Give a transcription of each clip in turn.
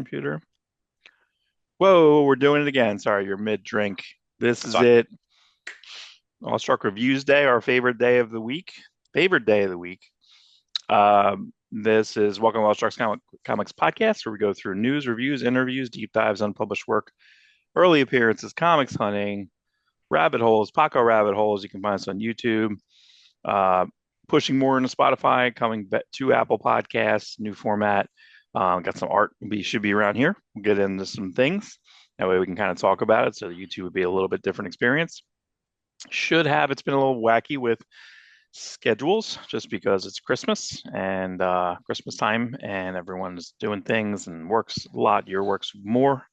computer. Whoa, we're doing it again. Sorry, you're mid-drink. This That's is fine. it. Awestruck Reviews Day, our favorite day of the week. Favorite day of the week. This is Welcome to Awestruck's Comics Podcast, where we go through news, reviews, interviews, deep dives, unpublished work, early appearances, comics hunting, rabbit holes, Paco rabbit holes. You can find us on YouTube. Uh, Pushing more into Spotify, coming to Apple Podcasts, new format. Got some art should be around here. We'll get into some things. That way we can kind of talk about it. So the YouTube would be a little bit different experience. It's been a little wacky with schedules just because it's Christmas and Christmas time and everyone's doing things and works a lot. Your works more.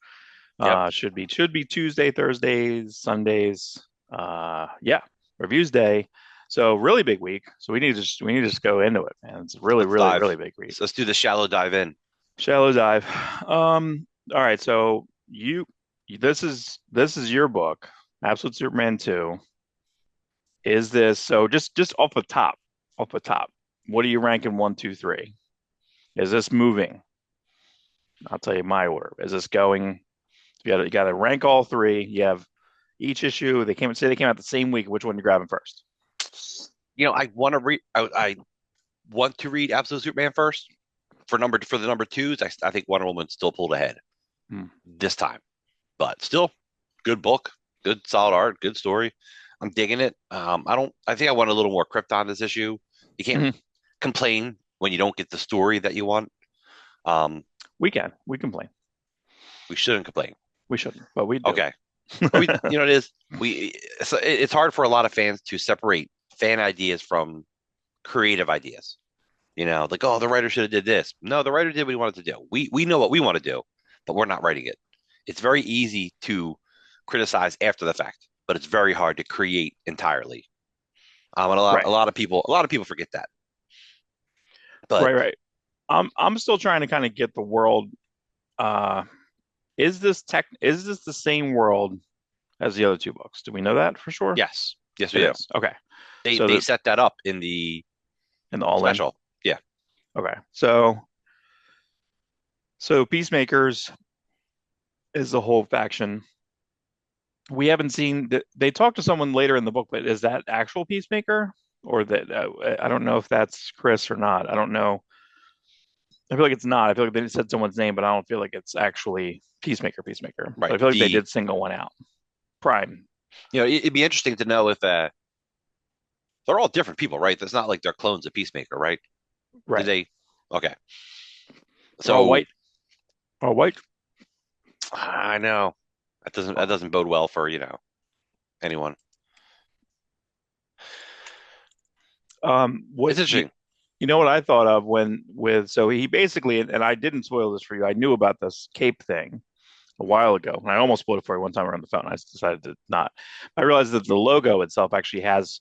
Yep. Should be Tuesday, Thursdays, Sundays. Yeah, reviews day. So really big week. So we need to just go into it, man. It's really, Let's really, dive. really big week. So let's do the shallow dive in. Shallow dive. All right. So this is your book, Absolute Superman 2. Is this so? Just off the top, off the top. What are you ranking one, two, three? Is this moving? I'll tell you my order. Is this going? You got to rank all three. You have each issue. They came out the same week. Which one you grabbing first? I want to read. I want to read Absolute Superman first for the number twos. I think Wonder Woman still pulled ahead Hmm. this time, but still good book, good solid art, good story. I'm digging it. I think I want a little more Krypton this issue. You can't Mhm. complain when you don't get the story that you want. Um, We complain. we shouldn't complain. We shouldn't, but we do. Okay, but it is it's hard for a lot of fans to separate fan ideas from creative ideas. Like, oh, the writer should have did this. No, the writer did what he wanted to do. We know what we want to do, but we're not writing it. It's very easy to criticize after the fact, but it's very hard to create entirely. And Right, a lot of people forget that. But right. I'm still trying to kind of get the world. Uh, is this the same world as the other two books? Do we know that for sure? yes, yes, we It do. is. Okay. They So they the set that up in the in the all in. special. Yeah, Okay. So Peacemakers is the whole faction. We haven't seen that they talk to someone later in the book, but is that actual Peacemaker or that I don't know if that's Chris or not. I don't know. I feel like it's not. I feel like they said someone's name, but I don't feel like it's actually Peacemaker. But right. I feel like they did single one out. Prime. It'd be interesting to know if they're all different people, right? That's not like they're clones of Peacemaker, right? Did Right. they? Okay. They're all So white. All white. I know that doesn't bode well for anyone. What It's interesting. you know what I thought of when with so he basically and I didn't spoil this for you. I knew about this cape thing a while ago. And I almost spoiled it for you one time around the phone. I decided to not. I realized that the logo itself actually has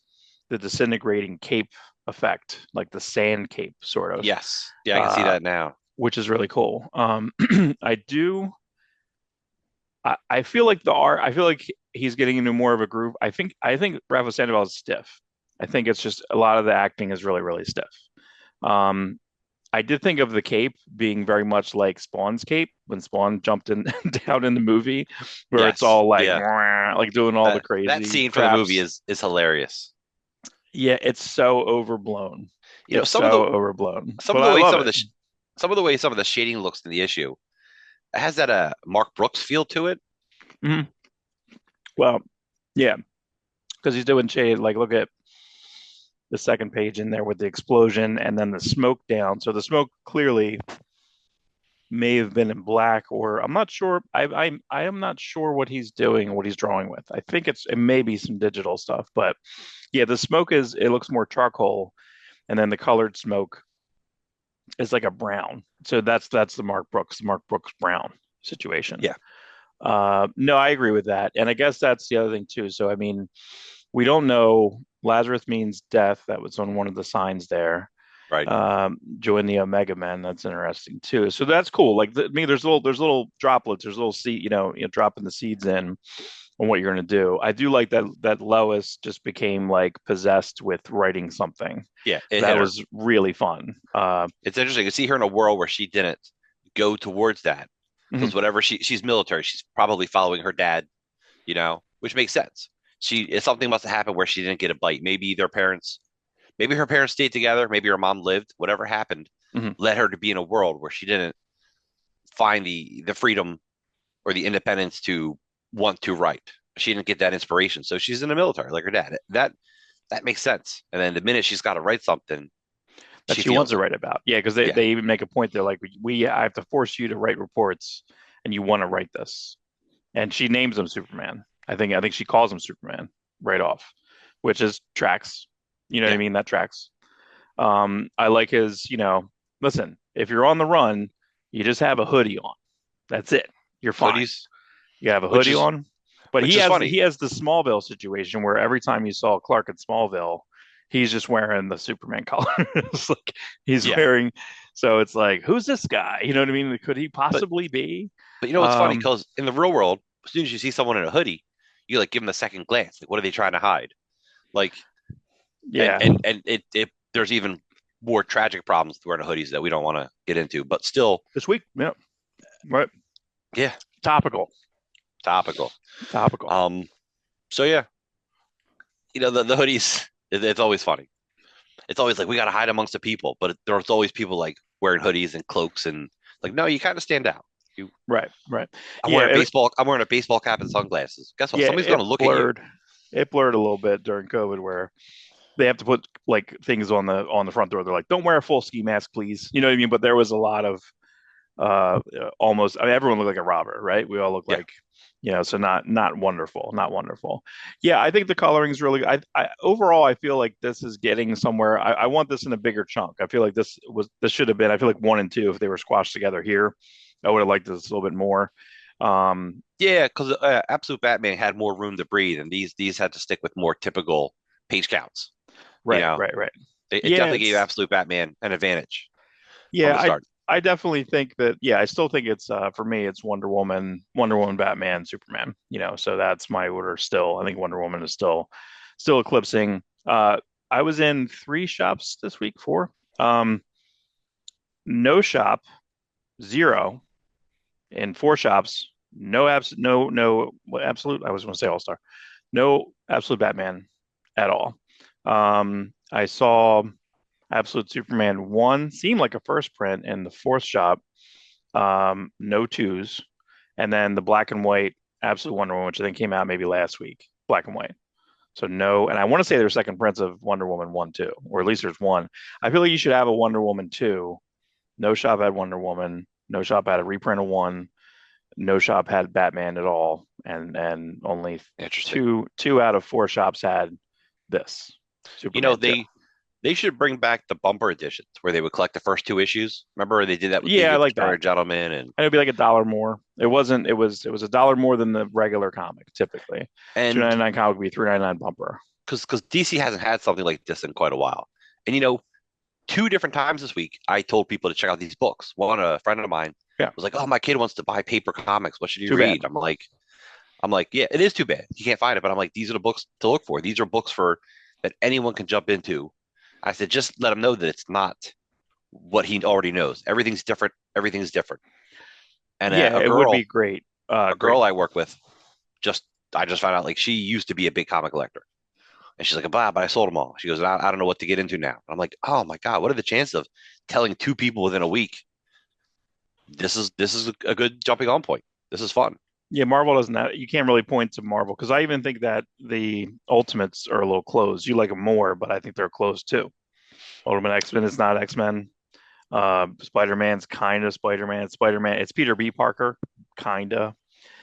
the disintegrating cape effect, like the sand cape sort of, Yes. Yeah, I can see uh, that now. which is really cool. I do. I feel like the art. I feel like he's getting into more of a groove. I think Rafa Sandoval is stiff. I think it's just a lot of the acting is really really stiff. Um, I did think of the cape being very much like Spawn's cape when Spawn jumped in down in the movie, where it's Yes. all like Yeah. like doing all the That crazy scene for the movie traps. is hilarious. Yeah, it's so overblown. You know, It's some of the so overblown, some but of the I way love some of it. the some of the way some of the shading looks in the issue, it has that Mark Brooks feel to it. Mhm. Well, yeah, because he's doing shade. Like, look at the second page in there with the explosion and then the smoke down. So the smoke clearly may have been in black, or I'm not sure. I am not sure what he's doing, what he's drawing with. I think it may be some digital stuff, but yeah, the smoke is it looks more charcoal, and then the colored smoke is like a brown. So that's the Mark Brooks brown situation. Yeah. No, I agree with that, and I guess that's the other thing too. So I mean, we don't know. Lazarus means death. That was on one of the signs there. Right. Join the Omega Men. That's interesting too. So that's cool. Like I mean, there's little droplets. There's little seed. Dropping the seeds in on what you're going to do. I do like that Lois just became like possessed with writing something. Yeah, it That hit her. was really fun. It's interesting to see her in a world where she didn't go towards that. because Hmm. whatever she's military, she's probably following her dad, which makes sense. Something must have happened where she didn't get a bite. Maybe her parents stayed together, maybe her mom lived, whatever happened, Hmm. led her to be in a world where she didn't find the freedom or the independence to want to write. She didn't get that inspiration. So she's in the military like her dad. That makes sense. And then the minute she's got to write something, That she she wants feels to it. write about. Yeah, because they, Yeah. they even make a point. They're like, I have to force you to write reports, and you want to write this. And she names him Superman. I think she calls him Superman right off, which is tracks. You know what I Yeah. mean? That tracks. I like his, listen, if you're on the run, you just have a hoodie on. That's it. You're fine. Hoodies, You have a which hoodie is on. But which he is has funny. he has the Smallville situation where every time you saw Clark in Smallville, he's just wearing the Superman collar. It's like he's Yeah. wearing, so it's like, who's this guy? You know what I mean? Could he But possibly be? but what's funny? Um, Because in the real world, as soon as you see someone in a hoodie, you like give them a second glance. Like, what are they trying to hide? Like, and yeah, and and it there's even more tragic problems with wearing hoodies that we don't want to get into. But still, this week, yeah, right. yeah, Topical, topical. topical. Um, so yeah, the hoodies. It's always funny. It's always like we got to hide amongst the people, but there's always people like wearing hoodies and cloaks and like no, you kind of stand out. You, Right, right. I'm Yeah, wearing baseball. I'm wearing a baseball cap and sunglasses. Guess what? yeah. Somebody's gonna look at you. It blurred a little bit during COVID, where they have to put like things on the front door. They're like, "Don't wear a full ski mask, please." You know what I mean? But there was a lot of almost. I mean, everyone looked like a robber, right? We all look Yeah, like, so not wonderful, not wonderful. Yeah, I think the coloring is really. I overall, I feel like this is getting somewhere. I want this in a bigger chunk. I feel like this should have been. I feel like one and two, if they were squashed together here, I would have liked this a little bit more. Um, yeah, because Absolute Batman had more room to breathe, and these had to stick with more typical page counts. You right, know, right, right. it Yeah, definitely gave it's Absolute Batman an advantage from yeah, the I start. I definitely think that I still think it's for me it's Wonder Woman, Batman, Superman, so that's my order still. I think Wonder Woman is still eclipsing. I was in three shops this week, four. No shop, zero. In four shops, no absolute, I was going to say All-Star. No absolute Batman at all. I saw Absolute Superman 1 seemed like a first print in the fourth shop. No twos, and then the black and white Absolute Wonder Woman, which I think came out maybe last week, black and white. So no, and I want to say there's second prints of Wonder Woman 1 too, or at least there's one. I feel like you should have a Wonder Woman 2. No shop had Wonder Woman. No shop had a reprint of one. No shop had Batman at all, and only Interesting. two out of four shops had this You know, Superman 2. they should bring back the bumper editions where they would collect the first two issues. Remember they did that with Yeah, I League of like that. Extraordinary Gentlemen and And it'd be like a dollar more. It wasn't. It was a dollar more than the regular comic typically. Two and ninety nine comic would be $3.99 bumper. because DC hasn't had something like this in quite a while. And two different times this week, I told people to check out these books. One, a friend of mine Yeah, was like, "Oh, my kid wants to buy paper comics. What should he too bad. read?" I'm like, yeah, it is too bad you can't find it, but I'm like, these are the books to look for. These are books for that anyone can jump into. I said, just let him know that it's not what he already knows. Everything's different. Everything's different. And Yeah, it would be great. a Great. girl I work with, just I just found out like she used to be a big comic collector. And she's like, but I sold them all. She goes, I don't know what to get into now. I'm like, oh my God, what are the chances of telling two people within a week? This is a good jumping on point. This is fun. Yeah, Marvel doesn't have, you can't really point to Marvel because I even think that the Ultimates are a little closed. You like them more, but I think they're closed too. Ultimate X-Men is not X-Men. Spider-Man's kind of Spider-Man. Spider-Man, it's Peter B. Parker, kind of,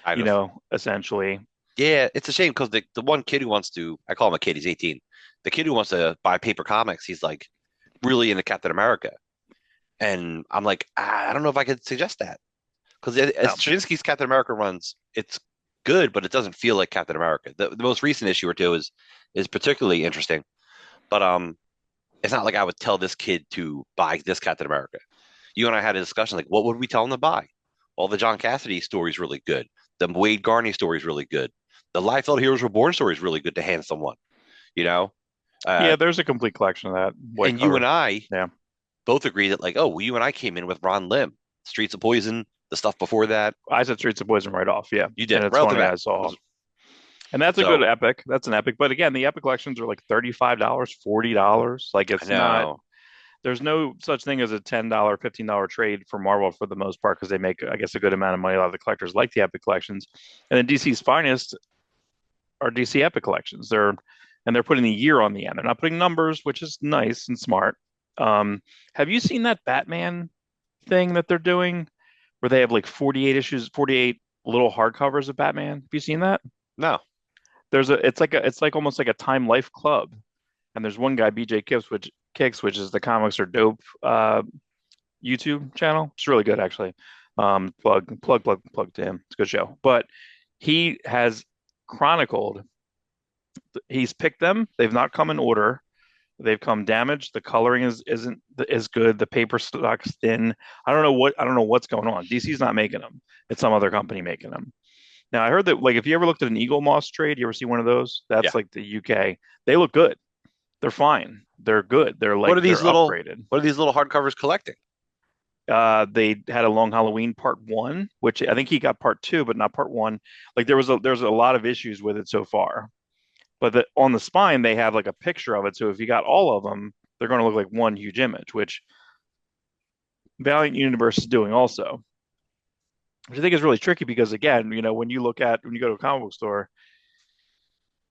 Kind of. essentially. Yeah, it's a shame because the one kid who wants to, I call him a kid, he's 18. The kid who wants to buy paper comics, he's like really into Captain America. And I'm like, I don't know if I could suggest that. Because as No. Straczynski's Captain America runs, it's good, but it doesn't feel like Captain America. The most recent issue or two is particularly interesting, but it's not like I would tell this kid to buy this Captain America. You and I had a discussion like, what would we tell him to buy? Well, the John Cassidy story is really good. The Wade Garney story is really good. The Liefeld Heroes Reborn story is really good to hand someone. You know, uh, Yeah, there's a complete collection of that white and you and cover. I Yeah. both agree that like, oh, well, you and I came in with Ron Lim, Streets of Poison. the stuff before that. I said Streets of Poison right off. Yeah, You and did it's right off the funny. bat. I saw, and that's a good So epic. That's an epic. But again, the epic collections are like $35, $40. Like I it's not. know. There's no such thing as a $10, $15 trade for Marvel for the most part because they make, I guess, a good amount of money. A lot of the collectors like the epic collections, and then DC's finest are DC epic collections. They're putting the year on the end. They're not putting numbers, which is nice and smart. Have you seen that Batman thing that they're doing where they have like 48 issues, 48 little hardcovers of Batman? Have you seen that? No. It's like almost like a Time Life club. And there's one guy, BJ Kicks, which is the Comics Are Dope YouTube channel. It's really good actually. Plug to him. It's a good show. But he has chronicled, he's picked them. They've not come in order. They've come damaged. The coloring isn't as good. The paper stock's thin. I don't know what's going on. DC's not making them. It's some other company making them. Now I heard that like if you ever looked at an Eagle Moss trade, you ever see one of those? Yeah. That's like the UK. They look good. They're fine. They're good. They're upgraded. what are these little hardcovers collecting? They had a Long Halloween part one, which I think he got part two, but not part one. Like there's a lot of issues with it so far. But on the spine, they have like a picture of it. So if you got all of them, they're going to look like one huge image, which Valiant Universe is doing also, which I think is really tricky because again, when you go to a comic book store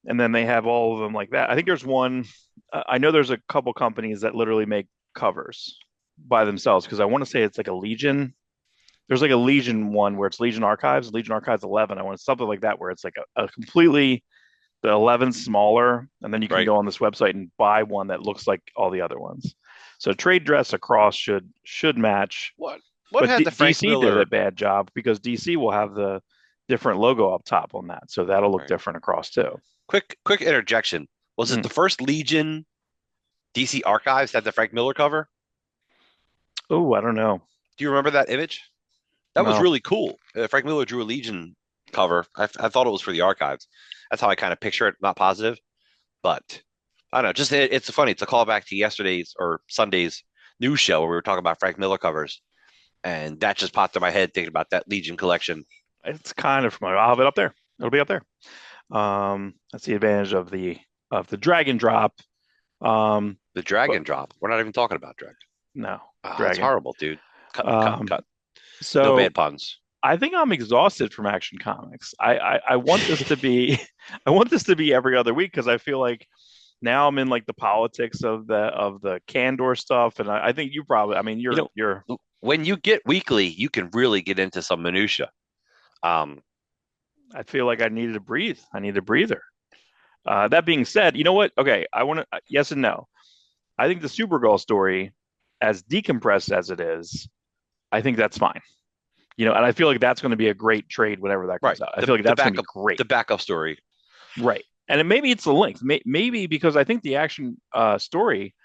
and then they have all of them like that. I think there's one. I know there's a couple companies that literally make covers by themselves because I want to say it's like a Legion. There's like a Legion one where it's Legion Archives 11. I want something like that where it's like a completely the 11 smaller, and then you can Right. go on this website and buy one that looks like all the other ones. So trade dress across should match, What but had the Frank DC did Miller? a bad job because DC will have the different logo up top on that, so that'll look Right. different across too. Quick interjection. Was it Mm. the first Legion DC Archives had the Frank Miller cover? Oh, I don't know. Do you remember that image? That was No, really cool. Frank Miller drew a Legion cover. I thought it was for the archives. That's how I kind of picture it. Not positive, but I don't know. Just it's funny. It's a callback to yesterday's or Sunday's news show where we were talking about Frank Miller covers, and that just popped in my head thinking about that Legion collection. it's kind of familiar. I'll have it up there. It'll be up there. That's the advantage of the drag and drop. Um, The but Dragon drop. We're not even talking about Dragon. no, Oh, that's dragon. horrible, dude. Cut, Um, cut. No so bad puns. I think I'm exhausted from Action Comics. I want this to be I want this to be every other week because I feel like now I'm in like the politics of the Candor stuff, and I think you probably I mean You you're know, when you get weekly, you can really get into some minutia. Um, I feel like I needed to breathe. I need a breather. That being said, you know what? Okay, I want to yes and no. I think the Supergirl story, as decompressed as it is, I think that's fine. And I feel like that's going to be a great trade whenever that right. comes out. I feel like that's going to be great. The backup story. Right. And maybe it's the length. Maybe because I think the action story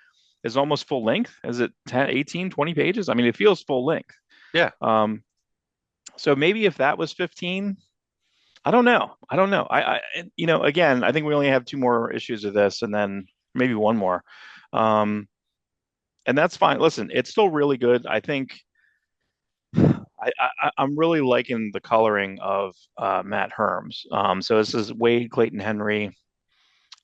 is almost full length. Is it 10, 18, 20 pages? I mean, it feels full length. Yeah. So maybe if that was 15, I don't know. I don't know. Again, I think we only have two more issues of this and then maybe one more. Um, and that's fine. Listen, it's still really good. I think I'm really liking the coloring of Matt Herms. So this is Wade Clayton Henry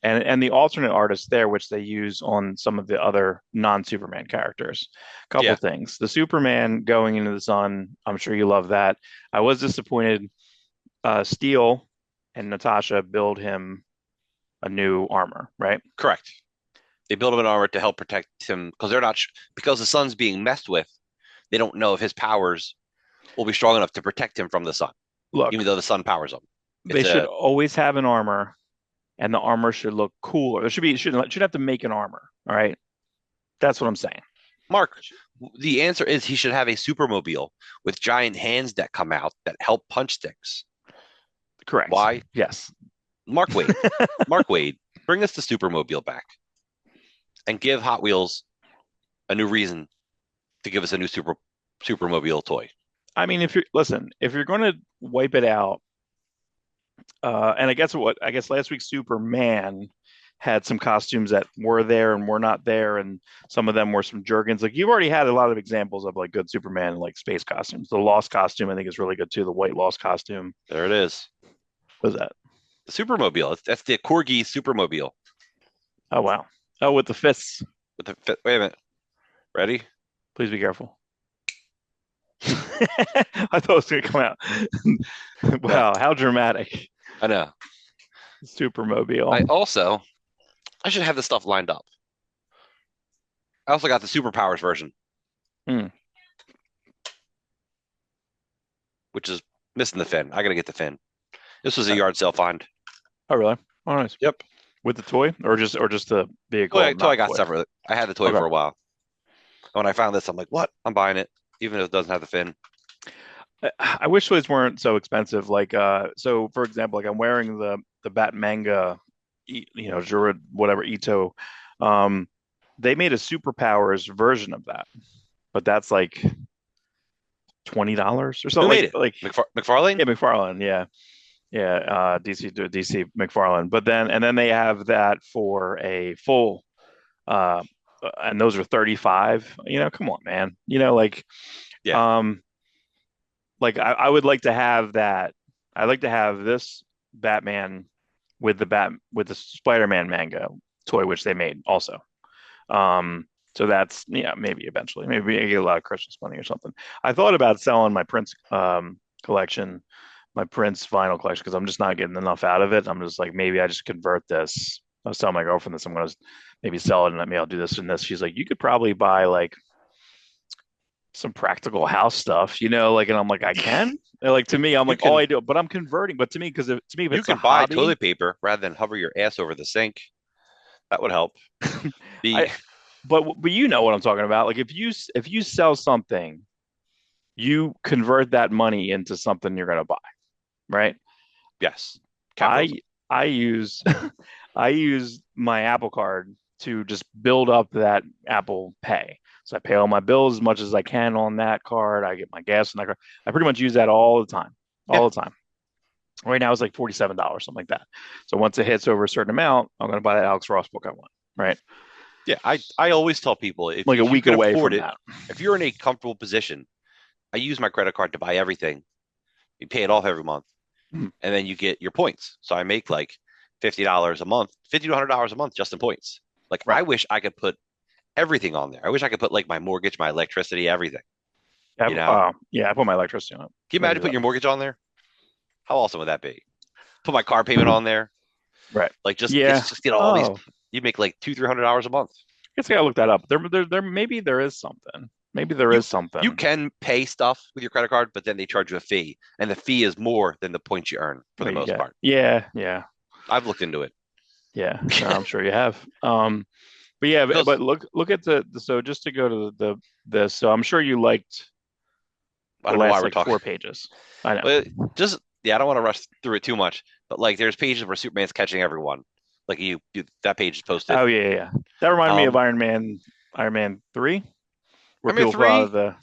and the alternate artist there, which they use on some of the other non-Superman characters. Couple Yeah. things. The Superman going into the sun. I'm sure you love that. I was disappointed. Steel and Natasha build him a new armor, right? Correct. They build him an armor to help protect him because they're not because the sun's being messed with. They don't know if his powers will be strong enough to protect him from the sun, even Look, though the sun powers him. they It's should a always have an armor, and the armor should look cooler. There should have to make an armor. All right, that's what I'm saying. Mark. The answer is he should have a supermobile with giant hands that come out that help punch sticks. Correct. Why? Yes. Mark Wade. Mark Wade, bring us the supermobile back and give Hot Wheels a new reason to give us a new supermobile toy. I mean, if you're going to wipe it out, and I guess last week's Superman had some costumes that were there and were not there, and some of them were some jergens. Like you've already had a lot of examples of like good Superman like space costumes. The Lost costume I think is really good too. The white Lost costume. There it is. What was that? The Supermobile. That's the Corgi Supermobile. Oh wow. Oh, with the fists. With the wait a minute. Ready? Please be careful. I thought it was gonna come out. No, Wow, how dramatic. I know. Supermobile. I should have this stuff lined up. I also got the superpowers version, Hmm. which is missing the fin. I gotta get the fin. This was a yard sale find. Oh really? Oh nice. Yep. With the toy or just the vehicle, Toy I not got toy. separate. I had the toy Okay. for a while. When I found this, I'm like, what? I'm buying it, even if it doesn't have the fin. I wish toys weren't so expensive. Like, so for example, like I'm wearing the Bat manga, Jura, whatever Ito. Um, they made a superpowers version of that, but that's like $20 or Who something. made it? Like McFarlane? yeah, McFarlane, yeah, yeah, DC McFarlane. But then they have that for a full, uh, and those are 35. Come on, man. Yeah. Um, I would like to have that. I'd like to have this Batman with the Spider-Man manga toy, which they made also. So that's maybe eventually, maybe I get a lot of Christmas money or something. I thought about selling my Prince collection, my Prince vinyl collection, because I'm just not getting enough out of it. I'm just like maybe I just convert this. I was telling my girlfriend this. I'm gonna maybe sell it and let me. I'll do this and this. She's like, you could probably buy like some practical house stuff, like, and I'm like, I can. And, like to me, I'm You like, oh, can I do, but I'm converting. But to me, if you it's a can buy hobby, toilet paper rather than hover your ass over the sink. That would help. I, The but you know what I'm talking about. Like if you sell something, you convert that money into something you're gonna buy, right? yes, I capitalism. I use I use my Apple Card to just build up that Apple Pay. So I pay all my bills as much as I can on that card. I get my gas on that card. I pretty much use that all the time, Yeah, all the time. Right now it's like $47, something like that. So once it hits over a certain amount, I'm going to buy that Alex Ross book I want. Right, yeah. I always tell people like a if you week can away afford from it, that. if you're in a comfortable position, I use my credit card to buy everything. You pay it off every month, Mhm. and then you get your points. So I make like $50 a month, $50 to $100 a month just in points. Like I Right. wish I could put everything on there. I wish I could put like my mortgage, my electricity, everything. You know, Yeah, I put my electricity on it. can you I imagine do that. putting your mortguage on there? How awesome would that be? Put my car payment on there. Right. Like just Yeah. just get all these. Oh, You make like $200-300 a month. I guess I gotta look that up. There, maybe there is something. Maybe there You is you something. can pay stuff with your credit card, but then they charge you a fee, and the fee is more than the points you earn for the Where you most get. part. Yeah, yeah, I've looked into it. yeah. No, I'm sure you have. But yeah, but Because look at so just to go to this. So I'm sure you liked I the don't know why last we're like talking, four pages. I know. but just yeah, I don't want to rush through it too much. But like, there's pages where Superman's catching everyone. Like that page is posted. Oh yeah, yeah, yeah. That reminded me of Um, Iron Man 3, where Iron Man people thought of 3 the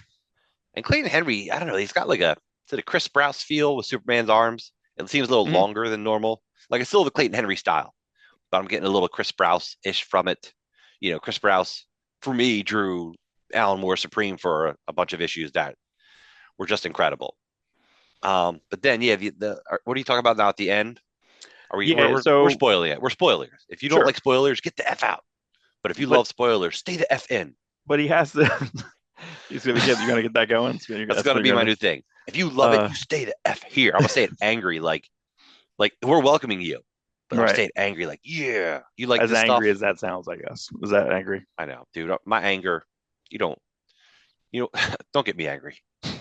and Clayton Henry. I don't know. He's got like a is it a Chris Sprouse feel with Superman's arms. It seems a little Mhm. longer than normal. Like it's still the Clayton Henry style, but I'm getting a little Chris Sprouse ish from it. Chris Sprouse for me drew Alan Moore Supreme for a bunch of issues that were just incredible. But then yeah, what are you talking about now at the end? Are we Yeah. we're So spoiling it? We're spoilers. If you don't sure, like spoilers, get the f out. But if you but love spoilers, stay the f in. but he has to. You're gonna get that going. That's That's gonna what be you're my gonna. new thing. If you love it, Uh, you stay the f here. I'm gonna say it angry, like we're welcoming you, but I'm right. saying angry, like yeah, you like As this angry stuff. as that sounds, I guess. Was that angry? I know, dude. My anger, you don't, don't get me angry. You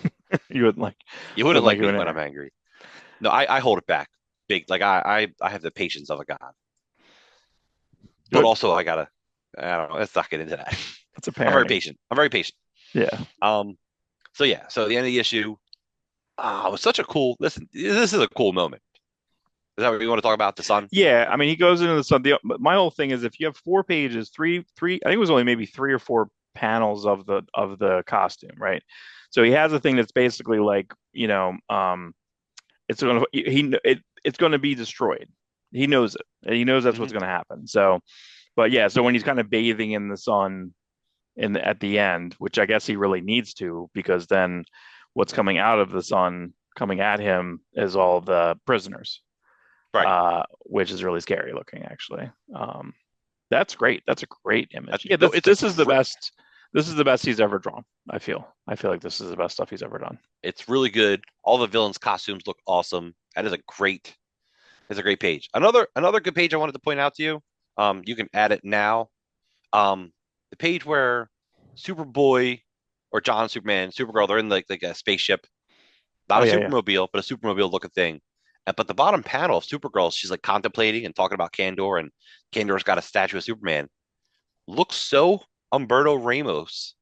You wouldn't wouldn't like like it me when when I'm angry. No, I hold it back big. Like I have the patience of a god, but good. also I gotta. I don't know. Let's not get into that. That's a I'm very parenting. patient. I'm very patient. Yeah. Um. So yeah. So the end of the issue. It was such a cool. Listen, this is a cool moment. Is that what you want to talk about? The sun. Yeah, I mean, he goes into the sun. My whole thing is if you have 4 pages, three, I think it was only maybe 3 or 4 panels of the costume, right? So he has a thing that's basically like, it's gonna be destroyed. he knows it. He knows that's Hmm. what's going to happen. So, but yeah, so when he's kind of bathing in the sun at the end, which I guess he really needs to, because then what's coming out of the sun coming at him is all the prisoners, Right. which is really scary looking, actually. That's great. That's a great image. Yeah, No, this it's a this is the great. best. This is the best he's ever drawn. I feel like this is the best stuff he's ever done. It's really good. All the villains' costumes look awesome. That is a great. It's a great page. Another good page I wanted to point out to you. You can add it now. The page where Superboy or John Superman, Supergirl, they're in like a spaceship, Oh not a yeah, yeah. supermobile, but a supermobile looking thing. But the bottom panel of Supergirl, she's like contemplating and talking about Kandor, and Kandor's got a statue of Superman. Looks so Umberto Ramos.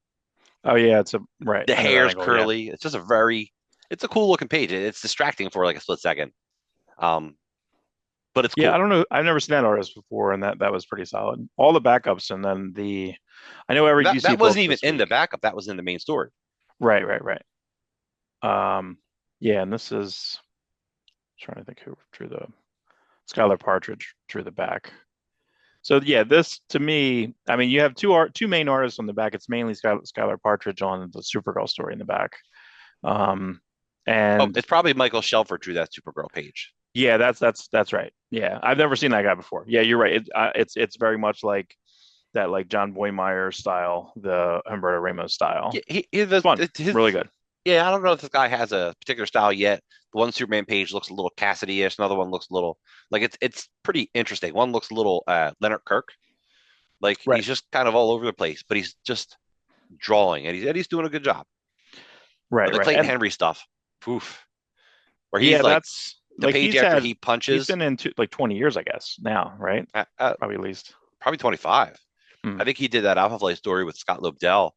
Oh yeah, it's a right The at that hair's angle. Yeah, curly. It's just a very, it's a cool looking page. It's distracting for like a split second. Um, but it's yeah. I cool. don't know. I've never seen that artist before, and that was pretty solid. All the backups, and then the. I know every DC That book wasn't even this in the week. backup. That was in the main story. Right, right, right. Yeah, and this is trying to think who drew the Skylar Partridge drew the back. So yeah, this to me, I mean, you have two main artists on the back. It's mainly Skylar Partridge on the Supergirl story in the back. Um, Oh, and it's probably Michael Shelfer drew that Supergirl page. yeah, that's right. Yeah, I've never seen that guy before. Yeah, you're right. It's very much like that, like John Boymeyer style, the Humberto Ramos style. Yeah, It's fun, his really good. yeah. I don't know if this guy has a particular style yet. The one Superman page looks a little Cassidy-ish. Another one looks a little like it's pretty interesting. One looks a little Leonard Kirk. Like Right, he's just kind of all over the place, but he's just drawing and he's doing a good job. But right, the right. Clayton And Henry stuff, poof, where he's yeah, like that's the like page after he he's punches been in like 20 years, I guess now, right? Probably at least. probably 25. Hmm, I think he did that Alpha Flight story with Scott Lobdell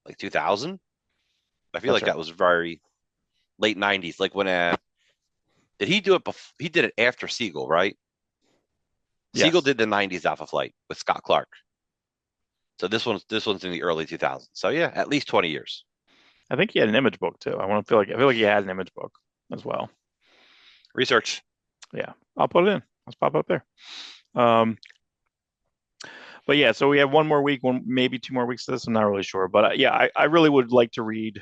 like 2000. I feel that's like right. that was very late 90s. Like when did he do it before? He did it after Siegel, right? Siegel Yes. did the 90s Alpha Flight with Scott Clark. So this one's in the early 2000s. So yeah, at least 20 years. I think he had an image book too. I feel like he had an image book as well. Research. Yeah, I'll put it in. Let's pop up there. Um, but yeah, so we have one more week, one maybe two more weeks to this. I'm not really sure, but yeah, I really would like to read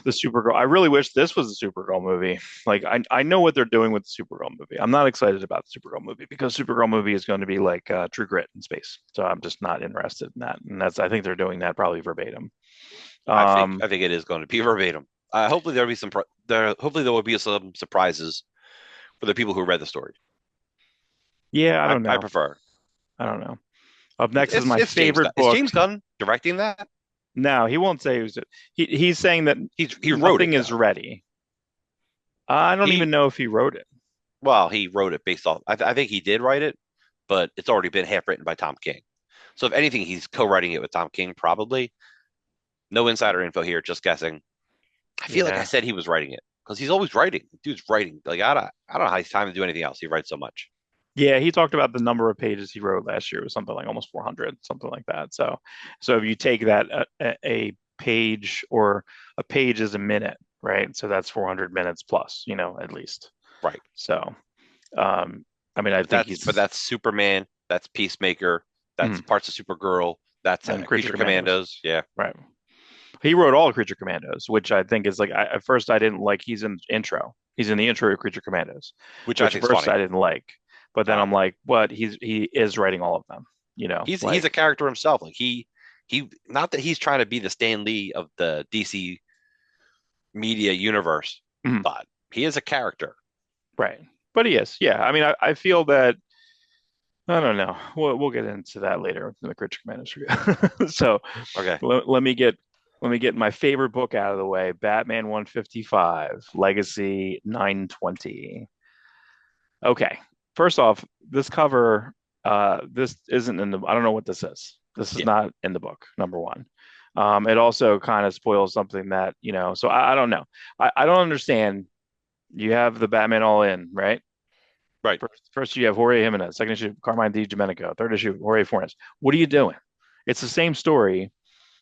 the Supergirl. I really wish this was a Supergirl movie. Like I know what they're doing with the Supergirl movie. I'm not excited about the Supergirl movie because Supergirl movie is going to be like True Grit in space. So I'm just not interested in that. And that's I think they're doing that probably verbatim. Um, I think it is going to be verbatim. Hopefully there'll be some hopefully there will be some surprises for the people who read the story. yeah, I don't I know. prefer. I don't know. Up next is my It's James Gunn. favorite Is book. James Gunn directing that? No, he won't say who's it. He's saying that He wrote it nothing is though. ready. I don't even He know if he wrote it. well, he wrote it based off. I think he did write it, but it's already been half written by Tom King. So if anything, he's co-writing it with Tom King, probably. No insider info here, just guessing. I feel like I Yeah. said he was writing it because he's always writing. Dude's writing. Like I don't know how he's time to do anything else. He writes so much. Yeah, he talked about the number of pages he wrote last year was something like almost 400, something like that. So if you take that a page or a page is a minute, right? So that's 400 minutes plus, at least. Right. So, I mean, I think But he's that's Superman. That's Peacemaker. That's mm, parts of Supergirl. That's and Creature Creature Commandos, Commandos. Yeah. right? He wrote all of Creature Commandos, which I think is like at first I didn't like. He's in intro. He's in the intro of Creature Commandos, Which I which at think is first funny. I didn't like. But then I'm Um, like, what? He is writing all of them. he's a Like character himself. Like he not that he's trying to be the Stan Lee of the DC media universe, mhm, but he is a character. right. But he is. Yeah. I mean, I feel that I don't know. We'll get into that later in the Creature Commandos review. So Okay. let me get my favorite book out of the way. Batman 155 Legacy 920. Okay. First off, this cover, this isn't in the, I don't know what this is. This is Yeah. not in the book, number one. It also kind of spoils something that, so I don't know. I don't understand. You have the Batman All In, right? Right. First you have Jorge Jimenez, second issue, Carmine Di Domenico, third issue, Jorge Fornes. What are you doing? It's the same story.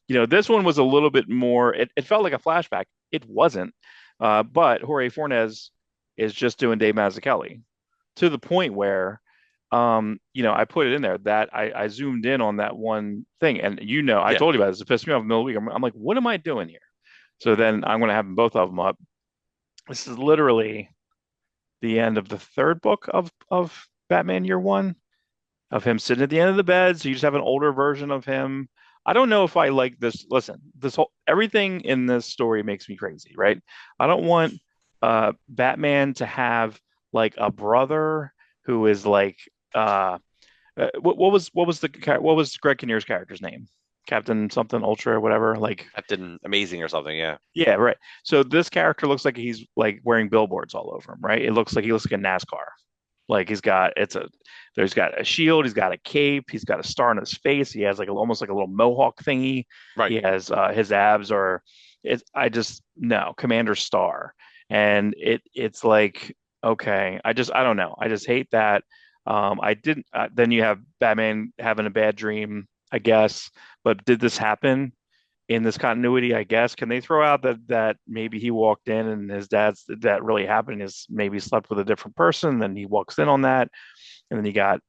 This one was a little bit more, it felt like a flashback. It wasn't. But Jorge Fornes is just doing Dave Mazzucchelli. to the point where, I put it in there that I zoomed in on that one thing, and I Yeah. told you about this. It pissed me off in the middle of the week. I'm like, what am I doing here? So then I'm going to have both of them up. This is literally the end of the third book of Batman Year One, of him sitting at the end of the bed. So you just have an older version of him. I don't know if I like this. Listen, this whole everything in this story makes me crazy, right? I don't want Batman to have like a brother who is like what was Greg Kinnear's character's name? Captain something Ultra or whatever. Like, Captain Amazing or something. Yeah. yeah, right. So this character looks like he's like wearing billboards all over him, right? It looks like he looks like a NASCAR. Like there's got a shield, he's got a cape, he's got a star on his face, he has like almost like a little mohawk thingy. Right. He has his abs are it's I just no Commander Star, and it's like okay, I don't know, I just hate that. I didn't. Then you have Batman having a bad dream, I guess. But did this happen in this continuity? I guess. Can they throw out that maybe he walked in and his dad's that really happened is maybe slept with a different person, then he walks in on that, and then you got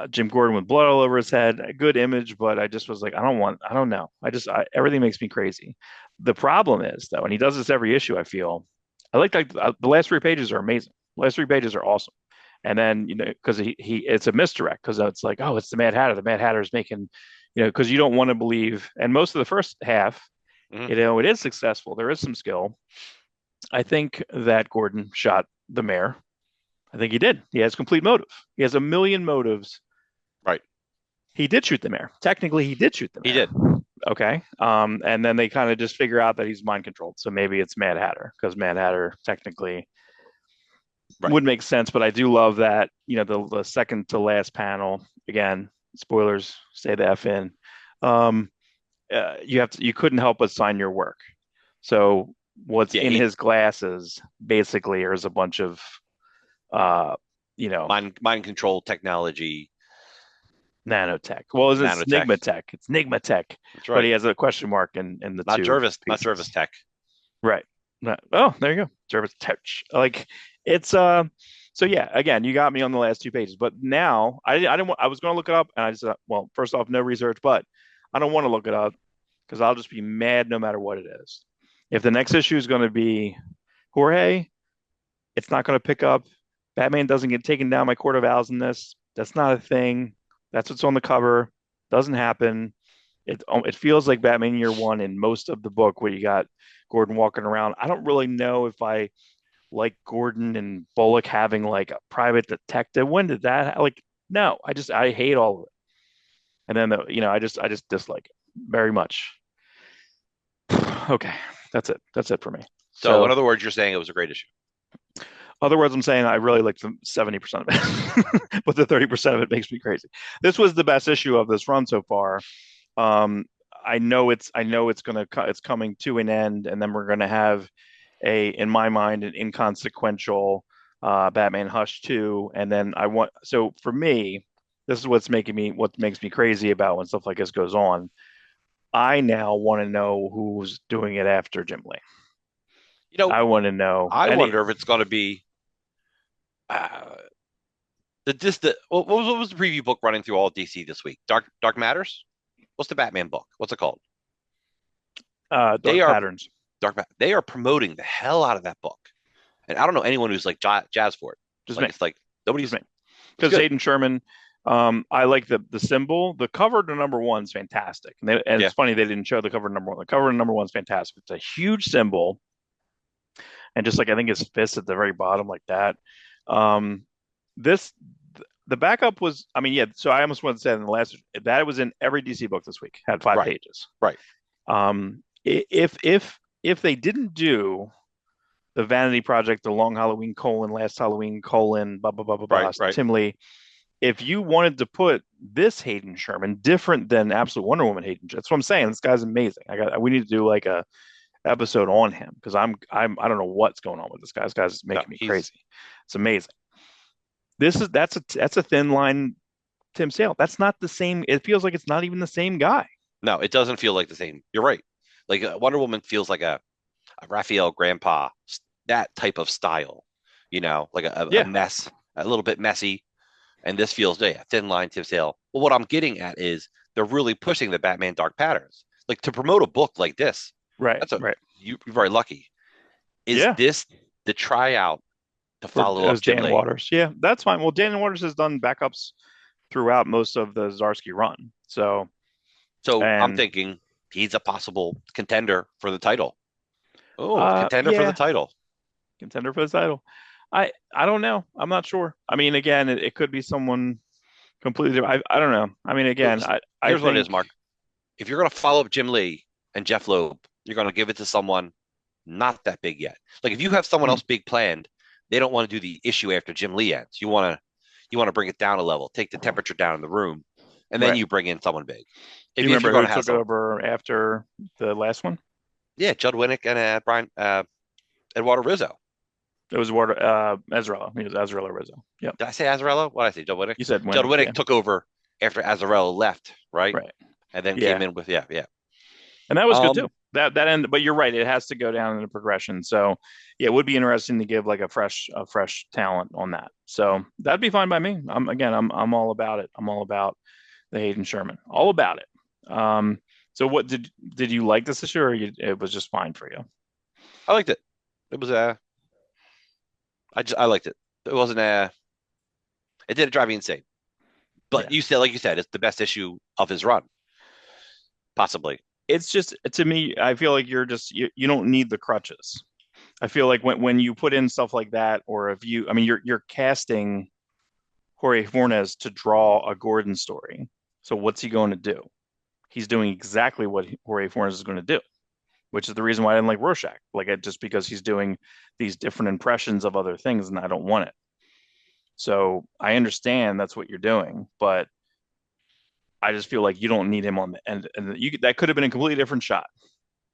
Jim Gordon with blood all over his head. A good image, but I just was like, I don't know. Everything makes me crazy. The problem is though, and he does this every issue. I feel I like the last three pages are amazing. The last three pages are awesome. And then, because he it's a misdirect because it's like, oh, it's the Mad Hatter. The Mad Hatter is making, because you don't want to believe. And most of the first half, Hmm. it is successful. There is some skill. I think that Gordon shot the mayor. I think he did. He has complete motive. He has a million motives. Right. He did shoot the mayor. Technically, he did shoot the He mayor. did. Okay. And then they kind of just figure out that he's mind controlled. So maybe it's Mad Hatter because Mad Hatter technically Right. would make sense. But I do love that, the second to last panel, again, spoilers, stay the F in. Um, you couldn't help but sign your work. So what's Yeah. in his glasses basically is a bunch of, uh, you know, Mind control technology, nanotech. Well, it's nanotech. Enigma tech. It's Enigma tech, That's but he right. has a question mark in the two Not Jervis pieces. tech. Right. Oh, there you go. Jervis tech. Like it's So yeah, again, you got me on the last two pages, but now I didn't I was going to look it up, and I just well, first off, no research, but I don't want to look it up because I'll just be mad no matter what it is. If the next issue is going to be Jorge, it's not going to pick up. Batman doesn't get taken down by Court of Owls in this. That's not a thing. That's what's on the cover. Doesn't happen. It feels like Batman Year One in most of the book where you got Gordon walking around. I don't really know if I like Gordon and Bullock having like a private detective. When did that like? No, I hate all of it. And then I just dislike it very much. Okay, that's it for me. So, in So other words, you're saying it was a great issue. other words, I'm saying I really like the 70% of it, but the 30% of it makes me crazy. This was the best issue of this run so far. Um, I know it's coming to an end, and then we're gonna have in my mind, an inconsequential Batman Hush 2. And then so for me, this is what makes me crazy about when stuff like this goes on. I now want to know who's doing it after Jim Lee. You know, I want to know I any. wonder if it's going to be uh, what was the preview book running through all DC this week? Dark Matters. What's the Batman book? What's it called? They Dark are Patterns. They are promoting the hell out of that book, and I don't know anyone who's like jazz for it. Just Like me. it's like Just nobody's. me. It's Because good. Hayden Sherman, I like the symbol. The cover to number one's fantastic, and Yeah. it's funny they didn't show the cover to number one. The cover to number one's fantastic. It's a huge symbol, and just like I think his fist at the very bottom, like that. Um, this the backup was, I mean, yeah. So I almost want to say in the last that was in every DC book this week. Had five Right. pages. Right. If they didn't do the Vanity Project, the Long Halloween colon, Last Halloween colon, blah blah blah blah Right. blah, Right. Tim Lee. If you wanted to put this Hayden Sherman different than Absolute Wonder Woman Hayden, that's what I'm saying. This guy's amazing. We need to do like a episode on him because I don't know what's going on with this guy. This guy's No, making me he's crazy. It's amazing. That's a thin line Tim Sale. That's not the same. It feels like it's not even the same guy. no. It doesn't feel like the same. You're right. Like Wonder Woman feels like a Raphael Grandpa, that type of style. like a Yeah, mess, a little bit messy. And this feels, yeah, thin line tip tail. Well, what I'm getting at is they're really pushing the Batman Dark Patterns. Like to promote a book like this, right, that's a right. you're very lucky. Is Yeah, this the tryout to for follow up as Jim Dan Lee? Waters. Yeah, that's fine. Well, Dan Waters has done backups throughout most of the Zarsky run. So, So I'm and thinking he's a possible contender for the title. Oh, contender for the yeah, title. contender for the title. I don't know. I'm not sure. I mean, again, it could be someone completely different. I don't know. I mean, So again, I here's what it is, think Mark. If you're going to follow up Jim Lee and Jeff Loeb, you're going to give it to someone not that big yet. Like if you have someone hmm, else big planned, they don't want to do the issue after Jim Lee ends. You want to bring it down a level, take the temperature down in the room, and then right. you bring in someone big. Do If you if you're remember going who to have took someone, over after the last one? yeah, Judd Winnick and Brian Eduardo Rizzo. It was Ward Azarello. He was Azarello Rizzo. Yep. Did I say Azarello? What did I say? Judd Winnick. You said Judd Winnick. Yeah. Winnick took over after Azarello left, right, Right. and then came Yeah. in with yeah. And that was good too. Um, That end, but you're right. It has to go down in a progression. So yeah, it would be interesting to give like a fresh talent on that. So that'd be fine by me. I'm all about it. I'm all about the Hayden Sherman. All about it. So what did you like this issue, or it was just fine for you? I liked it. It was I liked it. It wasn't it didn't drive me insane. But Yeah. you said, like you said, it's the best issue of his run, possibly. It's just to me, I feel like you don't need the crutches. I feel like when you put in stuff like that, or if you, I mean, you're casting Jorge Fornes to draw a Gordon story. So what's he going to do? He's doing exactly what Jorge Fornes is going to do, which is the reason why I didn't like Rorschach. Just because he's doing these different impressions of other things, and I don't want it. So I understand that's what you're doing, but I just feel like you don't need him on the end. And that could have been a completely different shot.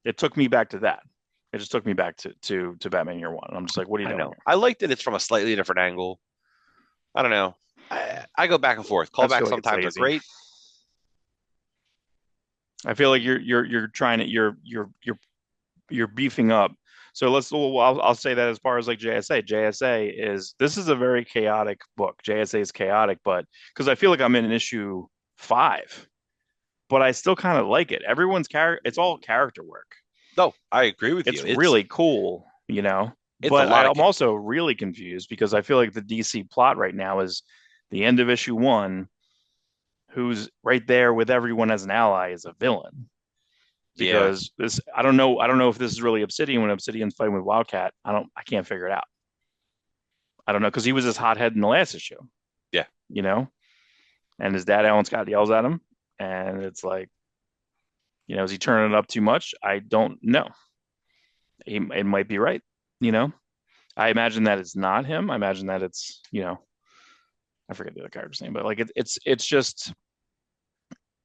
It took me back to that. It just took me back to Batman Year One. And I'm just like, what are you I doing know. here? I liked that it's from a slightly different angle. I don't know. I go back and forth. I just feel Callbacks like it's sometimes are lazy. great. I feel like you're trying to you're beefing up. So well, I'll say that as far as like JSA. JSA is this is a very chaotic book. JSA is chaotic, but because I feel like I'm in an issue 5, but I still kind of like it. Everyone's character, it's all character work. No, I agree with you. It's really cool, It's a But lot of I'm also really confused because I feel like the DC plot right now is the end of issue 1, who's right there with everyone as an ally is a villain. yeah. Because this, I don't know if this is really Obsidian when Obsidian's fighting with Wildcat. I can't figure it out. I don't know because he was this hothead in the last issue, Yeah. you know, and his dad Alan Scott yells at him, and it's like, is he turning it up too much? I don't know. It might be right, you know. I imagine that it's not him. I imagine that it's, I forget the other character's name, but like it's just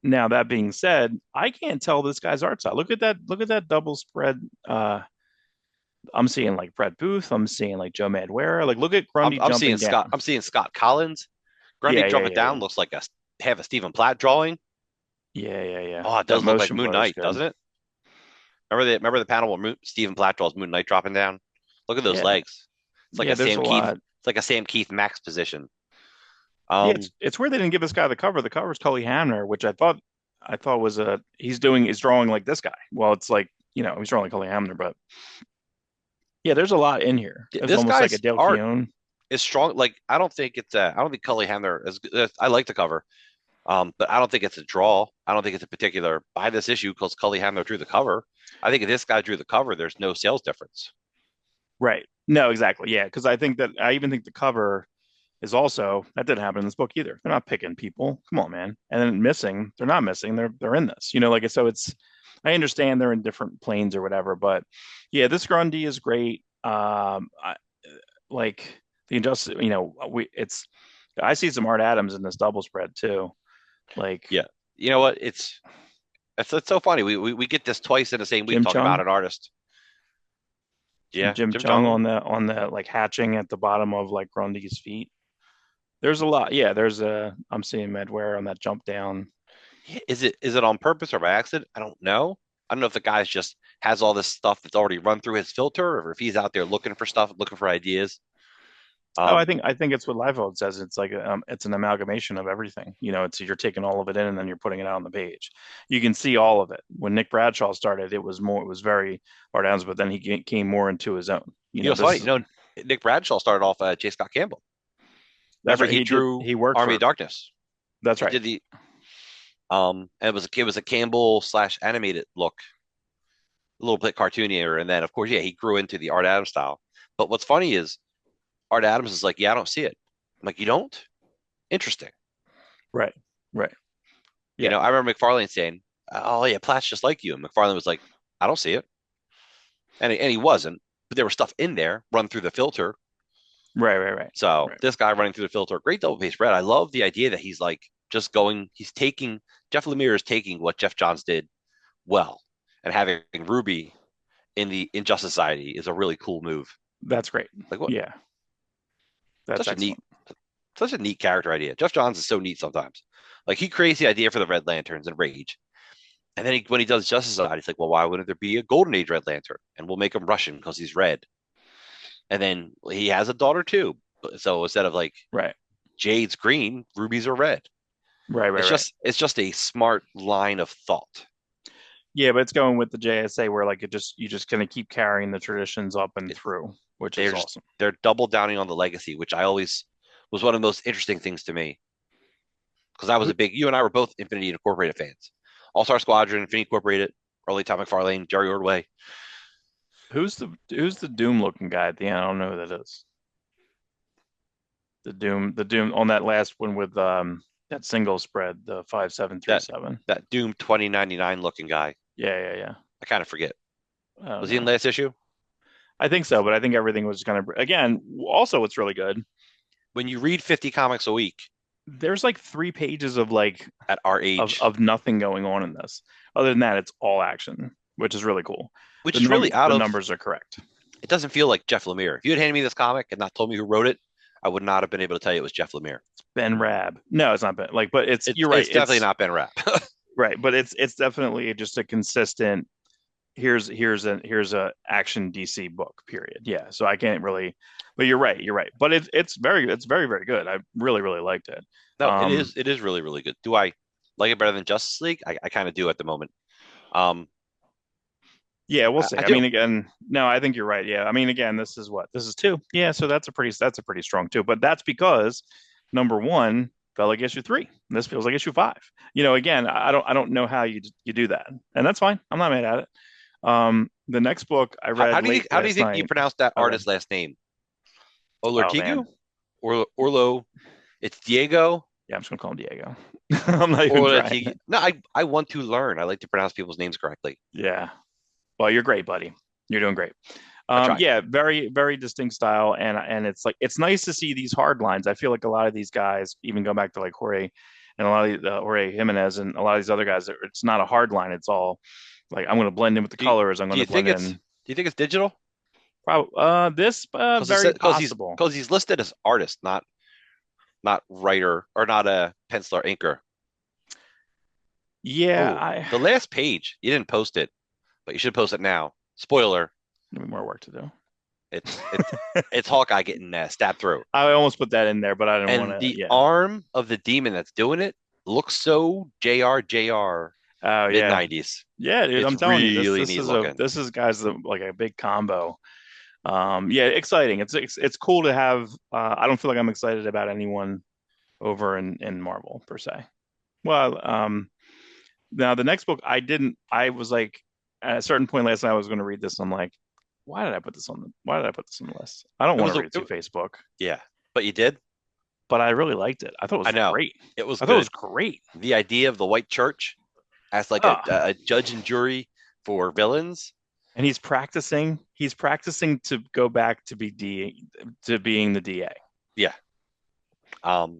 now that being said, I can't tell this guy's art style. Look at that double spread. I'm seeing like Brett Booth. I'm seeing like Joe Madureira. Like look at I'm Grundy I'm seeing jumping Scott. down. I'm seeing Scott Collins. Grundy Yeah, yeah, jumping yeah, down yeah, looks like a Stephen Platt drawing. yeah, yeah, yeah. Oh, it That does look like motion Moon blur is Knight, good. doesn't it? Remember the panel where Stephen Platt draws Moon Knight dropping down? Look at those Yeah, legs. It's like yeah. a There's Sam a Keith. lot. It's like a Sam Keith Max position. Yeah, Um, it's weird they didn't give this guy the cover. The cover's Cully Hamner, which I thought was he's drawing like this guy. Well, it's like he's drawing like Cully Hamner, but yeah, there's a lot in here. It's this almost like a guy's Dale art Keown. is strong. Like I don't think it's I don't think Cully Hamner is. I like the cover, but I don't think it's a draw. I don't think it's a particular buy this issue because Cully Hamner drew the cover. I think if this guy drew the cover, there's no sales difference. Right. No, exactly. Yeah, because I even think the cover is also that didn't happen in this book either. They're not picking people. Come on, man. And then missing, they're not missing. They're in this. Like so it's I understand they're in different planes or whatever, but yeah, this Grundy is great. Like the injustice, I see some Art Adams in this double spread too. Like Yeah, you know what? It's so funny. We get this twice in the same week Jim talking about Chung, an artist. Yeah, Jim Jim Chung Jong. on the like hatching at the bottom of like Grundy's feet. There's a lot. Yeah, I'm seeing Medware on that jump down. Is it on purpose or by accident? I don't know. I don't know if the guy's just has all this stuff that's already run through his filter, or if he's out there looking for stuff, looking for ideas. Oh, Um, I think it's what Liefeld says. It's like it's an amalgamation of everything. You know, it's you're taking all of it in and then you're putting it out on the page. You can see all of it. When Nick Bradshaw started, it was very Art Adams, but then came more into his own. You you know, know, it's funny. this You is know, Nick Bradshaw started off J. Scott Campbell. that's Remember, right. he drew He worked Army for of Darkness. that's He right. did the and it was a Campbell slash animated look, a little bit cartoonier, and then of course, yeah, he grew into the Art Adams style. But what's funny is Art Adams is like, yeah, I don't see it. I'm like, you don't? Interesting. Right. Right. You Yeah. know, I remember McFarlane saying, "Oh yeah, Platt's just like you," and McFarlane was like, "I don't see it," and he wasn't. But there was stuff in there run through the filter. Right. Right. Right. So Right. this guy running through the filter, great double page spread. I love the idea that he's like just going. He's taking Jeff Lemire is taking what Jeff Johns did well, and having Ruby in the Injustice Society is a really cool move. That's great. Like what? Yeah. That's Such a excellent. neat, such a neat character idea. Jeff Johns is so neat sometimes. Like he creates the idea for the Red Lanterns and Rage, and then when he does Justice Society, he's like, well, why wouldn't there be a Golden Age Red Lantern? And we'll make him Russian because he's red. And then he has a daughter too. So instead of like Right. Jade's green, Ruby's are red. Right. Right. It's Right. just a smart line of thought. Yeah, but it's going with the JSA where like it just you just gonna keep carrying the traditions up and It, through, which is they're just awesome. they're double downing on the legacy, which I always was one of the most interesting things to me because I was Who, a big. You and I were both Infinity Incorporated fans. All Star Squadron, Infinity Incorporated, early Tom McFarlane, Jerry Ordway. who's the Doom looking guy at the end? I don't know who that is. The Doom on that last one with that single spread, the five seven three That seven. that Doom 2099 looking guy. Yeah, yeah, yeah. I kind of forget. I don't Was he in know. last issue? I think so, but I think everything was kind of again. Also, what's really good. When you read 50 comics a week There's like 3 pages of like at our age, of nothing going on in this. Other than that, it's all action, which is really cool. which is really out The of, numbers are correct. it doesn't feel like Jeff Lemire. If you had handed me this comic and not told me who wrote it, I would not have been able to tell you it was Jeff Lemire. Ben Rab. No, it's not Ben. Like, but it's It's you're right. it's definitely It's not Ben Rapp. right, but it's definitely just a consistent. Here's a action DC book. Period. Yeah. So I can't really, but you're right. You're right. But it's very good. I really liked it. No, Um. it is really, really good. Do I like it better than Justice League? I kind of do at the moment. Um, Yeah, we'll see. I I do. mean, again, no, I think you're right. Yeah. I mean, again, this is what this is two. Yeah. So that's a pretty strong two. But that's because number one felt like issue three. This feels like issue five. You know, again, I don't know how you do that, and that's fine. I'm not mad at it. The next book I read late How do you last think you night. pronounce that Oh, good. artist's last name? Oh man. Olortigu or Orlo? It's Diego Yeah, I'm just gonna call him Diego. I'm not even trying. Olortigu. No, I want to learn. I like to pronounce people's names correctly. Yeah. Well, you're great, buddy. You're doing great. I try. Yeah, very distinct style, and it's like it's nice to see these hard lines. I feel like a lot of these guys, even go back to like Jorge and a lot of Jorge Jimenez and a lot of these other guys, it's not a hard line. It's all like I'm going to blend in with the Do you, colors. I'm do going you to blend think in. it's digital? Probably this very possible. Because he's listed as artist, not writer or not a penciler inker. Yeah, Oh, I the last page you didn't post it, but you should post it now. Spoiler: need more work to do. it's it's Hawkeye getting stabbed through, I almost put that in there, but I didn't want and to. the Yeah. arm of the demon that's doing it looks so JR Oh mid yeah, '90s. yeah, dude. It's I'm telling you, really neat looking. this is guys that, like a big combo. Yeah, exciting. It's cool to have. I don't feel like I'm excited about anyone over in Marvel per se. Well, now the next book I didn't. I was like at a certain point last night I was going to read this. And I'm like, why did I put this on the list? I don't It want was to a read a two-face book, yeah, but you did. but I really liked it. I thought it I was know great. it was I thought it was good. great. The idea of the white church as like Ah, a judge and jury for villains. and He's practicing to go back to be D to being the DA. Yeah.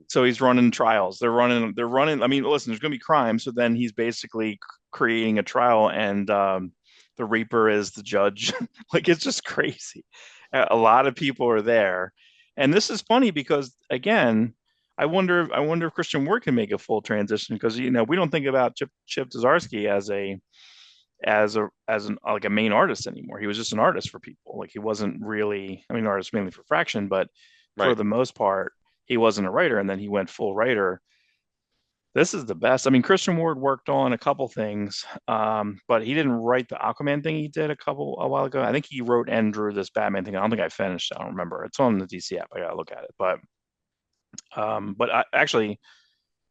So he's running trials. They're running. I mean, listen, there's going to be crime. So then he's basically creating a trial, and the Reaper is the judge. Like it's just crazy. A lot of people are there, and this is funny because again, I wonder if Christian Ward can make a full transition because you know we don't think about Chip Zdarsky as as an like a main artist anymore. He was just an artist for people. Like he wasn't really. I mean, artist mainly for Fraction, but for Right. the most part, he wasn't a writer, and then he went full writer. This is the best. I mean, Christian Ward worked on a couple things, but he didn't write the Aquaman thing he did a while ago. I think he wrote and drew this Batman thing. I don't think I finished. I don't remember. It's on the DC app. I gotta look at it. Actually,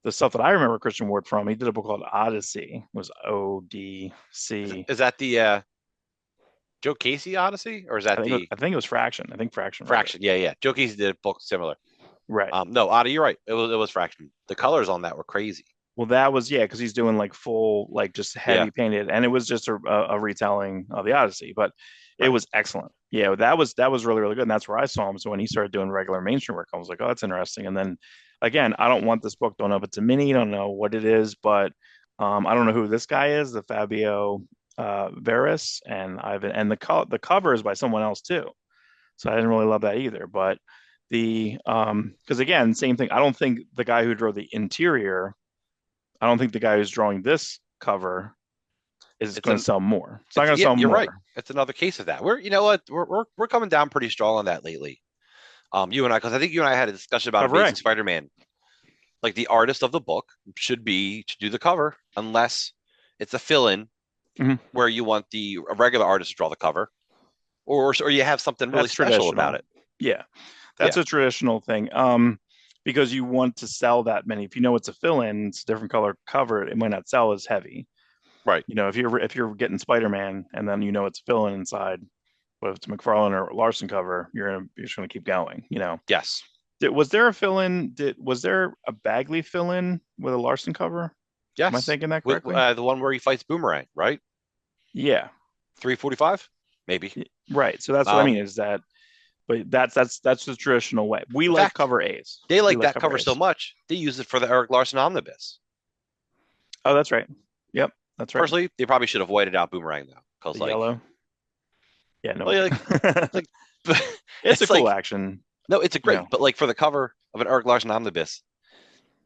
the stuff that I remember Christian Ward from, he did a book called Odyssey. It was ODC. Is that the Joe Casey Odyssey, or is that the I think it was Fraction. I think Fraction wrote it. Fraction? Yeah, yeah. Joe Casey did a book similar. Right. No, Odyssey, you're right. It was Fraction. The colors on that were crazy. Well, that was yeah, because he's doing like full, like just Yeah, heavy painted, and it was just a retelling of the Odyssey, but it right. was excellent. Yeah, that was really really good, and that's where I saw him. So when he started doing regular mainstream work, I was like, oh, that's interesting. And then again, I don't want this book. Don't know if it's a mini. Don't know what it is, but I don't know who this guy is, the Fabio Veris, and the cover is by someone else too. So I didn't really love that either. But the because again, same thing. I don't think the guy who drew the interior I don't think the guy who's drawing this cover is It's going to an sell more. It's not it's going to yeah, sell you're right. more. It's another case of that. We're you know what we're coming down pretty strong on that lately. You and I, because I think you and I had a discussion about Cover A. Amazing Spider-Man. Like the artist of the book should do the cover unless it's a fill-in Mhm. where you want the a regular artist to draw the cover, or you have something really That's special about traditional. it. Yeah, that's Yeah, a traditional thing. Because you want to sell that many. If you know it's a fill-in, it's a different color cover. It might not sell as heavy. right. You know, if you're getting Spider-Man and then you know it's fill-in inside, but if it's McFarlane or Larson cover, you're just going to keep going. You know, Yes, was there a fill-in? Was there a Bagley fill-in with a Larson cover? Am I yes. thinking that correctly? The one where he fights Boomerang, right? Yeah, 345, maybe. right. So that's what I mean. Um, Is that But that's the traditional way. We in like fact, cover A's. they We like like that cover cover so A's. much they use it for the Eric Larson omnibus. Oh, that's right. Yep, that's right. Personally, they probably should have whited out Boomerang though, because The like, yellow. Yeah, no. well, like, like, It's a it's cool like, action. no, it's a You great, know. but like for the cover of an Eric Larson omnibus,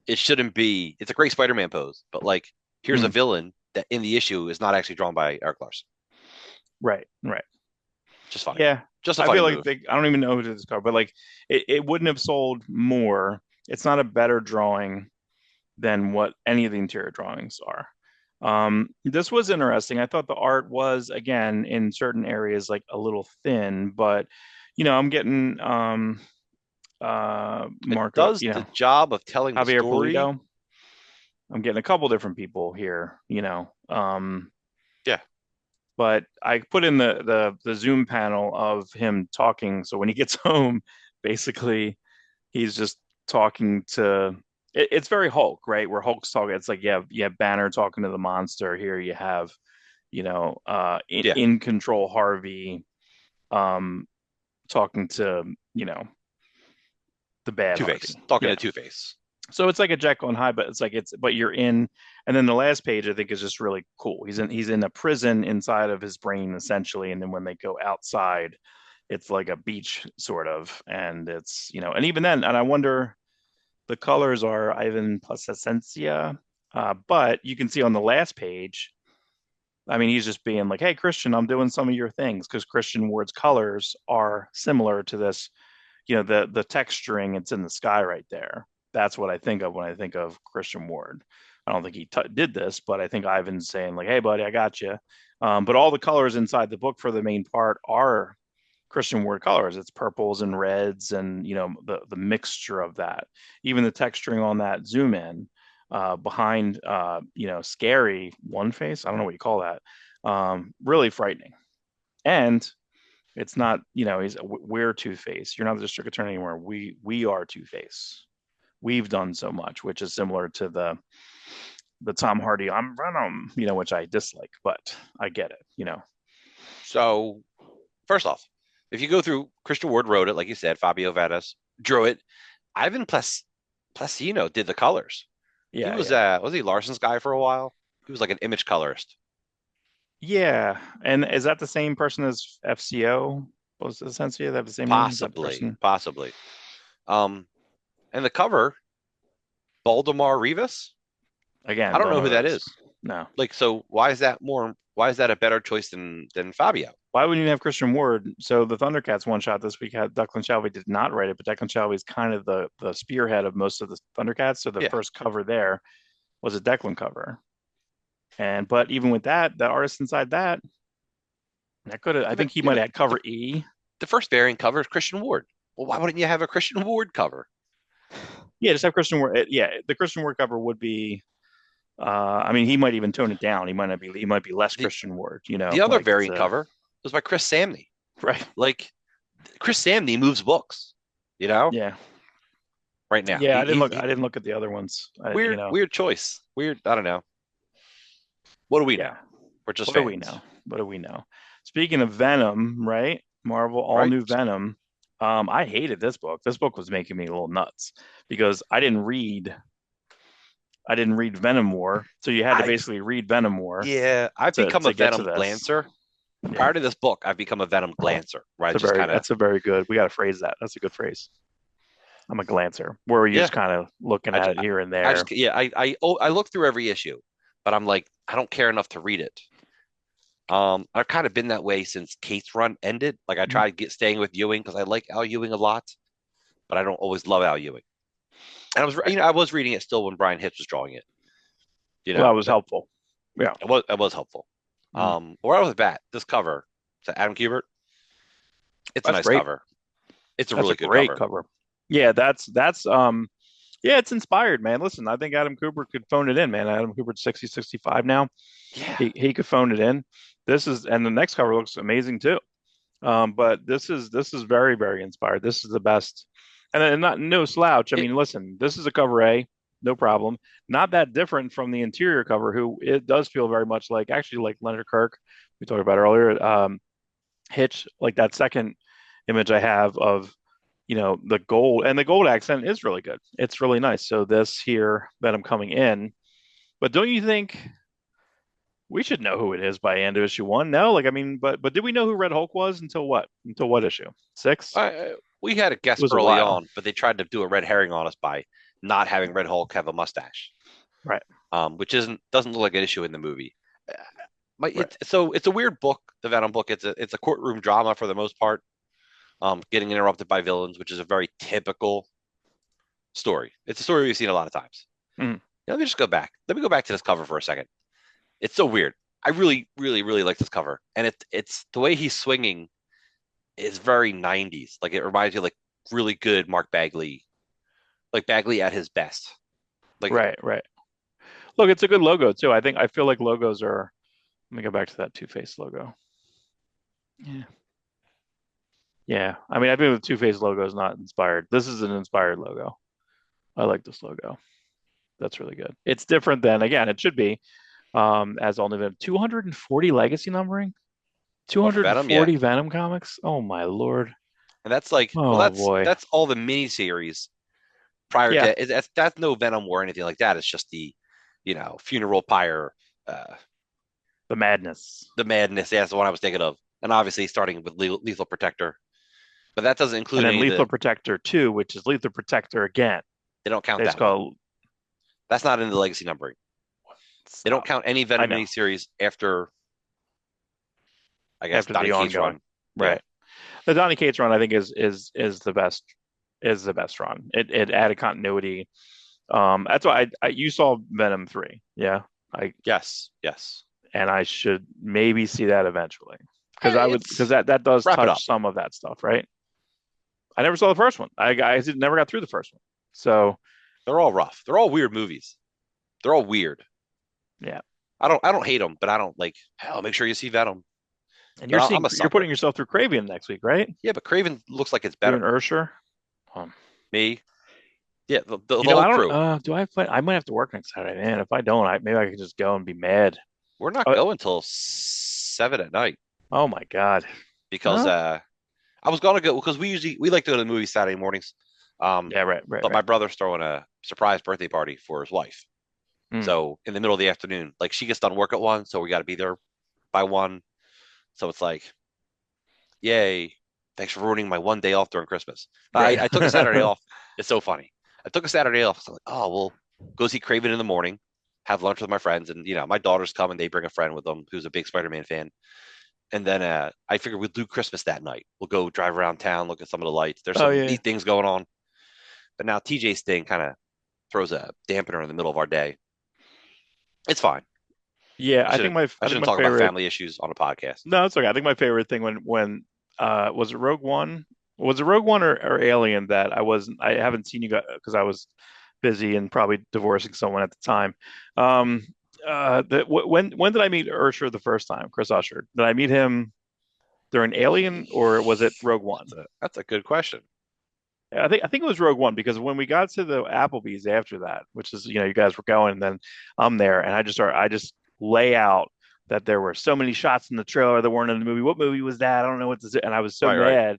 it shouldn't be. It's a great Spider-Man pose, but like, here's a Mm, villain that in the issue is not actually drawn by Eric Larson. right, right. Just funny, Yeah, just a I funny feel like move. I don't even know who did this cover, but like it wouldn't have sold more. It's not a better drawing than what any of the interior drawings are. This was interesting. I thought the art was, again, in certain areas, like a little thin, but I'm getting It Marco, does the job of telling the Javier story. Polito. I'm getting a couple different people here. Yeah, But I put in the Zoom panel of him talking. So when he gets home, basically he's just talking to it's very Hulk, right? Where Hulk's talking, it's like you have Banner talking to the monster. Here you have, yeah. in control Harvey um talking to, the bad Two Face Harvey. talking Yeah. to Two Face. So it's like a Jekyll and Hyde, but but you're in, and then the last page I think is just really cool. He's in a prison inside of his brain essentially, and then when they go outside, it's like a beach sort of, and it's and even then, and I wonder the colors are Ivan Placencia, but you can see on the last page. I mean, he's just being like, "Hey, Christian, I'm doing some of your things," because Christian Ward's colors are similar to this the texturing, it's in the sky right there. That's what I think of when I think of Christian Ward. I don't think he did this, but I think Ivan's saying like, "Hey, buddy, I got you." But all the colors inside the book for the main part are Christian Ward colors. It's purples and reds, and the mixture of that. Even the texturing on that zoom in behind, scary one face. I don't know what you call that. Really frightening. And it's not, we're Two Face. You're not the district attorney anymore. We are Two Face. We've done so much, which is similar to the Tom Hardy I'm Venom, which I dislike, but I get it. So first off, if you go through, Christian Ward wrote it, like you said, Fabio Vadas drew it. Ivan Placino did the colors. He Yeah, yeah, was he Larson's guy for a while? He was like an image colorist. yeah. And is that the same person as FCO? Was the Sensia? They have the same name? Is that the Possibly, person? possibly. Um, and the cover, Baldemar Rivas. I Again, don't don't know know who who that that is. is. No. Like, so why is that more? Why is that a better choice than Fabio? Why wouldn't you have Christian Ward? So the Thundercats one shot this week had Declan Shalvey did not write it, but Declan Shalvey is kind of the spearhead of most of the Thundercats. So the Yeah, first cover there was a Declan cover. And but even with that, the artist inside that, that could have I yeah, but, think he yeah, might but have had cover E. the first variant cover is Christian Ward. Well, why wouldn't you have a Christian Ward cover? Yeah, just have Christian Ward. Yeah, the Christian Ward cover would be I mean, he might even tone it down. He might be less The Christian Ward, the other like it's variant a cover was by Chris Samney. right. Like Chris Samney moves books, you know, Yeah. right now. Yeah, I He didn't look at the other ones. weird choice. Weird. I don't know. What do we know? Yeah. We're just What do we fans, know? What do we know? Speaking of Venom, right? Marvel all right? new Venom. I hated this book. This book was making me a little nuts because I didn't read Venom War. So you had to I basically read Venom War Yeah, I've become a to get to Venom this. glancer. Yeah. Prior to this book, I've become a Venom glancer, where I just kind of That's a very good. We got to phrase that. That's a good phrase. I'm a glancer. Where you're yeah, just kind of looking I, at ju- it here and I just there. yeah, I look through every issue, but I'm like I don't care enough to read it. I've kind of been that way since Kate's run ended. Like I Mhm. try to get staying with Ewing because I like Al Ewing a lot, but I don't always love Al Ewing. And Right. I was reading it still when Brian Hitch was drawing it, Well, that was but helpful. Yeah. it was helpful. Mhm. Right off the bat, this cover, to Adam Kubert, it's a That's nice great. cover. It's a That's a really good great cover. cover. Yeah, that's yeah, it's inspired, man. Listen, I think Adam Cooper could phone it in, man. Adam Cooper's 60, 65 now. Yeah, He could phone it in. This is and the next cover looks amazing too. But this is very, very inspired. This is the best. And not no slouch. I it mean, listen, this is a cover A, no problem. Not that different from the interior cover, who it does feel very much like actually like Leonard Kirk, we talked about earlier. Hitch, like that second image I have of the gold and the gold accent is really good. It's really nice. So this here that I'm coming in, but don't you think we should know who it is by end of issue one? No, like I mean, but did we know who Red Hulk was until what? Until what issue? Six? we had a It guess was a early while, on, but they tried to do a red herring on us by not having Red Hulk have a mustache, right? which isn't doesn't look like an issue in the movie. Uh, Right. it's a weird book, the Venom book. It's a courtroom drama for the most part. Getting interrupted by villains, which is a very typical story. It's a story we've seen a lot of times. Mm. Let me just go back. Let me go back to this cover for a second. It's so weird. I really, really, really like this cover, and it's the way he's swinging is very 90s. Like it reminds me of like really good Mark Bagley, like Bagley at his best. Like Right, right. Look, it's a good logo too. I feel like logos are. Let me go back to that Two-Face logo. Yeah, yeah. I mean, I think the Two-Face logo is not inspired. This is an inspired logo. I like this logo. That's really good. It's different than again. It should be as all new Venom. 240 legacy numbering. well for Venom, yeah. 240 Venom comics. Oh my lord. And that's like, well, Oh boy. that's all the miniseries prior Yeah, to that's no Venom War or anything like that. It's just the, funeral pyre, uh, the madness. the madness. Yeah, that's the one I was thinking of. And obviously starting with Lethal Protector, but that doesn't And include then any of Lethal the. Protector 2, which is Lethal Protector again. They don't count It's that one. called That's not in the legacy numbering. They don't Stop. count any I Venom know. miniseries after, I guess, After the Donny Cates ongoing. run. Yeah, Right. The Donny Cates run I think is the best run. It added continuity. That's why I you saw Venom 3. Yeah. I yes, yes. and I should maybe see that eventually. Because I would because It's that does wrap it up. touch some of that stuff, right? I never saw the first one. I never got through the first one. So They're all rough. They're all weird movies. They're all weird. yeah. I don't hate them, but I don't like. Hell, make sure you see Venom. And But I'm a you're putting sucker. yourself through Craven next week, right? Yeah, but Craven looks like it's You better. and Ursher. Um, Me, yeah, the you know, whole I don't. crew. Do I play? I might have to work next Saturday, man. If I don't, maybe I could just go and be mad. We're not Uh, going till 7 at night oh my God. because Huh? I was gonna go because we like to go to the movies Saturday mornings. Yeah. Right. Right. But my Right. brother's throwing a surprise birthday party for his wife. Mm. So in the middle of the afternoon, like she gets done work at 1, so we got to be there by 1. So it's like, yay! Thanks for ruining my one day off during Christmas. Right. I took a Saturday off. It's so funny. I took a Saturday off. So I'm like, oh well, go see Craven in the morning, have lunch with my friends, and my daughters come and they bring a friend with them who's a big Spider-Man fan. And then I figured we'll do Christmas that night. We'll go drive around town, look at some of the lights. There's Oh some yeah. neat things going on. But now TJ's thing kind of throws a dampener in the middle of our day. It's fine. Yeah, I I shouldn't think my I I think shouldn't my talk about favorite. family issues on a podcast. No, it's okay. I think my favorite thing when was it Rogue One? Was it Rogue One or Alien that I haven't seen you guys because I was busy and probably divorcing someone at the time. Um when did I meet Ursher the first time? Chris Usher. Did I meet him during Alien or was it Rogue One? That's a good question. Yeah, I think it was Rogue One because when we got to the Applebee's after that, which is you guys were going, and then I'm there, and I just lay out that there were so many shots in the trailer that weren't in the movie. What movie was that? I don't know what this is. And I was so Right, right. mad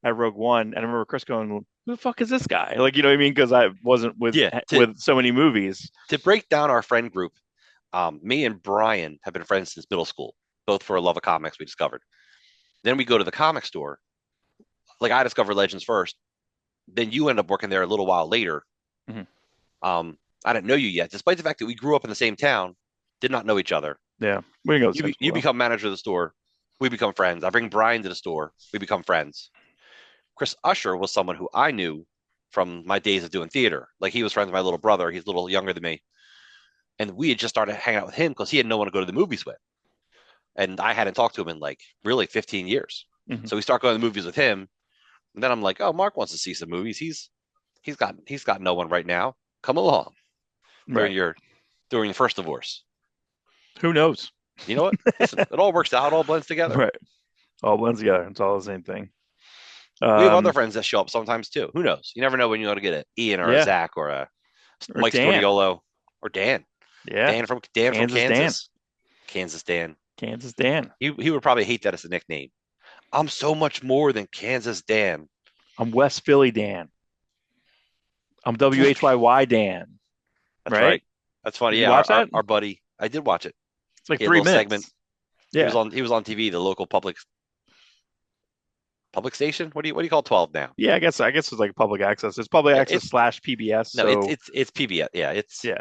at Rogue One, and I remember Chris going, "Who the fuck is this guy?" Like you know what I mean? Because I wasn't with Yeah. To with so many movies. to break down our friend group, me and Brian have been friends since middle school, both for a love of comics we discovered. Then we go to the comic store. Like I discovered Legends first. Then you end up working there a little while later. Mhm. I didn't know you yet, despite the fact that we grew up in the same town, did not know each other. Yeah, we didn't go to the You same be, school you though. become manager of the store. We become friends. I bring Brian to the store. We become friends. Chris Usher was someone who I knew from my days of doing theater. Like he was friends with my little brother. He's a little younger than me. And we had just started hanging out with him because he had no one to go to the movies with. And I hadn't talked to him in like really 15 years. Mhm. So we start going to the movies with him. And then I'm like, oh, Mark wants to see some movies. He's got no one right now. Come along during Right. your during the first divorce. Who knows? You know what? Listen, it all works out, it all blends together. Right. All blends together. It's all the same thing. We have other Um, friends that show up sometimes too. Who knows? You never know when you're going to get an Ian or a yeah. Zach or a Or Mike Dan. Storniolo or Dan. Yeah. Dan from Kansas Dan. Kansas. Kansas Dan. Kansas Dan. He would probably hate that as a nickname. I'm so much more than Kansas Dan. I'm West Philly Dan. I'm WHYY Dan. That's Right? right. That's funny. Did you Yeah, watch that? our buddy. I did watch it. It's like He had a three little segment. minutes. He was Yeah. on TV, the local public station. What do you call 12 now? Yeah, I guess it's like public access. It's public Yeah, access slash PBS. no, it's So it's it's PBS. Yeah, it's yeah,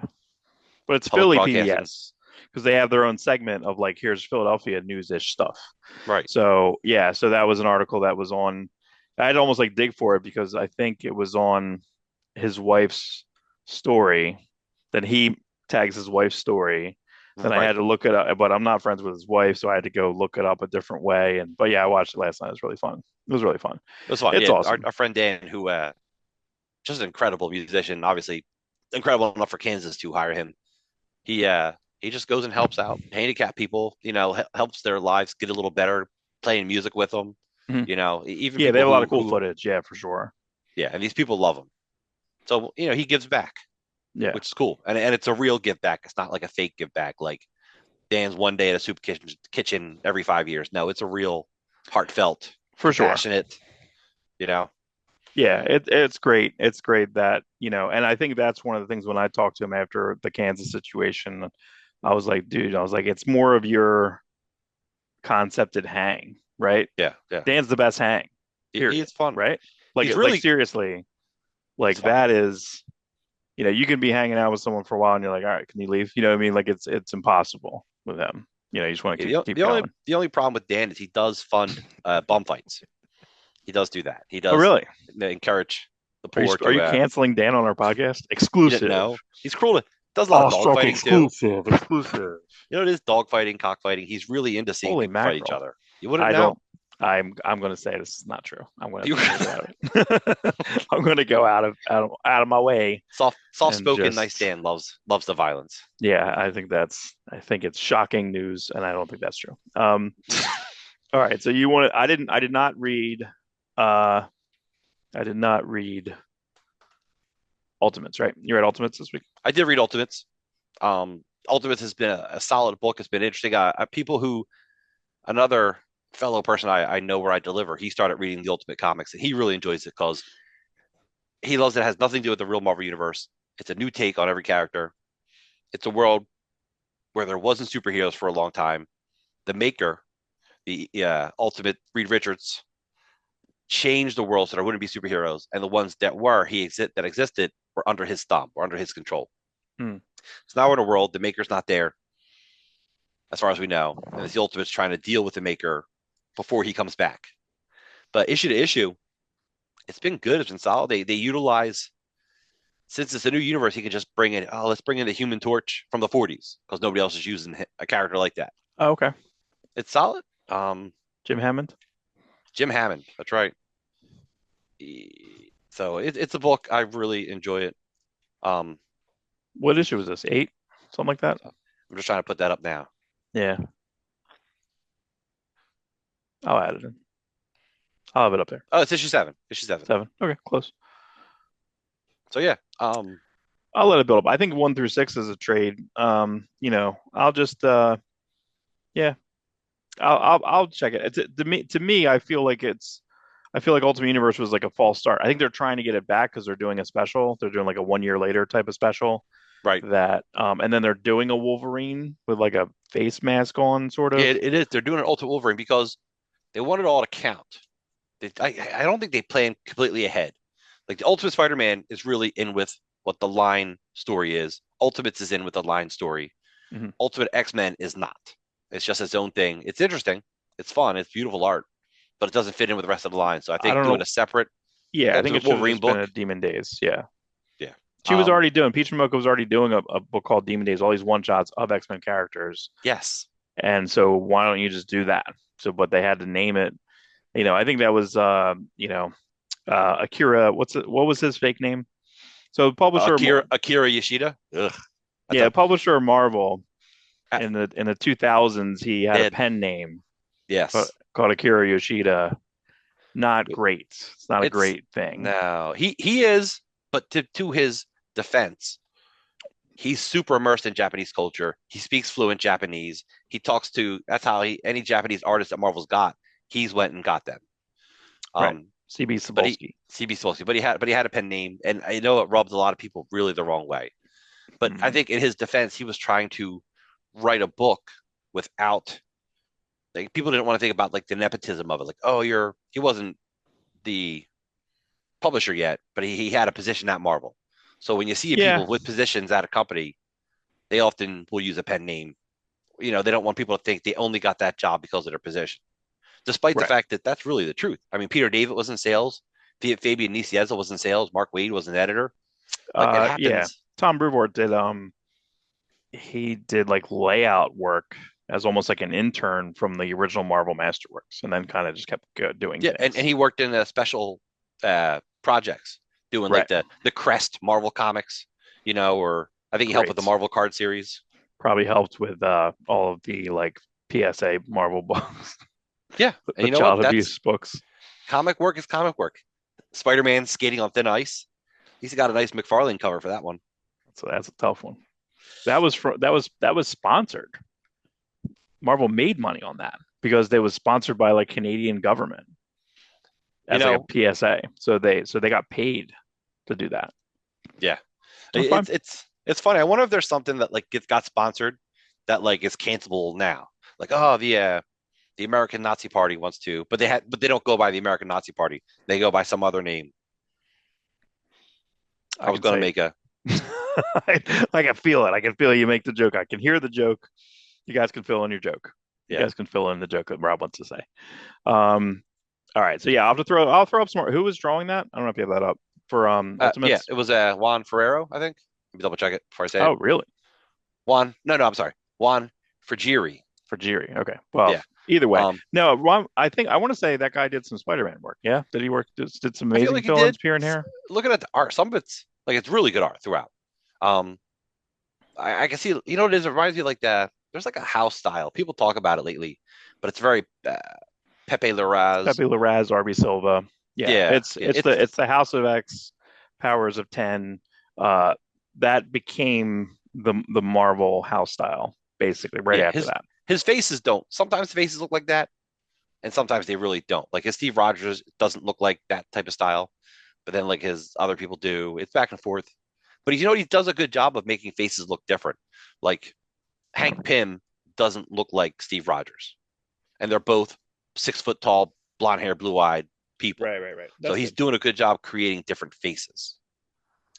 but it's public Philly broadcasting. PBS because they have their own segment of like here's Philadelphia news-ish stuff. Right. So yeah, so that was an article that was on. I'd almost like dig for it because I think it was on his wife's story. Then he tags his wife's story. Then I Right. had to look it up, but I'm not friends with his wife, so I had to go look it up a different way. And but yeah, I watched it last night. It was really fun. It was really fun. It was fun. It's Yeah, our, awesome. our friend Dan, who just an incredible musician, obviously incredible enough for Kansas to hire him. He just goes and helps out handicapped people, helps their lives get a little better, playing music with them, Mhm. even Yeah, they people have a lot of who cool who footage. Yeah, for sure. yeah, and these people love him. So, he gives back, Yeah, which is cool. And it's a real give back. It's not like a fake give back like Dan's one day at a soup kitchen every 5 years. No, it's a real heartfelt, for sure. compassionate, you know. Yeah, it's great. It's great that, and I think that's one of the things when I talked to him after the Kansas situation, I was like, dude, I was like, it's more of your concepted hang, right? Yeah, yeah. Dan's the best hang, period, It's fun. right? He's Like really seriously, it's like fun. that is, you can be hanging out with someone for a while and you're like, all right, can you leave? You know what I mean? Like it's impossible with him. You just want to keep The only going. the only problem with Dan is he does fund bum fights. He does do that. He Oh, does really? encourage the Are you poor are to. you canceling Dan on our podcast? You didn't Exclusive. know he's cruel. Does a lot of dog Awestruck fighting too. exclusive. Exclusive. It is dog fighting, cockfighting. He's really into seeing Holy people fight each mackerel. other. You wouldn't I know. don't. I'm going to say this is not true. I'm going to You go out of it. I'm going to go out of my way soft and spoken, nice just Dan loves the violence. yeah. I think it's shocking news, and I don't think that's true. All right. So you want to? I did not read. Uh, I did not read Ultimates. Right? You read Ultimates this week? I did read Ultimates. Ultimates has been a solid book. It's been interesting. People who another fellow person I know where I deliver, he started reading the Ultimate Comics and he really enjoys it because he loves it. It has nothing to do with the real Marvel universe. It's a new take on every character. It's a world where there wasn't superheroes for a long time. The maker, the Ultimate Reed Richards, changed the world so there wouldn't be superheroes, and the ones that existed were under his thumb, or under his control. Hmm. So now we're in a world the Maker's not there, as far as we know, and it's the Ultimates trying to deal with the Maker before he comes back. But issue to issue, it's been good. It's been solid. They utilize since it's a new universe, he can just bring in. Oh, let's bring in the Human Torch from the 40s because nobody else is using a character like that. Oh, okay. It's solid. Um, Jim Hammond. Jim Hammond. That's right. So it's a book. I really enjoy it. Um, What issue was this? Eight, something like that. I'm just trying to put that up now. Yeah, I'll add it in. I'll have it up there. Oh, it's issue seven. Issue seven. Seven. Okay, close. So yeah. I'll let it build up. I think 1 through 6 is a trade. I'll just yeah, I'll check it. To me, I feel like Ultimate Universe was like a false start. I think they're trying to get it back because they're doing a special. They're doing like a 1 year later type of special Right. that, and then they're doing a Wolverine with like a face mask on, sort Yeah, of. it is. They're doing an Ultimate Wolverine because they want it all to count. I don't think they plan completely ahead. Like the Ultimate Spider-Man is really in with what the line story is. Ultimates is in with the line story. Mhm. Ultimate X-Men is not. It's just its own thing. It's interesting. It's fun. It's beautiful art, but it doesn't fit in with the rest of the line. So I I think don't doing know. a separate Yeah, I think it Ultimate should have Wolverine just been book. a Demon Days. Yeah. Yeah. She was already doing, Peach Momoko was already doing a book called Demon Days, all these one shots of X-Men characters. Yes. And so why don't you just do that? So, but they had to name it. I think that was, Akira. What was his fake name? So publisher, Akira Yoshida. Ugh. That's yeah, a publisher Marvel uh, in the 2000s, he had a dead. pen name Yes. called Akira Yoshida. Not great. It's not a It's great thing. no. He is, but to his defense, he's super immersed in Japanese culture. He speaks fluent Japanese. He talks to that's how any Japanese artist that Marvel's got, he's went and got them. Right. Um, CB but he Cebulski. CB Swolsey, but he had a pen name, and I know it rubs a lot of people really the wrong way. But I Mhm. think in his defense, he was trying to write a book without like people didn't want to think about like the nepotism of it. Like, oh, he wasn't the publisher yet, but he had a position at Marvel. So when you see Yeah. people with positions at a company, they often will use a pen name. They don't want people to think they only got that job because of their position, despite the Right. fact that that's really the truth. I mean, Peter David was in sales, Fabian Nicieza was in sales, Mark Waid was an editor. Like it Yeah. happens. Tom Brevoort did. He did like layout work as almost like an intern from the original Marvel Masterworks, and then kind of just kept doing Yeah, and things. he worked in special projects doing like Right. the Crest Marvel comics, or I think he helped with the Great. Marvel card series. Probably helped with all of the like PSA Marvel books, Yeah, and the you know what? child That's abuse books. comic work is comic work. Spider-Man skating on thin ice. He's got a nice McFarlane cover for that one. So that's a tough one. That was sponsored. Marvel made money on that because they was sponsored by like Canadian government You as like a know, PSA. So they got paid to do that. yeah, That's fine. it's funny. I wonder if there's something that like got sponsored that like is cancelable now. Like, oh, the American Nazi Party wants to, but they don't go by the American Nazi Party. They go by some other name. I I was can going to say make a I can feel it. I can feel you make the joke. I can hear the joke. You guys can fill in your joke. You yeah. guys can fill in the joke that Rob wants to say. All right. So yeah, I'll throw up some more. Who was drawing that? I don't know if you have that up for Yeah, Ultimates. it was Juan Ferrero, I think. Let me double check it before I say it. Oh, really? Juan, no, I'm sorry. Juan Frigeri. For Jiri. Okay. Well, Yeah. either way. Um, No, I want to say that guy did some Spider-Man work. Yeah. Did he work did some I feel amazing like he fill-ins did. here and here? Looking at the art, some of it's like it's really good art throughout. Um, I can see, what it is? It reminds me like there's like a house style. People talk about it lately, but it's very Pepe Larraz. Pepe Larraz, RB Silva. Yeah. Yeah, It's yeah, it's the House of X, Powers of 10. Uh that became the Marvel house style, basically, right yeah. after His that. his faces don't. Sometimes the faces look like that, and sometimes they really don't. Like his Steve Rogers doesn't look like that type of style, but then like his other people do. It's back and forth. But he does a good job of making faces look different. Like Hank Pym doesn't look like Steve Rogers, and they're both 6 foot tall, blonde hair, blue eyed people. Right, right, right. So That's he's good. doing a good job creating different faces.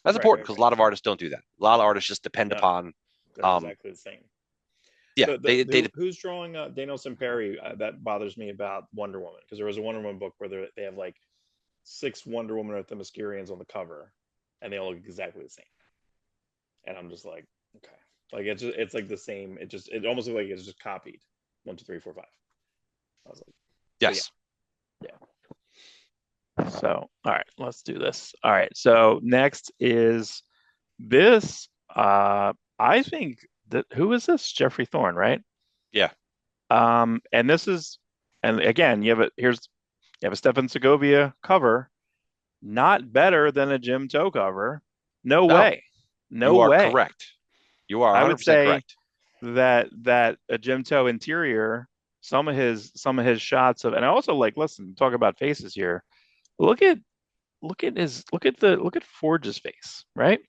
That's Right, important right, because a right. lot of artists don't do that. A lot of artists just depend No, upon, they're um, exactly the same. yeah, they Who's drawing Danielson Perry? That bothers me about Wonder Woman because there was a Wonder Woman book where they have like six Wonder Woman or Themyscirians on the cover, and they all look exactly the same. And I'm just like, okay, like it's like the same. It almost looks like it's just copied. One, two, three, four, five. I was like, but yeah, yes. yeah. So all right, let's do this. All right. So next is this. I think that who is this? Jeffrey Thorne, right? Yeah. And this is, and again, you have a Stefan Segovia cover, not better than a Jim Toe cover. No No, way, no you are way. correct. You are I would 100% say correct. that a Jim Toe interior, some of his shots of, and I also like listen, talk about faces here. Look at look at Forge's face, right?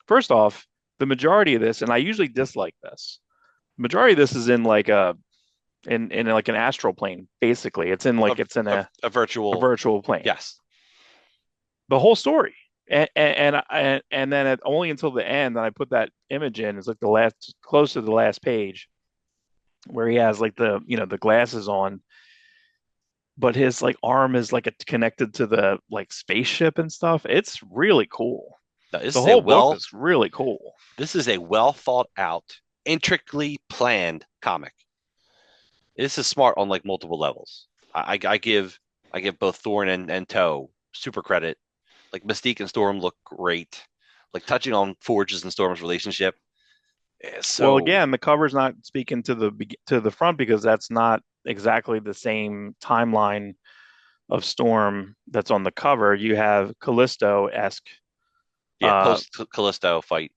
First off, the majority of this, and I usually dislike this. The majority of this is in like in like an astral plane, basically. It's in A, like it's in a a virtual, virtual plane. yes. The whole story. And then only until the end that I put that image in, it's like the last close to the last page where he has like the glasses on, but his like arm is like connected to the like spaceship and stuff. It's really cool. Now, The whole book is really cool. this is a well thought out, intricately planned comic. This is smart on like multiple levels. I give both Thorn and Toe super credit. Like Mystique and Storm look great. Like touching on Forge's and Storm's relationship. Well, So again, the cover's not speaking to the front because that's not exactly the same timeline of Storm that's on the cover. You have Callisto-esque, yeah, uh, post Callisto fight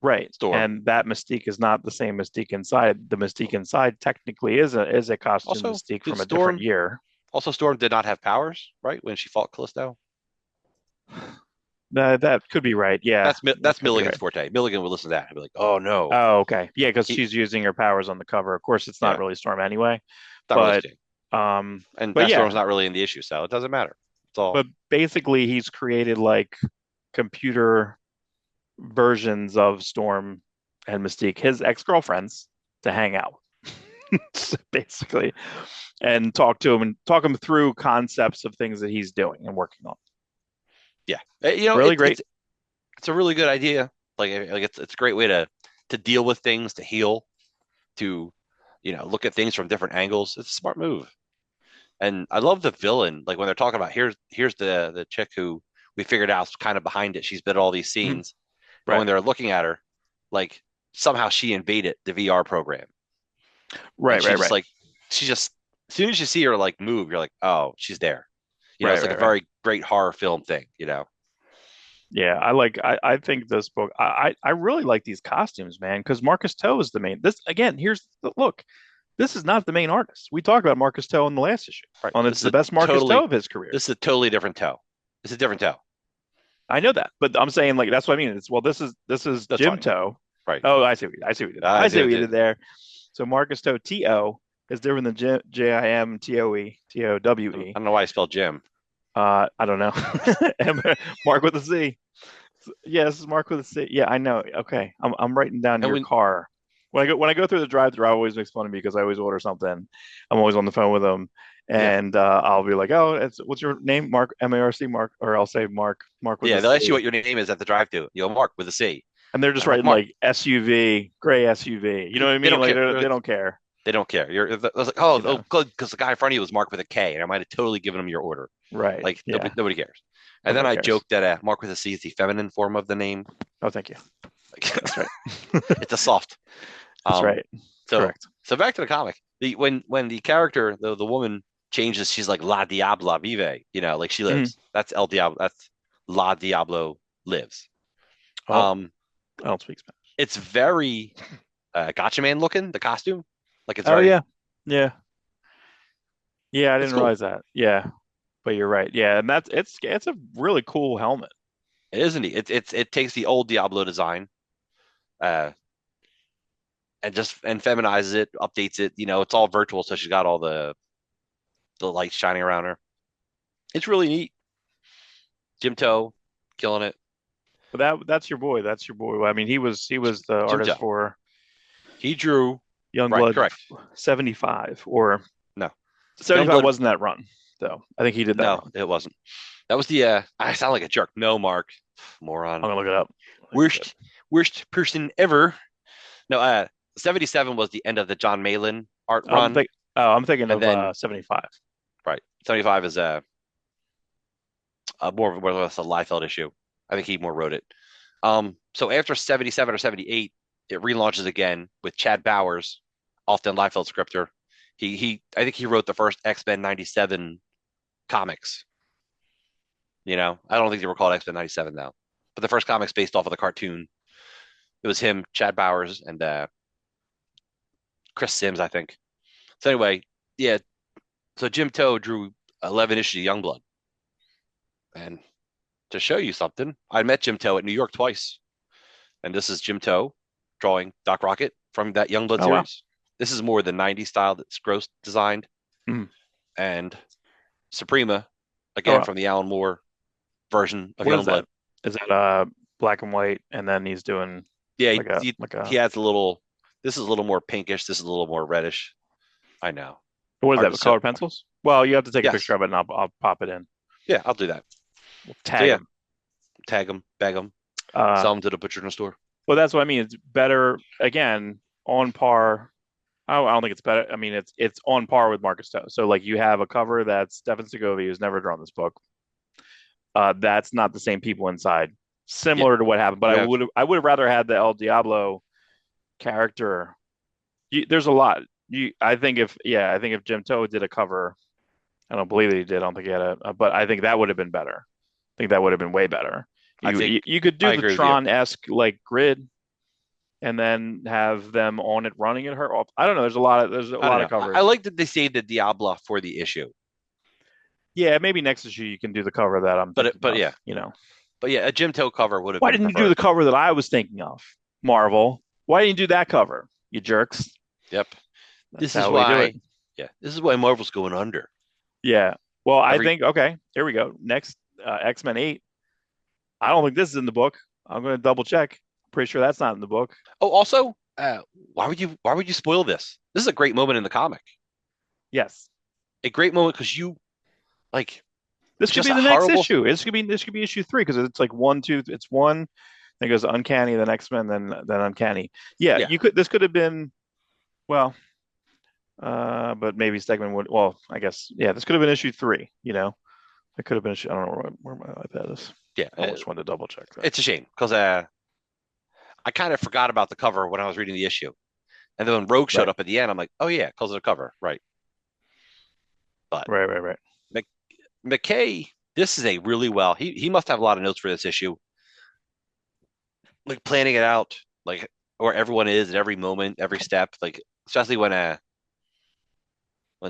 right, Storm. and that Mystique is not the same Mystique inside. The Mystique inside technically is a costume Also, Mystique did from a different Storm year. also Storm did not have powers, right? When she fought Callisto. That could be right. Yeah, that That's could be Milligan's right. forte. Milligan would listen to that and be like, "Oh no, Oh, okay. Yeah, because he, she's using her powers on the cover. Of course, it's not yeah, really Storm anyway. not really But Steve." um, And but that yeah, Storm's not really in the issue, so it doesn't matter. It's all but basically he's created like computer versions of Storm and Mystique, his ex-girlfriends, to hang out, basically, and talk him through concepts of things that he's doing and working on. yeah. Really great. It's a really good idea. Like it's a great way to deal with things, to heal, to look at things from different angles. It's a smart move. And I love the villain. Like when they're talking about here's the chick who we figured out's kind of behind it. She's been in all these Mhm. scenes. And Right, when they're looking at her, like somehow she invaded the VR program. And right, she right, just right, like she just as soon as you see her like move, you're like, oh, she's there. right, It's like a right, right. very great horror film thing. Yeah, I think this book. I really like these costumes, man, because Marcus Toe is the main. This again. Here's the look. This is not the main artist. We talked about Marcus Toe in the last issue. Right. On it's the best Marcus Toe of his career. This is a totally different toe. It's a different toe. I know that, but I'm saying like that's what I mean. It's well, this is That's Jim funny. Toe. Right. Oh, I see what you did. I I see did, what you did. did there. So Marcus Toe T-O is different than Jimtoe Towe. I don't know why I spelled Jim. I don't know. Mark with a C. Yeah, this is Mark with a C. Yeah, I know. Okay, I'm writing down And your when car. When I go through the drive-through, I always makes fun of me because I always order something. I'm always on the phone with them, yeah. and I'll be like, "Oh, what's your name? Mark MARC Mark," or I'll say Mark with a Yeah, they'll ask you C, what your name is at the drive-thru. You go Mark with a C. and they're And just I'm like, writing Mark. like SUV, gray SUV. You know what I They mean? don't Like care. they don't care. They don't care. I was like, You oh, know? good, because the guy in front of you was Mark with a K, and I might have totally given him your order. Right? Like Yeah. nobody cares. And then Nobody I cares. joked that Mark with a C is the feminine form of the name. Oh, thank you. Like That's right. it's a soft. That's Um, right. so Correct. so back to the comic. When the character, the woman changes, she's like La Diabla Vive, like she Mhm. lives. That's El Diablo. That's La Diablo lives. Oh, Um, I don't speak Spanish. it's very Gotcha Man looking, the costume. Like it's Oh very, yeah, yeah, yeah. I it's didn't cool. realize that. Yeah, but you're right. Yeah, and it's a really cool helmet. It isn't he? It takes the old Diablo design, uh, and just and feminizes it, updates it. It's all virtual, so she's got all the lights shining around her. It's really neat. Jim Toe, killing it. But that's your boy. That's your boy. I mean, he was the Jim artist Joe. for He drew right, Youngblood correct. 75 or No, 75 Youngblood. wasn't that run though. I think he did that No, run. it wasn't. That was the. I sound like a jerk. No, Mark, I'm moron. gonna look it up. I think he did. Worst person ever. No, 77 was the end of the John Malin art I'm run, think I'm thinking and of then 75. right 75 is more of a Liefeld issue. I think he more wrote it. So after 77 or 78, it relaunches again with Chad Bowers, often Liefeld scripter. I think he wrote the first X-Men 97 comics. I don't think they were called X-Men 97 now, but the first comics based off of the cartoon. It was him, Chad Bowers, and Chris Sims, I think. So anyway, yeah. So Jim Toe drew 11 issues of Youngblood, and to show you something, I met Jim Toe at New York twice, and this is Jim Toe drawing Doc Rocket from that Youngblood Oh wow. series. This is more the '90s style that's Gross designed, Mhm. and Suprema Oh again wow. from the Alan Moore version of What is Youngblood. that? Is that black and white and then he's doing Yeah, like a like he a adds a little. This is a little more pinkish. This is a little more reddish. I know, what is hard that to with so. colored pencils? Well, you have to take a picture Yes, of it and I'll pop it in. yeah, I'll do that. We'll So tag yeah, them. tag them, bag them, Uh sell them to the butcher in the store. well that's what I mean. It's better again on par. I don't think it's better. I mean, it's on par with Marcus Toe. So like you have a cover that's Stefan Segovia who's never drawn this book. That's not the same people inside. Yeah, Similar to what happened, but you have. I would have rather had the El Diablo character. There's a lot. I think if Jim Toe did a cover, I don't believe that he did. I don't think he had but I think that would have been better. I think that would have been way better. I think You could do I the agree with you. Tron-esque like grid and then have them on it running at her. I don't know. There's a I don't lot of know. I covers. like that they saved the Diablo for the issue, Yeah, maybe next issue you can do the cover that I'm thinking but of. yeah, You know, a Jim Toe cover would have why been didn't you do the preferred. cover that I was thinking of? Marvel, why didn't you do that cover? You jerks. Yep. That's This is how we do it. why. Yeah, this is why Marvel's going under. Yeah. Well, I Every think okay. Here we go. Next, X-Men 8. I don't think this is in the book. I'm going to double check. Pretty sure that's not in the book. Oh, also, why would you spoil this? This is a great moment in the comic. Yes. A great moment because you like This could just be a the next horrible. issue. This could be issue 3 because it's like one, two. It's one. Then it goes Uncanny, then X-Men, then Uncanny. Yeah, Yeah, you could. This could have been well, but maybe Stegman would. Well, I guess yeah. This could have been issue 3. You know, it could have been. I don't know where my iPad is. yeah. I almost wanted to double check that. It's a shame because I kind of forgot about the cover when I was reading the issue, and then when Rogue showed Right, up at the end, I'm like, oh yeah, because of the cover, right? But right. Mc, McKay, this is a really well. He must have a lot of notes for this issue, like planning it out, like where everyone is at every moment, every step, like especially when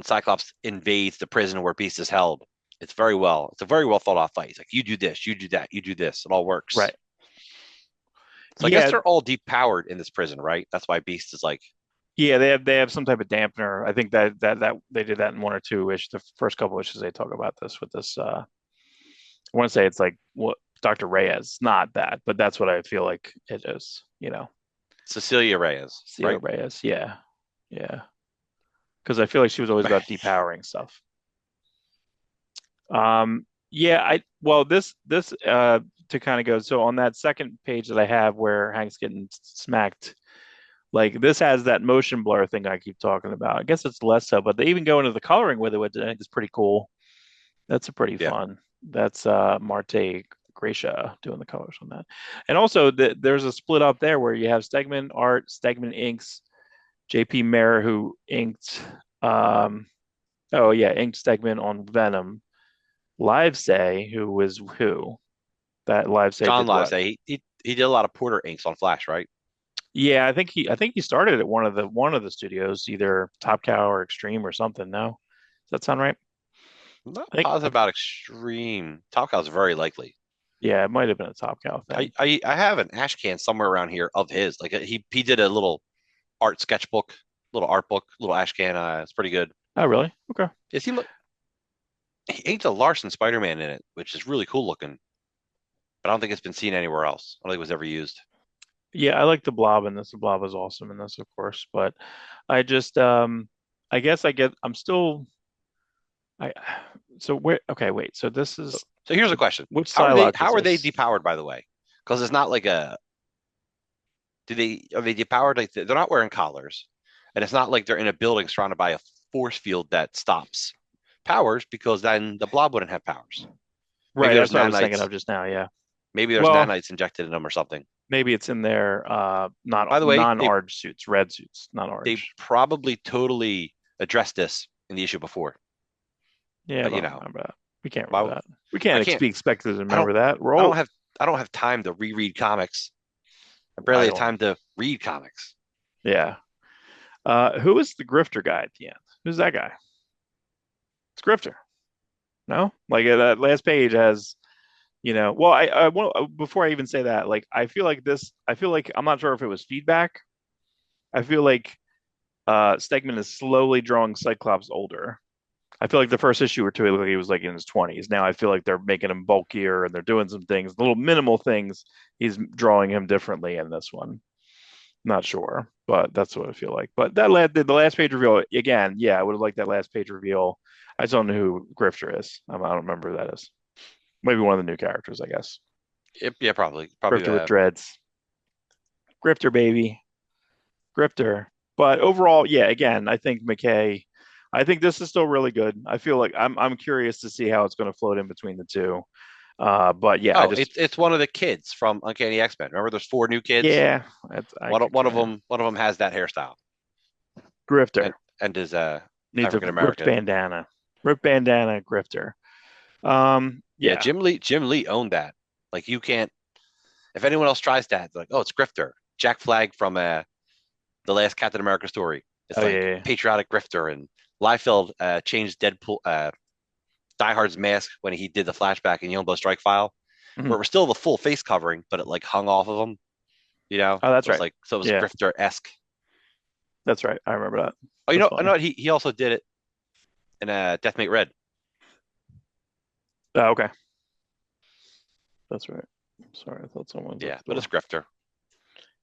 Cyclops invades the prison where Beast is held. It's very well. It's a very well thought out fight. It's like you do this, you do that, you do this. It all works. Right. So I guess Yeah, they're all deep powered in this prison, right? That's why Beast is like, yeah. They have some type of dampener. I think that they did that in one or two issues. The first couple issues they talk about this with this. I want to say it's like what Dr. Reyes. Not that, but that's what I feel like it is. You know, Cecilia Reyes, Cia right? Reyes. Yeah, yeah. Because I feel like she was always about depowering stuff. Yeah. This to kind of go. So on that second page that I have where Hank's getting smacked, like this has that motion blur thing I keep talking about. I guess it's less so, but they even go into the coloring with it, which I think is pretty cool. That's a pretty Yeah. fun. That's Marte Gracia doing the colors on that. And also there's a split up there where you have Stegman art, Stegman inks, JP Mayer who inked oh yeah, inked Stegman on Venom. Livesay, who was who? That Livesay John did Lives what? say he did a lot of Porter inks on Flash, right? Yeah, I think he started at one of the studios, either Top Cow or Extreme or something. No, does that sound right? I'm not I think positive about Extreme. Top Cow's very likely. yeah, it might have been a Top Cow thing. I have an ash can somewhere around here of his. Like he did a little art sketchbook, little art book, little ash can. It's pretty good. Oh, really? Okay. It seemed like he inked a Larson Spider-Man in it, which is really cool looking. but I don't think it's been seen anywhere else. I don't think it was ever used. Yeah, I like the Blob in this. The Blob is awesome in this, of course, but I just I guess I'm still I so where okay, wait. So this So, is so here's a question: which How are they? Psylocke is How are they this? depowered? By the way, because it's not like a. Do they are they depowered? Like they're not wearing collars, and it's not like they're in a building surrounded by a force field that stops powers because then the blob wouldn't have powers. Right, Maybe there's that's what I was thinking nanites. of just now, yeah. Maybe there's Well, nanites injected in them or something. maybe it's in their not By the way, non-orange suits, red suits, not they orange. probably totally addressed this in the issue before. Yeah, But but I don't remember that. We can't remember why, that. We I can't can't. be expected to I don't. remember that. We're I don't old. have. I don't have time to reread comics. I barely I have don't. time to read comics. Yeah. Who is the grifter guy at the end? Who's that guy? It's Grifter. No? Like that last page has, well, I want before I even say that, like I feel like I'm not sure if it was feedback. I feel like Stegman is slowly drawing Cyclops older. I feel like the first issue or two, it looked like he was like in his 20s. Now I feel like they're making him bulkier and they're doing some things, little minimal things. He's drawing him differently in this one. Not sure, but that's what I feel like. But the last page reveal again, yeah, I would have liked that last page reveal. I just don't know who Grifter is. I don't remember who that is. Maybe one of the new characters, I guess. Yeah, probably Grifter with dreads. Grifter, baby. Grifter. But overall, yeah, again, I think McKay, I think this is still really good. I feel like I'm curious to see how it's going to float in between the two. But yeah, I Oh, just it's one of the kids from Uncanny X-Men. Remember, there's four new kids. yeah, One of them has that hairstyle Grifter and is needs a African ripped American. bandana, ripped bandana, Grifter. Yeah, Yeah, Jim Lee owned that. Like you can't. If anyone else tries that, they're like, oh, it's Grifter. Jack Flag from the last Captain America story. It's oh yeah, like yeah. patriotic Grifter, and Liefeld changed Deadpool Die Hard's mask when he did the flashback in Youngblood Strike File, where Mhm. it was still the full face covering, but it like hung off of him. You know, Oh, that's it was right. like so it was Yeah, Grifter esque. that's right. I remember that. Oh, That's I know funny. what he also did it in Deathmate Red. Oh, okay, that's right. Sorry, I thought someone was at Yeah, the but it's door. Grifter.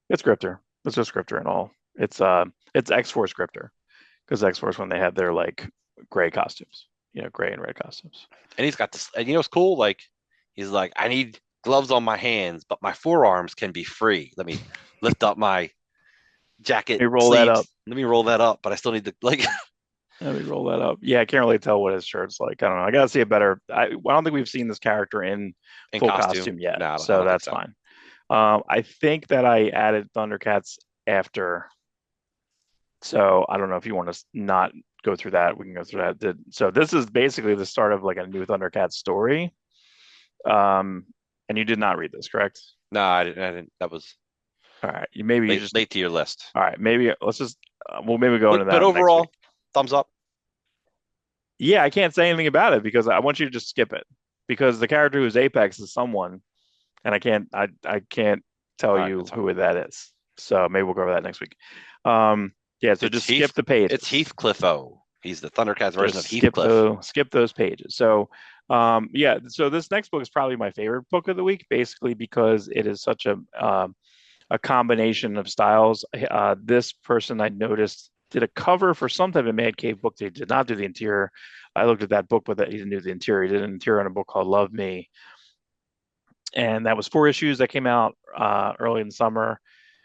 It's Grifter. It's just Grifter and all. It's X-Force Grifter because X-Force when they had their like gray costumes, gray and red costumes. And he's got this, and you know what's cool? Like, he's like, I need gloves on my hands, but my forearms can be free. Let me lift up my jacket Let me roll that up. sleeves. Let me roll that up, but I still need to like. Let me roll that up. Yeah, I can't really tell what his shirt's like. I don't know. I gotta see a better. I don't think we've seen this character in In full costume. costume yet, No, I so don't think that's so. fine. I think that I added Thundercats after, so I don't know if you want to not go through that. We can go through that. So this is basically the start of like a new Thundercats story. Um, and you did not read this, correct? No, I didn't. That was All right. Maybe you just. late to your list. All right. Maybe let's just. We'll maybe go into But that next week. overall, thumbs up. Yeah, I can't say anything about it because I want you to just skip it because the character who's Apex is someone, and I can't tell All right, you that's fine. who that is. So maybe we'll go over that next week. Yeah. So It's just skip the It's pages. Heathcliff O. He's the Thundercats version of Just skip Heathcliff. those pages. So yeah. So this next book is probably my favorite book of the week, basically because it is such a combination of styles. This person I noticed did a cover for some type of Man Cave book. They did not do the interior. I looked at that book, but he didn't do the interior. He did an interior on a book called Love Me, and that was 4 issues that came out early in the summer.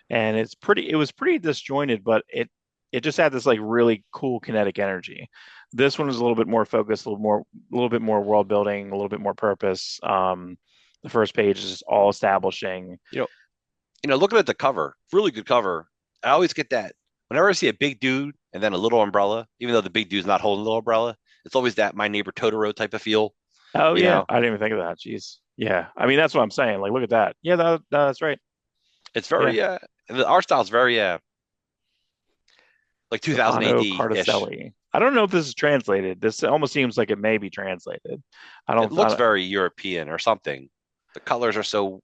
And it was pretty disjointed, but it just had this like really cool kinetic energy. This one was a little bit more focused, a little bit more world building, a little bit more purpose. The first page is just all establishing. You know, looking at the cover, really good cover. I always get that whenever I see a big dude and then a little umbrella, even though the big dude's not holding a little umbrella, it's always that my neighbor Totoro type of feel. Oh You yeah, know, I didn't even think of that. Jeez. Yeah, I mean that's what I'm saying. Like, look at that. Yeah, that's right. it's Yeah, very the art style's very like 2000 Stefano AD ish. Cardacelli. I don't know if this is translated. This almost seems like it may be translated. I It don't. looks very European or something. The colors are so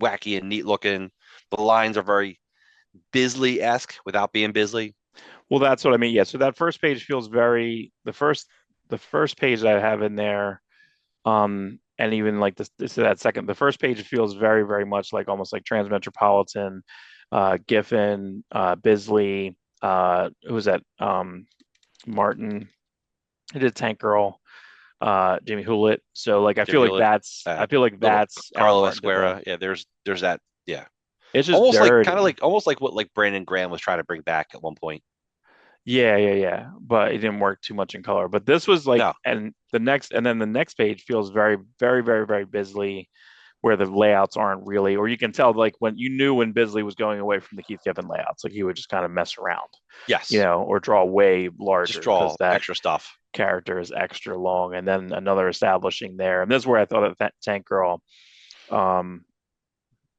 wacky and neat looking. The lines are very Bisley esque without being Bisley. Well, that's what I mean. Yeah. So that first page feels very the first page that I have in there. and even like this that second, the first page feels very, very much like almost like Transmetropolitan, Giffen, Bisley, who was that? Martin. He did Tank Girl, Jamie Hewlett. So like Jimmy Hewlett, I feel like little that's Alan Carlo Martin did the. Esquera. Yeah, there's that. Yeah, It's just almost like kind of dirty. like almost like what like Brandon Graham was trying to bring back at one point. Yeah, yeah, yeah. But it didn't work too much in color. But this was like, No, and then the next page feels very, very, very, very Bisley, where the layouts aren't really, or you can tell like when you knew when Bisley was going away from the Keith Giffen layouts, like he would just kind of mess around, yes, or draw way just larger because draw that extra stuff. character is extra long. And then another establishing there. And this is where I thought of that Tank Girl, um,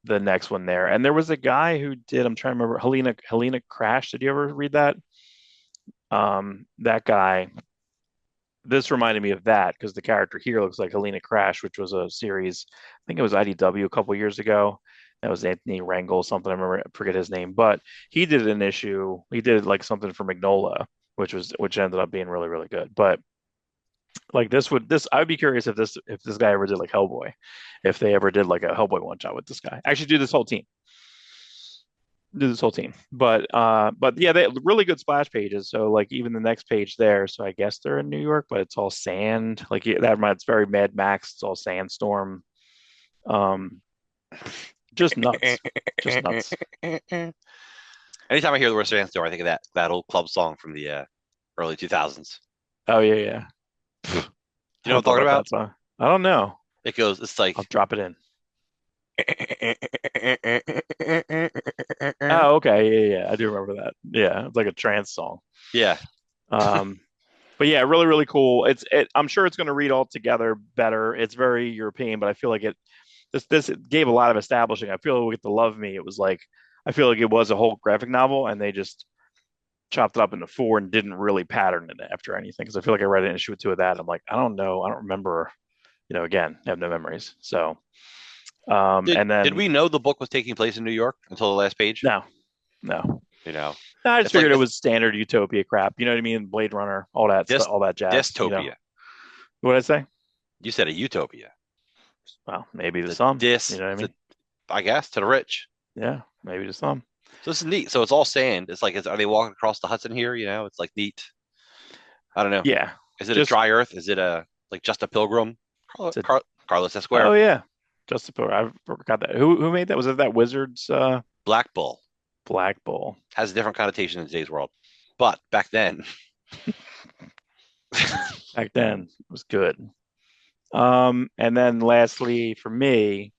the next one there. And there was a guy who did, I'm trying to remember, Helena Crash. Did you ever read that? That guy, this reminded me of that because the character here looks like Helena Crash, which was a series, I think it was IDW a couple years ago. That was Anthony Rangel, something I forget his name, but he did an issue. He did like something for Magnola, which ended up being really, really good. But like this I would be curious if this guy ever did like Hellboy, if they ever did like a Hellboy one shot with this guy. Actually, do this whole team. But yeah, they really good splash pages. So like even the next page there. So I guess they're in New York, but it's all sand. Like yeah, that reminds very Mad Max. It's all sandstorm. Um, just nuts, just nuts. Anytime I hear the word Sandstorm, I think of that old club song from the early 2000s. Oh yeah, yeah. You I know haven't what I'm thought talking about about? that song. I don't know. It's I'll like drop it in. Oh, okay, yeah, yeah. I do remember that. Yeah, it's like a trance song. yeah. Um, but yeah, really, really cool. I'm sure it's going to read all together better. It's very European, but I feel like this gave a lot of establishing. I feel with the Love Me, it was like I feel like it was a whole graphic novel, and they just chopped it up into four and didn't really pattern it after anything. Because I feel like I read an issue or two of that. I'm like, I don't know, I don't remember. Again, I have no memories. So, Did and did then we know the book was taking place in New York until the last page? no, no, You know, no. I just it's like figured it it's was standard Utopia crap. You know what I mean? Blade Runner, all that stuff, dys all that jazz. dystopia. What did I say? You said a utopia. Well, maybe to The some. You dis know what I to mean? I guess to the rich. Yeah, maybe to some. So this is neat. So it's all sand. It's like, are they walking across the Hudson here? It's like neat. I don't know. Yeah, Is it a just dry earth? Is it a like just a pilgrim? to. Carlos Oh Esquire, yeah, just to put. I forgot that. Who made that? Was it that Wizards Black Bull Black Bull? has a different connotation in today's world, but back then, Back then it was good. And then lastly for me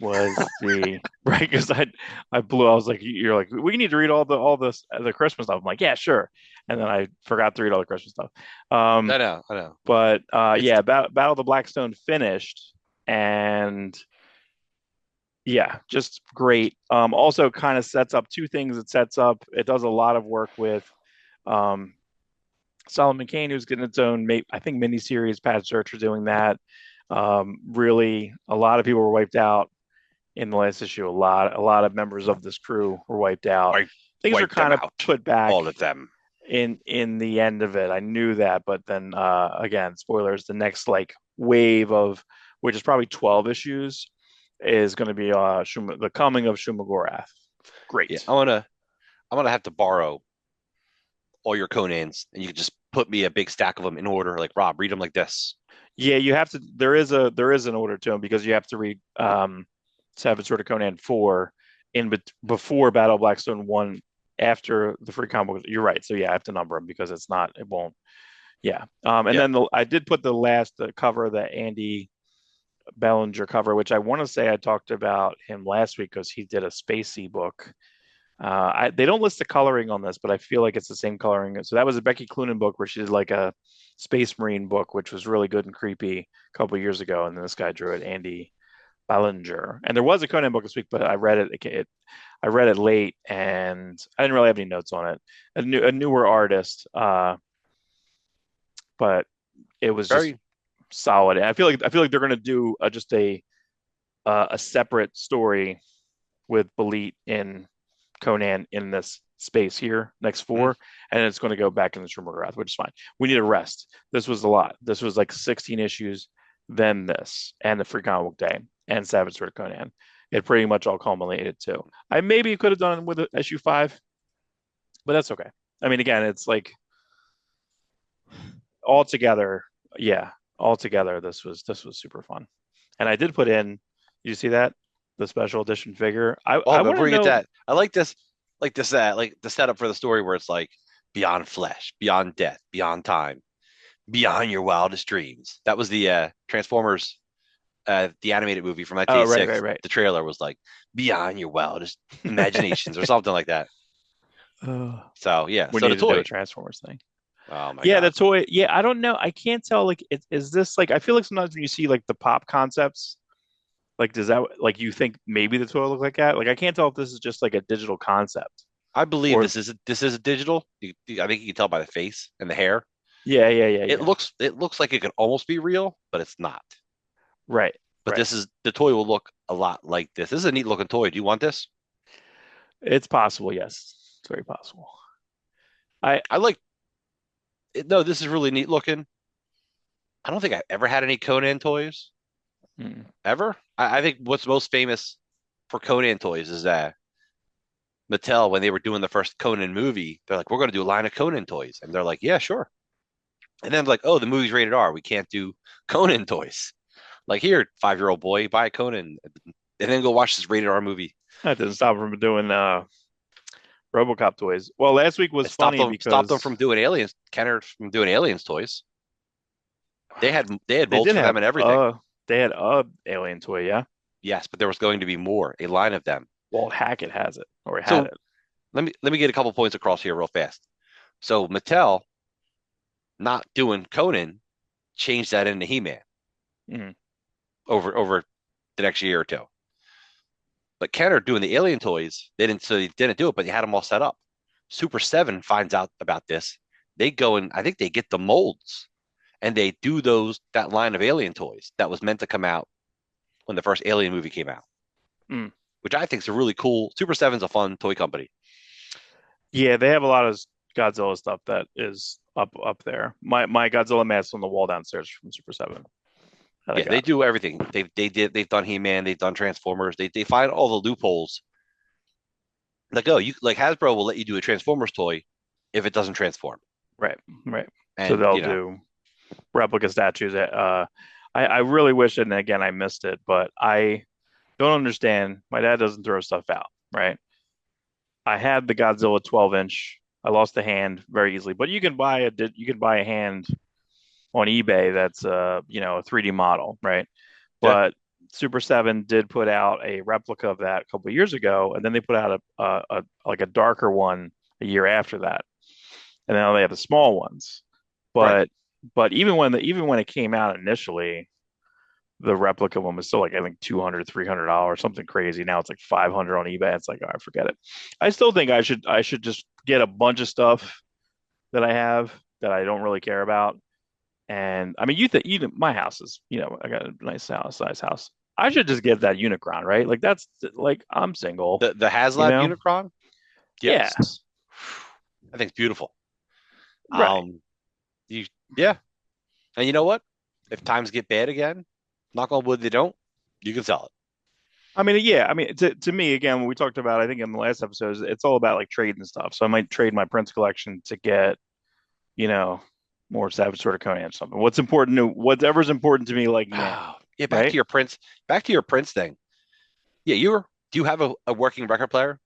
was the right because I blew. I was like, you're like, we need to read all the Christmas stuff. I'm like, yeah, sure. And then I forgot to read all the Christmas stuff. Um, I know. but It's yeah, Battle of the Blackstone finished, and yeah, just great. Also kind of sets up two things. It sets up. It does a lot of work with um, Solomon Kane, who's getting its own, I think, miniseries. Pat Searcher doing that. Really, a lot of people were wiped out in the last issue. A lot of members of this crew were wiped out. Things are wipe them kind of out, put back all of them. in the end of it. I knew that, but then again, spoilers. The next like wave of which is probably 12 issues is going to be the coming of Shumagorath. Yeah, Great. I'm gonna have to borrow all your Conans, and you can just put me a big stack of them in order. Like Rob, read them like this. Yeah, you have to. There is an order to them because you have to read Savage Sword of Conan 4 before Battle of Blackstone 1 after the free comic book. You're right. So yeah, I have to number them because it won't. Yeah. And Yeah, then I did put the cover, the Andy Bellinger cover, which I want to say I talked about him last week because he did a Spacey book. They don't list the coloring on this, but I feel like it's the same coloring. So that was a Becky Cloonan book where she did like a Space Marine book, which was really good and creepy a couple of years ago. And then this guy drew it, Andy Ballinger. And there was a Conan book this week, but I read I read it late, and I didn't really have any notes on it. A newer artist, but it was just very solid. And I feel like they're going to do just a separate story with Belit in Conan in this space here next mm, four, and it's going to go back in the Shrimmer Wrath, which is fine. We need a rest. This was a lot. This was like 16 issues. then this, and the Free Comic Book Day, and Savage Sword Conan. It pretty much all culminated too. I maybe could have done it with issue 5, but that's okay. I mean, again, it's like all together, yeah, all together, this was super fun. And I did put in, you see that the special edition figure. I Oh, I but want to before you get know. that, I like this, like the setup for the story where it's like beyond flesh, beyond death, beyond time, beyond your wildest dreams. That was the Transformers, the animated movie from Oh, right, right, 1986. right. The trailer was like beyond your wildest imaginations or something like that. So yeah, We so the need to do a toy. Transformers thing. Oh my Yeah, the God. toy. Yeah, I don't know. I can't tell. Like, is this like? I feel like sometimes when you see like the pop concepts, like, does that like you think maybe the toy will look like that? Like, I can't tell if this is just like a digital concept I believe or. this is a digital. I think you can tell by the face and the hair. Yeah, yeah, yeah, It yeah. looks like it could almost be real, but it's not. Right, But right. this is the toy will look a lot like this. This is a neat looking toy. Do you want this? It's possible. Yes, it's very possible. I. I like it. No, this is really neat looking. I don't think I've ever had any Conan toys Hmm. ever. I think what's most famous for Conan toys is that Mattel, when they were doing the first Conan movie, they're like, we're going to do a line of Conan toys. And they're like, yeah, sure. And then like, oh, the movie's rated R. We can't do Conan toys. Like, here, 5-year-old boy, buy Conan and then go watch this rated R movie. That didn't stop him from doing RoboCop toys. Well, last week was It stopped funny them because from doing aliens, Kenner from doing aliens toys. They had they bolts did for them have and everything. they had a alien toy. Yeah, Yes, but there was going to be more, a line of them. Walt Hackett has it or had So it. let me get a couple points across here real fast. So Mattel not doing Conan changed that into He-Man Mhm. over the next year or two. But Kenner doing the alien toys, they didn't do it, but they had them all set up. Super 7 finds out about this. They go and I think they get the molds and they do that line of alien toys that was meant to come out when the first Alien movie came out, Mm. which I think is a really cool. Super 7's a fun toy company. Yeah, they have a lot of Godzilla stuff that is up there. My Godzilla mask on the wall downstairs from Super 7 that I Yeah, they got. do everything. They've done He-Man, they've done Transformers. They find all the loopholes. Like, oh, you like Hasbro will let you do a Transformers toy if it doesn't transform. Right, right. So And they'll do replica statues. I really wish, and again, I missed it, but I don't understand. My dad doesn't throw stuff out, right? I had the Godzilla 12-inch. I lost a hand very easily, but you can buy a hand on eBay that's a 3D model, right? yeah, But Super 7 did put out a replica of that a couple of years ago, and then they put out a like a darker one a year after that, and now they have the small ones. right. But even when it came out initially, the replica one was still like I think $200, $300, something crazy. Now it's like 500 on eBay. It's like, all right, forget it. I still think I should just get a bunch of stuff that I have that I don't really care about. And I mean, you think even my house is, I got a nice house. I should just get that Unicron, right? Like that's like I'm single, The you HasLab know? Unicron, Yeah, yes, I think it's beautiful. right. You yeah, and you know what? If times get bad again, knock on wood, they don't. You can sell it. I mean, yeah. I mean, to me, again, when we talked about, I think in the last episodes, it's all about like trading stuff. So I might trade my Prince collection to get, you know, more Savage Sword of Conan or something. Whatever's important to me, like Oh, now, yeah. right? Back to your Prince thing. Yeah, do you have a working record player?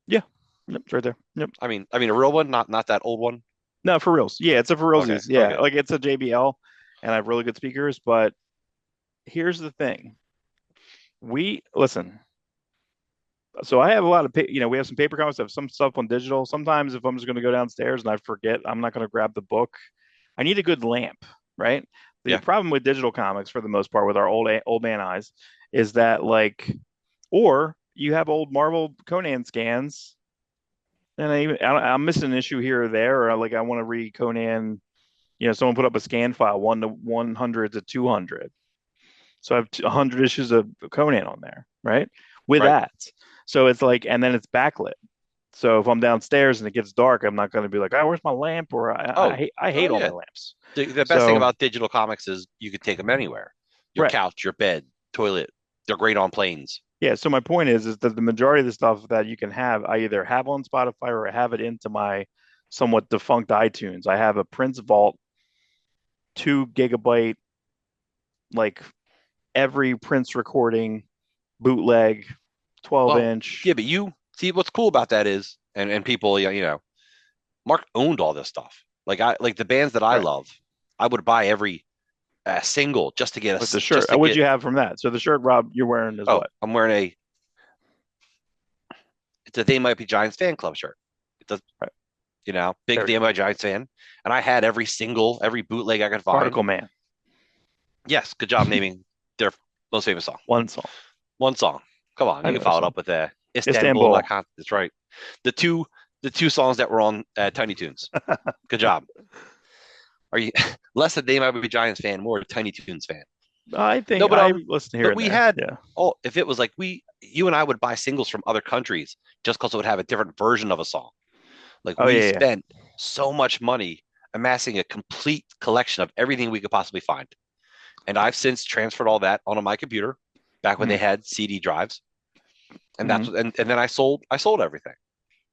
Yeah, yep, it's right there. Yep. I mean a real one, not that old one. No, for reals. Yeah, it's a for Okay, realsies. Yeah, okay. like it's a JBL, and I have really good speakers. But here's the thing: we listen. So I have a lot of, we have some paper comics, I have some stuff on digital. Sometimes if I'm just going to go downstairs and I forget, I'm not going to grab the book. I need a good lamp, right? The Yeah, problem with digital comics, for the most part, with our old man eyes, is that like, or you have old Marvel Conan scans, and I'm missing an issue here or there, or like I want to read Conan. Someone put up a scan file 1 to 100 to 200. So I have 100 issues of Conan on there, right? With right. that. So it's like, and then it's backlit. So if I'm downstairs and it gets dark, I'm not going to be like, oh, where's my lamp? Or I Oh, hate I oh hate all my yeah. lamps. The best thing So about digital comics is you could take them anywhere. your Right. couch, your bed, toilet. They're great on planes. Yeah. So my point is that the majority of the stuff that you can have, I either have on Spotify or I have it into my somewhat defunct iTunes. I have a Prince Vault 2 GB, like every Prince recording, bootleg, 12 Well, inch. yeah, but you see what's cool about that is, and people, Mark owned all this stuff. Like the bands that I Right. love, I would buy every single just to get With the shirt. just to What'd get. you have from that? So the shirt, Rob, you're wearing is Oh, what? I'm wearing it's a They Might Be Giants fan club shirt. It's a Right. big There we They go. Might Be Giants fan, and I had every bootleg I could find. Particle Man. Yes, good job naming their most famous song. One song. One song. Come on, I you can know a follow it song. up with Istanbul. Istanbul. That's right. The two the two songs that were on Tiny Toons. Good job. Are you less a They Might Be Giants fan, more a Tiny Toons fan? I No, think I listen here but and we there. had Yeah. if it was like you and I would buy singles from other countries just because it would have a different version of a song. Like Oh we yeah, yeah. spent so much money amassing a complete collection of everything we could possibly find. And I've since transferred all that onto my computer back when they Mm-hmm. had CD drives. And Mm-hmm. and then I sold everything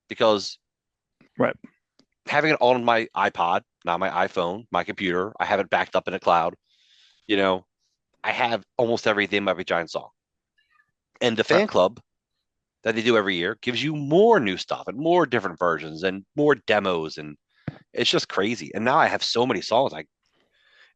because Right. having it on my iPod, not my iPhone, my computer, I have it backed up in a cloud, you know, I have almost everything Might Be Giant song. And the Right. fan club that they do every year gives you more new stuff and more different versions and more demos, and it's just crazy. And now I have so many songs,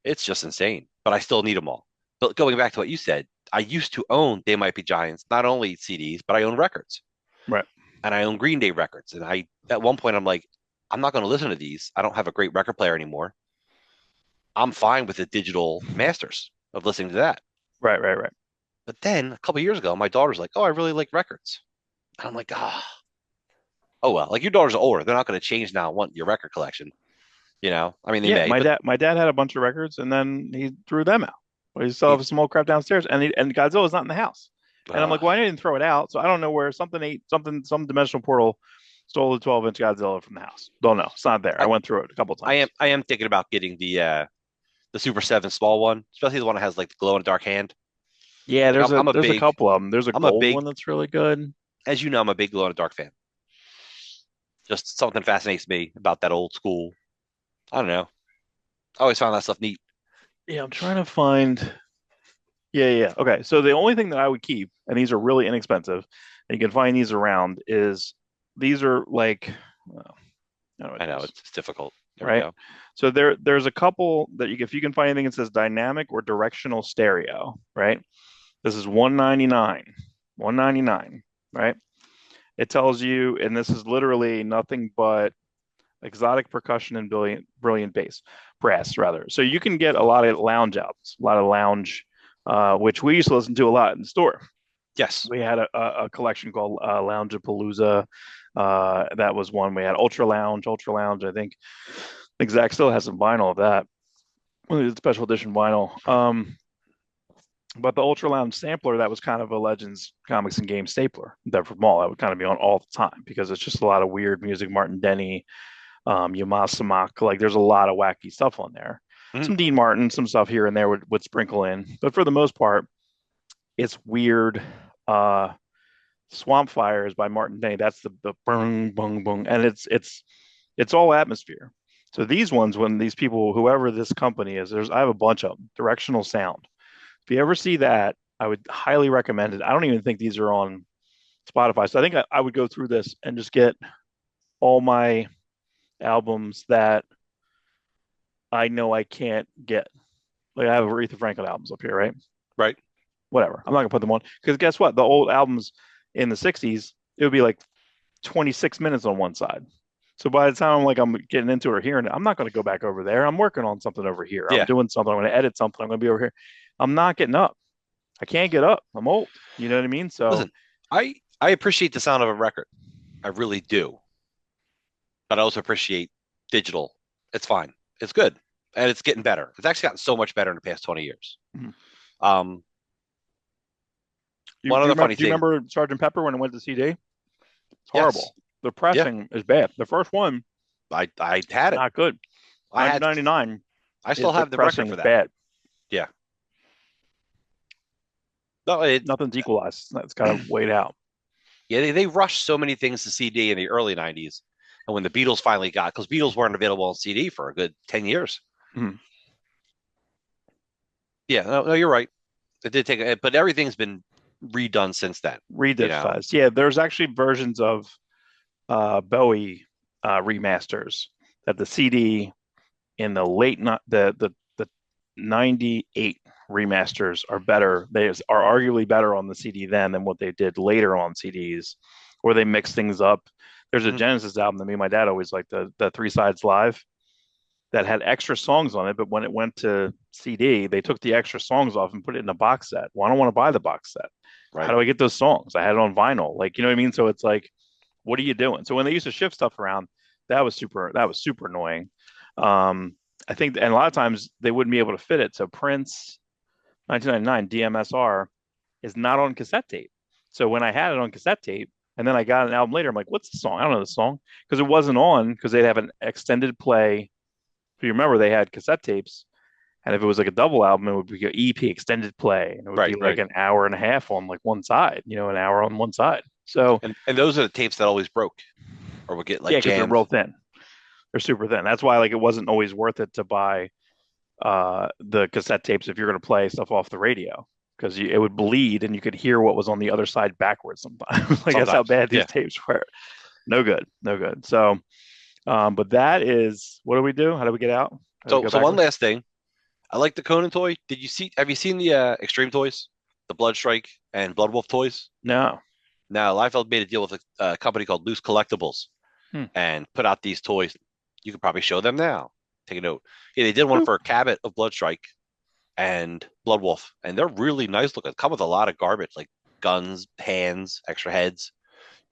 it's just insane. But I still need them all. But going back to what you said, I used to own They Might Be Giants, not only CDs, but I own records, Right. and I own Green Day records. And I at one point I'm like, I'm not going to listen to these. I don't have a great record player anymore. I'm fine with the digital masters of listening to that. Right. Right. Right. But then a couple of years ago, my daughter's like, "Oh, I really like records." And I'm like, oh well. Like your daughters are older; they're not going to change now and want your record collection. I mean, they Yeah. may, My but dad. My dad had a bunch of records, and then he threw them out. But he still he, have some old crap downstairs, and Godzilla's not in the house. And I'm uh, like, well, I didn't throw it out, so I don't know where something ate something. Some dimensional portal stole the 12-inch Godzilla from the house. Don't know. It's not there. I I, went through it a couple I am, times. I am thinking about getting the Super Seven small one, especially the one that has like the glow in the dark hand. Yeah. Like There's a couple of them. There's a I'm a gold big, one that's really good. as you know, I'm a big glow in the dark fan. Just something fascinates me about that old school. I don't know. I always found that stuff neat. Yeah. I'm trying to find. Yeah, yeah. Okay. So the only thing that I would keep, and these are really inexpensive, and you can find these around, is these are like, how do I I do know this? it's difficult. There we Right. go. So there's a couple that if you can find anything that says dynamic or directional stereo, right? This is 199, 199, right? It tells you, and this is literally nothing but exotic percussion and brilliant bass, brass rather. So you can get a lot of lounge albums, a lot of lounge, which we used to listen to a lot in the store. Yes. We had a collection called Loungeapalooza. That was one. We had Ultra Lounge, Ultra Lounge. I think Zach still has some vinyl of that. Special edition vinyl. But the Ultra Lounge sampler, that was kind of a Legends Comics and Games stapler. That from all that would kind of be on all the time because it's just a lot of weird music. Martin Denny, Yamasamak, like there's a lot of wacky stuff on there. Mhm. Some Dean Martin, some stuff here and there would sprinkle in, but for the most part, it's weird. Uh, Swamp Fire is by Martin Denny. That's the bung bung bung, and it's all atmosphere. So these ones, when these people, whoever this company is, I have a bunch of them. Directional Sound. If you ever see that, I would highly recommend it. I don't even think these are on Spotify, so I think I would go through this and just get all my albums that I know I can't get. Like I have Aretha Franklin albums up here, right? Right. Whatever. I'm not gonna put them on because guess what? The old albums in the '60s, it would be like 26 minutes on one side. So by the time I'm getting into it or hearing it, I'm not going to go back over there. I'm working on something over here. I'm Yeah. doing something. I'm going to edit something. I'm going to be over here. I'm not getting up. I can't get up. I'm old. You know what I mean? So Listen, I appreciate the sound of a record. I really do. But I also appreciate digital. It's fine. It's good. And it's getting better. It's actually gotten so much better in the past 20 years. mhm. Um, do one you other remember? funny Do you thing. remember Sergeant Pepper when it went to CD? It's Yes. horrible. The Yeah. pressing is bad. The first one, I had it. not good. I had 1999 I is still the have the record pressing for is that. bad. Yeah. No, Nothing's equalized. It's kind of weighed out. yeah, they rushed so many things to CD in the early '90s, and when the Beatles finally got, because Beatles weren't available on CD for a good 10 years. Mhm. Yeah, no, you're right. It did take, but everything's been redone since then. You know, Redigitized. Yeah, there's actually versions of Bowie remasters that the CD in the the 98 remasters are better. They are arguably better on the CD then than what they did later on CDs, or they mix things up. There's a Mhm. Genesis album that me and my dad always liked, the Three Sides Live, that had extra songs on it, but when it went to CD, they took the extra songs off and put it in a box set. Well, I don't want to buy the box set. How Right. do I get those songs? I had it on vinyl. Like, you know what I mean? So it's like, what are you doing? So when they used to shift stuff around, that was super annoying. Um, I think, and a lot of times they wouldn't be able to fit it. So Prince 1999 DMSR is not on cassette tape. So when I had it on cassette tape, and then I got an album later, I'm like, what's the song? I don't know the song because it wasn't on because they'd have an extended play. If you remember, they had cassette tapes, and if it was like a double album, it would be an EP extended play, and it would be Right, like right. an hour and a half on like one side, an hour on one side. So And those are the tapes that always broke or would get yeah, like because they're jammed. real thin. They're super thin. That's why like it wasn't always worth it to buy the cassette tapes if you're going to play stuff off the radio because it would bleed and you could hear what was on the other side backwards sometimes. Like that's how Sometimes. bad these Yeah. tapes were. No good, no good. So, but that is what do we do? How do we get out? How do we So go so one backwards? last thing. I like the Conan toy. Have you seen the Extreme toys? The Bloodstrike and Bloodwolf toys? No. Now, Liefeld made a deal with a company called Loose Collectibles Hmm. and put out these toys. You could probably show them now. Take a note. Yeah, they did one Cool. for a Cabot of Bloodstrike and Bloodwolf, and they're really nice looking. Come with a lot of garbage, like guns, hands, extra heads.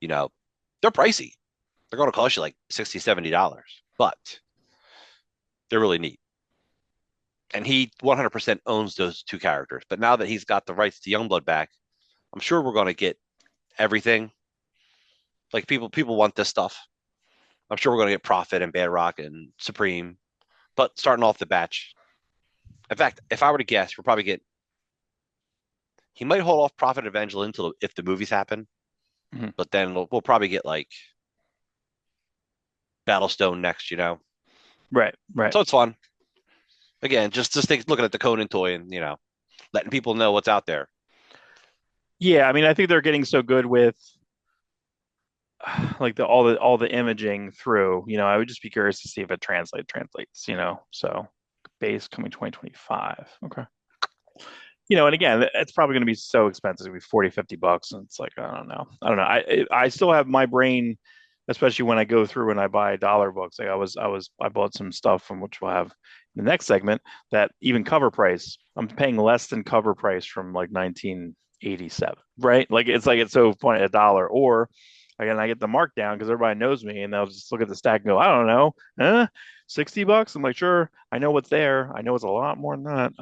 You know, they're pricey. They're going to cost you like $60, $70, but they're really neat. And he 100% owns those two characters. But now that he's got the rights to Youngblood back, I'm sure we're going to get everything. Like people want this stuff. I'm sure we're going to get Prophet and Bedrock and Supreme. But starting off the batch, in fact, if I were to guess, we'll probably get. He might hold off Prophet Evangel until if the movies happen, Mhm. but then we'll probably get like Battlestone next. Right, right. So it's fun. Again, just looking at the Conan toy and letting people know what's out there. Yeah, I mean, I think they're getting so good with like all the imaging through. I would just be curious to see if it translates. So base coming 2025. Okay. And again, it's probably going to be so expensive. It's going to be 40, $50. And it's like, I don't know. I don't know. I still have my brain, especially when I go through and I buy dollar books. Like I bought some stuff from which we'll have in the next segment that even cover price, I'm paying less than cover price from like 1987, right? Like it's so funny, a dollar. Or again, I get the markdown because everybody knows me and they'll just look at the stack and go, I don't know, $60. I'm like, sure, I know what's there. I know it's a lot more than that.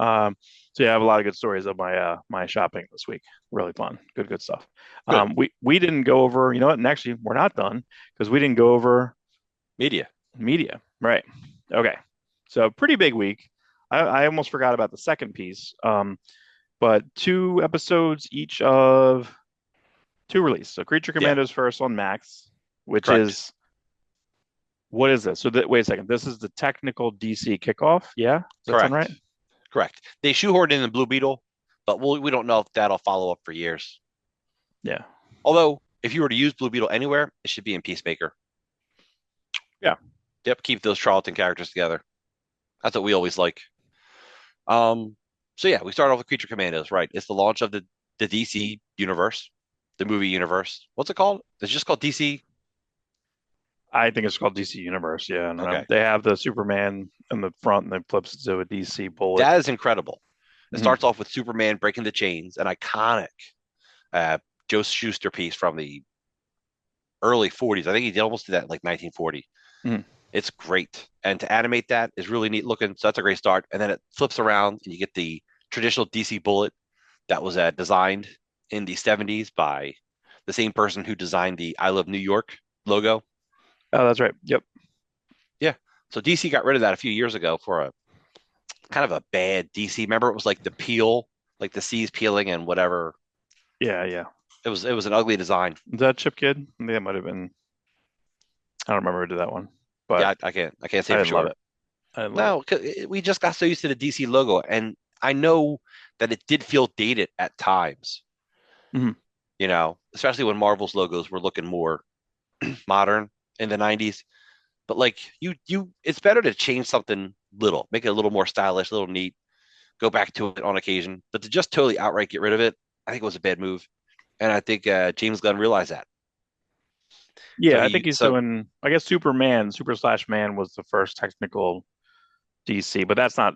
So yeah, I have a lot of good stories of my shopping this week. Really fun, good stuff. Good We didn't go over, you know what? And actually, we're not done because we didn't go over media. media. Right. Okay. So pretty big week. I almost forgot about the second piece. But two episodes each of two released. So Creature Yeah, Commandos first on Max, which correct, is what is this? So wait a second. This is the technical DC kickoff. Yeah, does that sound correct, right? correct. They shoehorned in the Blue Beetle, but we don't know if that'll follow up for years. Yeah. Although, if you were to use Blue Beetle anywhere, it should be in Peacemaker. Yeah. Yep, keep those Charlton characters together. That's what we always like. Um, so yeah, we start off with Creature Commandos, right? It's the launch of the DC universe, the movie universe. What's it called? It's just called DC. I think it's called DC Universe. Yeah, I don't know. Okay, They have the Superman in the front and then flips it to a DC bullet. that is incredible. It Mhm. starts off with Superman breaking the chains, an iconic uh, Joe Schuster piece from the early 40s. I think he almost did that in like 1940. Mhm. It's great. And to animate that is really neat looking. So that's a great start. And then it flips around and you get the traditional DC bullet that was designed in the 70s by the same person who designed the I Love New York logo. Oh, that's right. Yep. Yeah. So DC got rid of that a few years ago for a kind of a bad DC. Remember, it was like the peel, like the seas peeling and whatever. Yeah, yeah. It was an ugly design. Is that Chip Kid? I think that might have been. I don't remember who did that one, but Yeah, I can't say I for didn't love sure. it. I didn't love it. No, 'cause we just got so used to the DC logo, and I know that it did feel dated at times. Mhm. Especially when Marvel's logos were looking more modern in the 90s. But like it's better to change something little, make it a little more stylish, a little neat, go back to it on occasion. But to just totally outright get rid of it, I think it was a bad move. And I think James Gunn realized that. So Yeah, I think he he's so doing. I guess Superman, Super Slash Man was the first technical DC, but that's not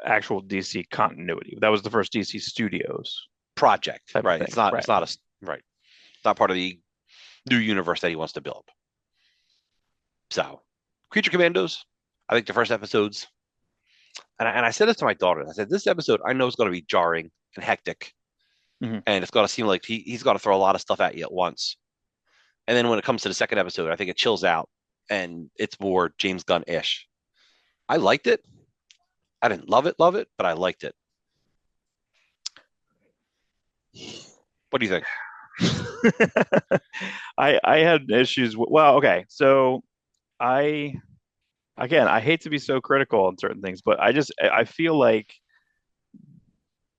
actual DC continuity. That was the first DC Studios project, type of right? thing. It's Right. not a right. It's not part of the new universe that he wants to build. So Creature Commandos, I think the first episodes, and I said this to my daughter. I said this episode I know is going to be jarring and hectic, Hmm. and it's going to seem like he's got to throw a lot of stuff at you at once. And then when it comes to the second episode, I think it chills out and it's more James Gunn ish. I liked it. I didn't love it, but I liked it. What do you think? I had issues with, well, okay. So I again, I hate to be so critical on certain things, but I feel like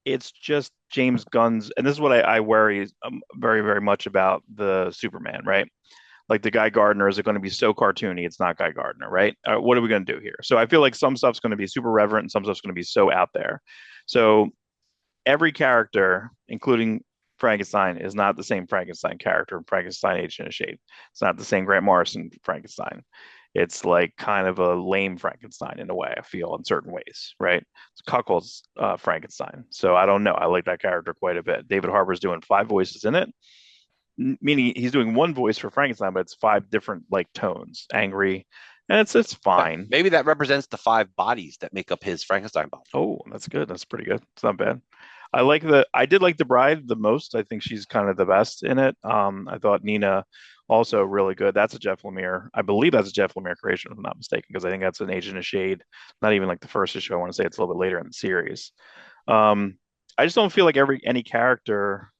it's just James Gunn's, and this is what I worry very, very much about the Superman, right? Like the Guy Gardner, is it going to be so cartoony? It's not Guy Gardner, right? What are we going to do here? So I feel like some stuff's going to be super reverent and some stuff's going to be so out there. So every character, including Frankenstein, is not the same Frankenstein character in Frankenstein Agent of Shade. It's not the same Grant Morrison Frankenstein. It's like kind of a lame Frankenstein in a way, I feel, in certain ways, right? It's Cuckold's Frankenstein. So I don't know. I like that character quite a bit. David Harbour's doing five voices in it, meaning he's doing one voice for Frankenstein, but it's five different like tones, angry, and it's Yeah, fine. maybe that represents the five bodies that make up his Frankenstein body. Oh, that's good. That's pretty good. It's not bad. I did like the bride the most. I think she's kind of the best in it. I thought Nina also really good. That's a Jeff Lemire. I believe that's a Jeff Lemire creation, if I'm not mistaken, because I think that's an Agent of Shade. Not even like the first issue. I want to say it's a little bit later in the series. Um, I just don't feel like any character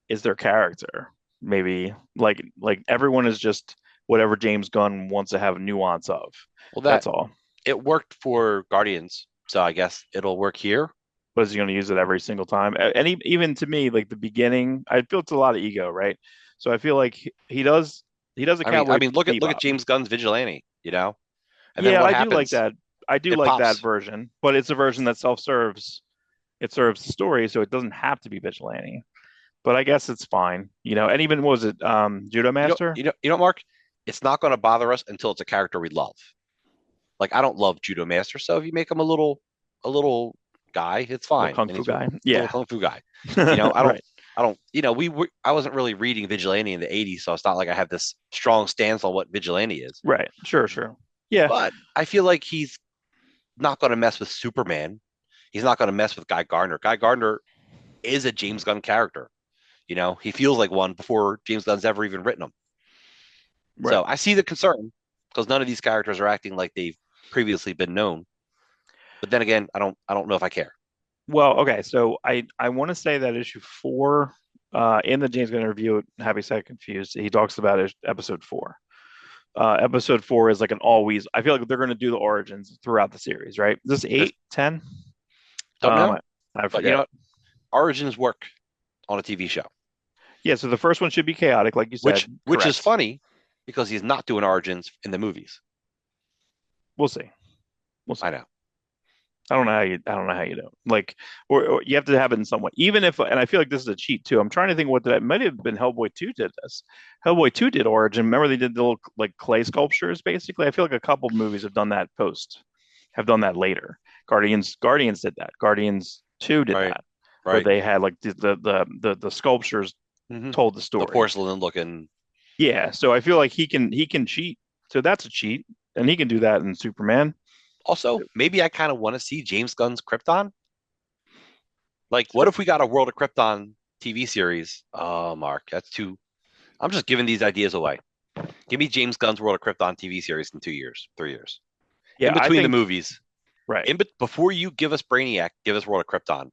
is their character. Maybe like everyone is just whatever James Gunn wants to have a nuance of. Well, That's that all. it worked for Guardians, so I guess it'll work here. But is he going to use it every single time? And even to me, like the beginning, I feel it's a lot of ego, right? So I feel like he does a I cowboy mean, look at bebop. James Gunn's Vigilante, and then Yeah, what I do like happens? that. I do It like that pops. version, but it's a version that self-serves. It serves the story, so it doesn't have to be vigilante. But I guess it's fine, And even what was it Judo Master? Mark. It's not going to bother us until it's a character we love. Like I don't love Judo Master, so if you make him a little guy, it's Little fine, kung and fu he's a guy. little Yeah. kung fu guy. I don't, Right. I don't, I wasn't really reading Vigilante in the '80s, so it's not like I have this strong stance on what Vigilante is. Right. Sure, sure. Yeah. But I feel like he's not going to mess with Superman. He's not going to mess with Guy Gardner. Guy Gardner is a James Gunn character. He feels like one before James Gunn's ever even written him. Right. So I see the concern because none of these characters are acting like they've previously been known. But then again, I don't know if I care. Well, okay, so I want to say that issue four, in the James Gunn review, Happy Sad Confused, he talks about episode four. Episode four is like an always. I feel like they're going to do the origins throughout the series, right? Is this There's eight, 10? don't Um, know, I, I but you know forget. what? Origins work on a TV show, Yeah, so the first one should be chaotic, like you said. which is Correct. funny because he's not doing Origins in the movies. We'll see. We'll see. I know. I don't know how you do. Like, or you have to have it in some way. Even if, and I feel like this is a cheat too. I'm trying to think what that might have been. Hellboy 2 did this. Hellboy 2 did Origin. Remember they did the little like clay sculptures basically. I feel like a couple movies have done that have done that later. Guardians did that. Guardians 2 did Right, that, where right. they had like the sculptures hmm told the The story. porcelain looking. Yeah, so I feel like he can cheat. So that's a cheat, and he can do that in Superman. Also, maybe I kind of want to see James Gunn's Krypton. Like, what So if we got a World of Krypton TV series? Oh, Mark, that's too. I'm just giving these ideas away. Give me James Gunn's World of Krypton TV series in 2 years, 3 years, in yeah, I between the think movies. right. Before you give us Brainiac, give us World of Krypton.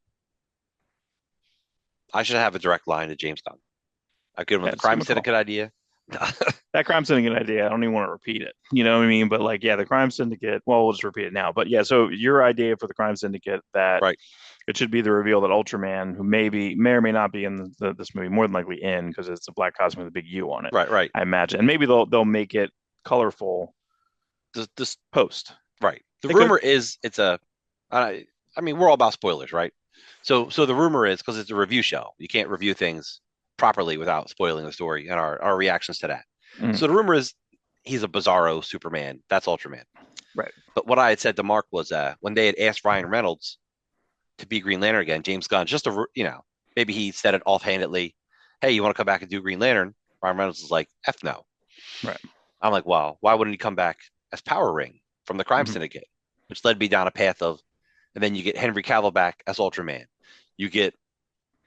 I should have a direct line to James Gunn. I give him Yeah, the just give Crime him a call. Syndicate idea. That Crime Syndicate idea, I don't even want to repeat it. You know what I mean? But like, yeah, the Crime Syndicate. Well, we'll just repeat it now. But yeah, so your idea for the Crime Syndicate that Right, it should be the reveal that Ultraman, who may or may not be in this movie, more than likely in because it's a black costume with a big U on it, right, right. I imagine, and maybe they'll make it colorful This post. right. The They could. rumor is it's a. I mean, we're all about spoilers, right? So the rumor is because it's a review show, you can't review things properly without spoiling the story and our reactions to that. Mm, So the rumor is he's a bizarro Superman. That's Ultraman. right. But what I had said to Mark was when they had asked Ryan Reynolds to be Green Lantern again, James Gunn, just to, maybe he said it offhandedly. Hey, you want to come back and do Green Lantern? Ryan Reynolds is like, F no. Right. I'm like, wow, why wouldn't he come back as Power Ring from the Crime Mm-hmm. Syndicate? Which led me down a path of, and then you get Henry Cavill back as Ultraman. You get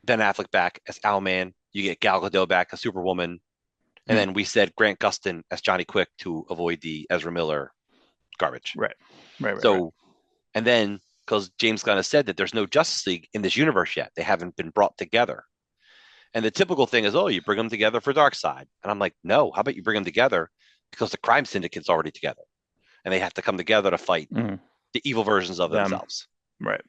Ben Affleck back as Owlman. You get Gal Gadot back as Superwoman. And Mm-hmm. then we said Grant Gustin as Johnny Quick to avoid the Ezra Miller garbage. Right. Right. Right. Right. So, and then because James Gunn has said that there's no Justice League in this universe yet, they haven't been brought together. And the typical thing is, oh, you bring them together for Darkseid. And I'm like, no, how about you bring them together because the crime syndicate's already together and they have to come together to fight Mm-hmm. the evil versions of Them. themselves. Right.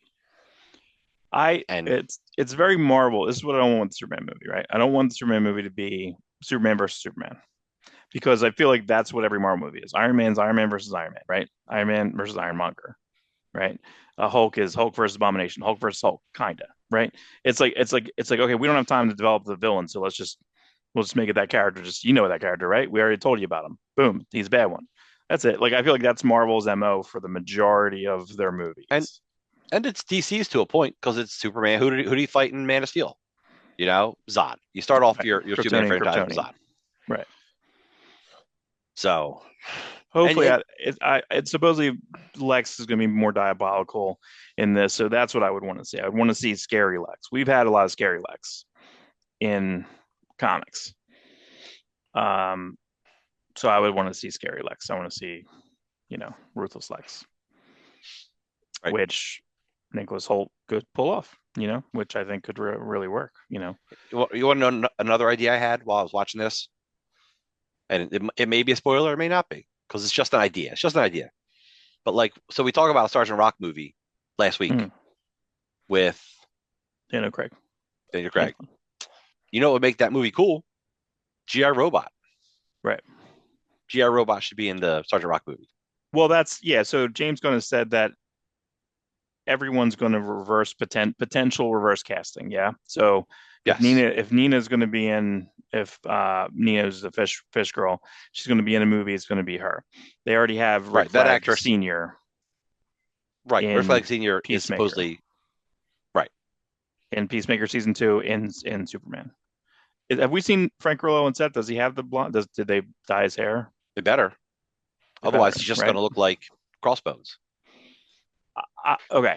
I And it's very Marvel. This is what I don't want the Superman movie, right? I don't want the Superman movie to be Superman versus Superman because I feel like that's what every Marvel movie is. Iron Man's Iron Man versus Iron Man, right? Iron Man versus Ironmonger, right? Hulk is Hulk versus Abomination, Hulk versus Hulk, kinda, right? It's like okay, we don't have time to develop the villain, so we'll just make it that character. Just you know that character, right? We already told you about him. Boom, he's a bad one. That's it. Like I feel like that's Marvel's MO for the majority of their and movies. and it's DC's to a point because it's Superman. Who do you fight in Man of Steel? Zod. You start off Right. your Superman Kryptonian, franchise with Kryptonian. Zod. Right. So Hopefully, and it's supposedly Lex is going to be more diabolical in this, so that's what I would want to see. I would want to see scary Lex. We've had a lot of scary Lex in comics, um, so I would want to see scary Lex. I want to see, ruthless Lex, right, which Nicholas Holt could pull off. Which I think could really work. you want to know another idea I had while I was watching this, and it may be a spoiler, it may not be because it's just an idea. It's just an idea. But like, so we talk about a Sergeant Rock movie last week Mm, with Craig. Daniel Yeah. Craig. You know what would make that movie cool? GI Robot. Right. GI Robot should be in the Sergeant Rock movie. Well, that's yeah. So James Gunn has said that everyone's going to reverse potential reverse casting. Yeah. So Yes. If Nina's going to be in, if Nina's the fish girl, she's going to be in a movie. It's going to be her. They already have Rick Right. That Flag actress. Senior Right. Rick in Flag Sr. is Peacemaker, supposedly right. in Peacemaker season 2, in Superman. Have we seen Frank Grillo on set? Does he have the blonde? Did they dye his hair? They better. They better, Otherwise, he's just going right? to look like Crossbones. Okay.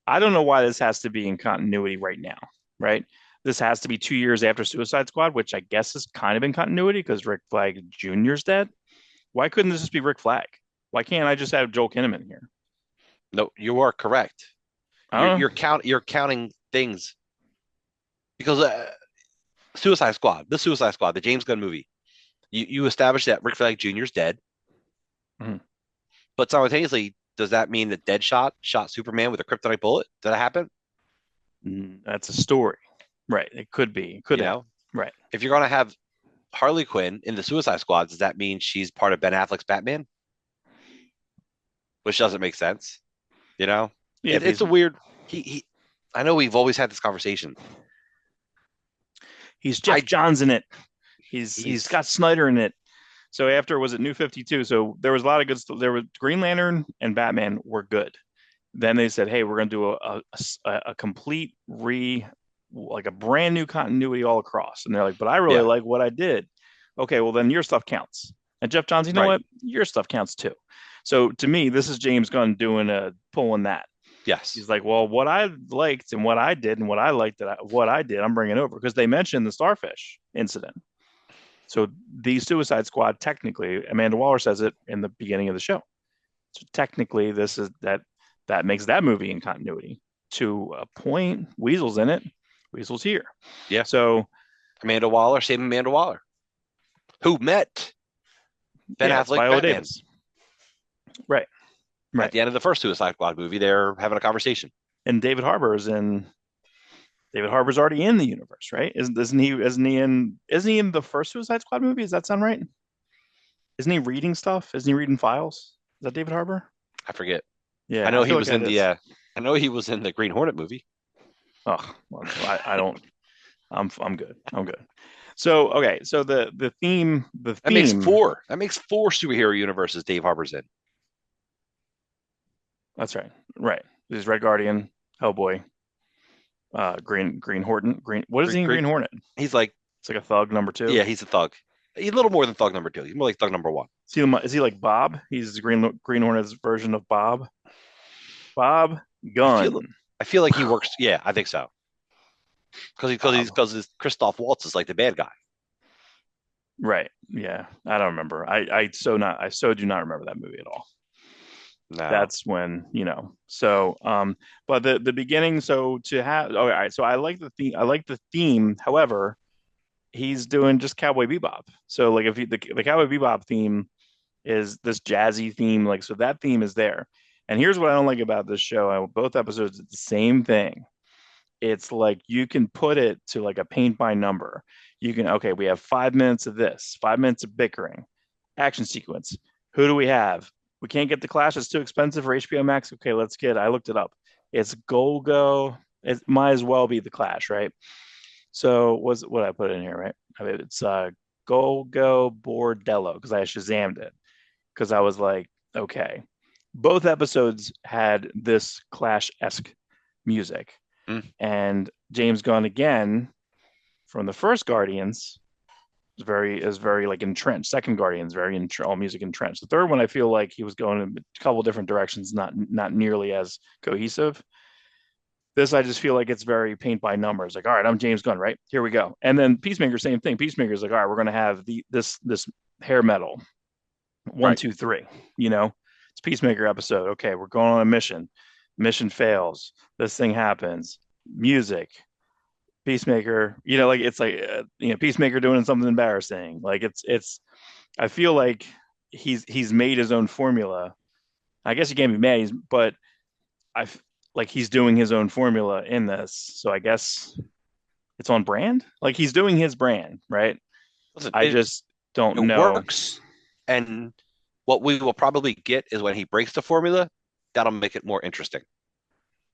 I don't know why this has to be in continuity right now, right? This has to be 2 years after Suicide Squad, which I guess is kind of in continuity because Rick Flag Jr.'s dead. Why couldn't this just be Rick Flag? Why can't I just have Joel Kinnaman here? No, you are correct. I You're don't know. you're count you're counting things because Suicide Squad, the James Gunn movie. You established that Rick Flag Jr. is dead, Mhm. but simultaneously, does that mean that Deadshot shot Superman with a kryptonite bullet? Did that happen? That's a story, right? It could be, it could You have, know, right? if you're going to have Harley Quinn in the Suicide Squad, does that mean she's part of Ben Affleck's Batman? Which doesn't make sense. You know, Yeah, if it's he's a weird. He. I know we've always had this conversation. he's Jeff I Johns in it. He's he's got Snyder in it. So after was it New 52? So there was a lot of good stuff. There was Green Lantern and Batman were good. Then they said, "Hey, we're going to do a complete like a brand new continuity all across." And they're like, "But I really yeah, like what I did." Okay, well then your stuff counts. And Jeff Johns, you know right. what? Your stuff counts too. So to me, this is James Gunn doing a pulling that. Yes. He's like, "Well, what I liked and what I did and what I liked what I did, I'm bringing over because they mentioned the starfish incident." So the Suicide Squad, technically, Amanda Waller says it in the beginning of the show. So technically, that makes that movie in continuity to a point. Weasel's in it. Weasel's here. Yeah. So Amanda Waller, same Amanda Waller, who met Ben yeah, it's Affleck, Viola Batman. Davis. Right, At right. the end of the first Suicide Squad movie, they're having a conversation. And David Harbour's already in the universe, right? Isn't he? Isn't he in the first Suicide Squad movie? Does that sound right? Isn't he reading stuff? Isn't he reading files? Is that David Harbour? I forget. I Yeah, know I he feel like was that in the. is. I know he was in the Green Hornet movie. Oh, well, I don't. I'm good. I'm good. So okay, so the That makes theme. four. That makes four superhero universes Dave Harbour's in. That's right. Right. There's Red Guardian, Hellboy, Green Horton. Green. What is he in Green, Green Hornet? he's like, It's like a thug number two. yeah, he's a thug. He's a little more than thug number two. He's more like thug number one. Is he like Bob? He's Green Hornet's version of Bob. Bob I feel. Gunn. I feel like he works. Yeah, I think so. Bob. Because Christoph Waltz is like the bad guy. Right. Yeah. I don't remember. I so do not remember that movie at all. No. That's when, so but the beginning, so to have all right, so I like the theme. However, he's doing just Cowboy Bebop. So like if the Cowboy Bebop theme is this jazzy theme, like so that theme is there. And here's what I don't like about this show. Both episodes, it's the same thing. It's like you can put it to like a paint by number. You can, okay, we have 5 minutes of this, 5 minutes of bickering, action sequence. Who do we have? We can't get the Clash. It's too expensive for HBO Max. Okay, let's get it. I looked it up. It's Golgo. It might as well be the Clash, right? So was what I put in here, right? I mean, it's Golgo Bordello because I Shazammed it because I was like, okay. Both episodes had this Clash-esque music. Mm. And James Gunn again from the first Guardians is very like entrenched. Second Guardians very all music entrenched. The third one I feel like he was going in a couple different directions, not nearly as cohesive. This I just feel like it's very paint by numbers. Like, all right, I'm James Gunn, right? Here we go. And then Peacemaker, same thing. Peacemaker's like, all right, we're gonna have this hair metal. One, Right. two, three. It's Peacemaker episode. Okay, we're going on a mission. Mission fails. This thing happens. Music. Peacemaker. Like it's like Peacemaker doing something embarrassing. Like it's. I feel like he's made his own formula. I guess you can't be mad. But I like he's doing his own formula in this. So I guess it's on brand. Like he's doing his brand, right? Listen, I just don't it know. works, and what we will probably get is when he breaks the formula, that'll make it more interesting.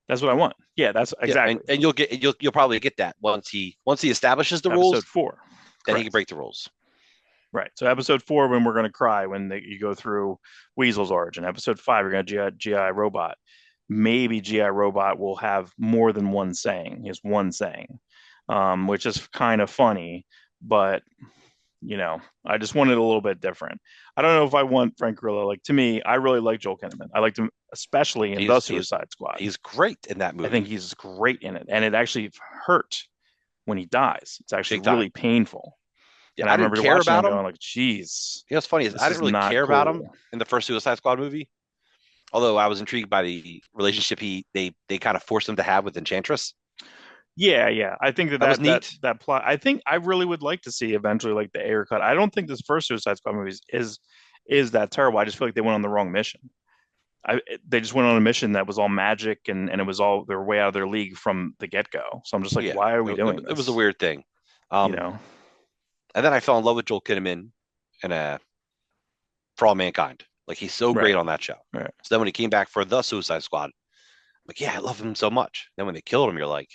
That's what I want. Yeah, that's Yeah, exactly and you'll probably get that once he establishes the episode rules, four. then he can Correct. break the rules. Right. So episode four, when we're going to cry when you go through Weasel's origin. Episode five, you're going to GI Robot. Maybe GI Robot will have more than one saying. He has one saying, which is kind of funny, but I just wanted a little bit different. I don't know if I want Frank Grillo. Like to me, I really like Joel Kinnaman. I liked him especially in the He's he's Suicide Squad. he's great in that I think movie, he's great in it, and it actually hurt when he dies. It's actually big time. really painful. Yeah, And I I didn't remember care watching about him him. going like, "Geez, You know what's funny is I this didn't is really not care about him cool." in the first Suicide Squad movie. Although I was intrigued by the relationship they kind of forced him to have with Enchantress. Yeah, yeah. I think that That was that that neat. that plot. I think I really would like to see eventually like the air cut. I don't think this first Suicide Squad movie is that terrible. I just feel like they went on the wrong mission. They just went on a mission that was all magic and it was all they were way out of their league from the get go. So I'm just like, Yeah, why are we doing it was a this? weird thing. You Um, know? and then I fell in love with Joel Kinnaman in For All Mankind. Like he's so great Right, on that show. right. So then when he came back for the Suicide Squad, I'm like, yeah, I love him so much. Then when they killed him, you're like,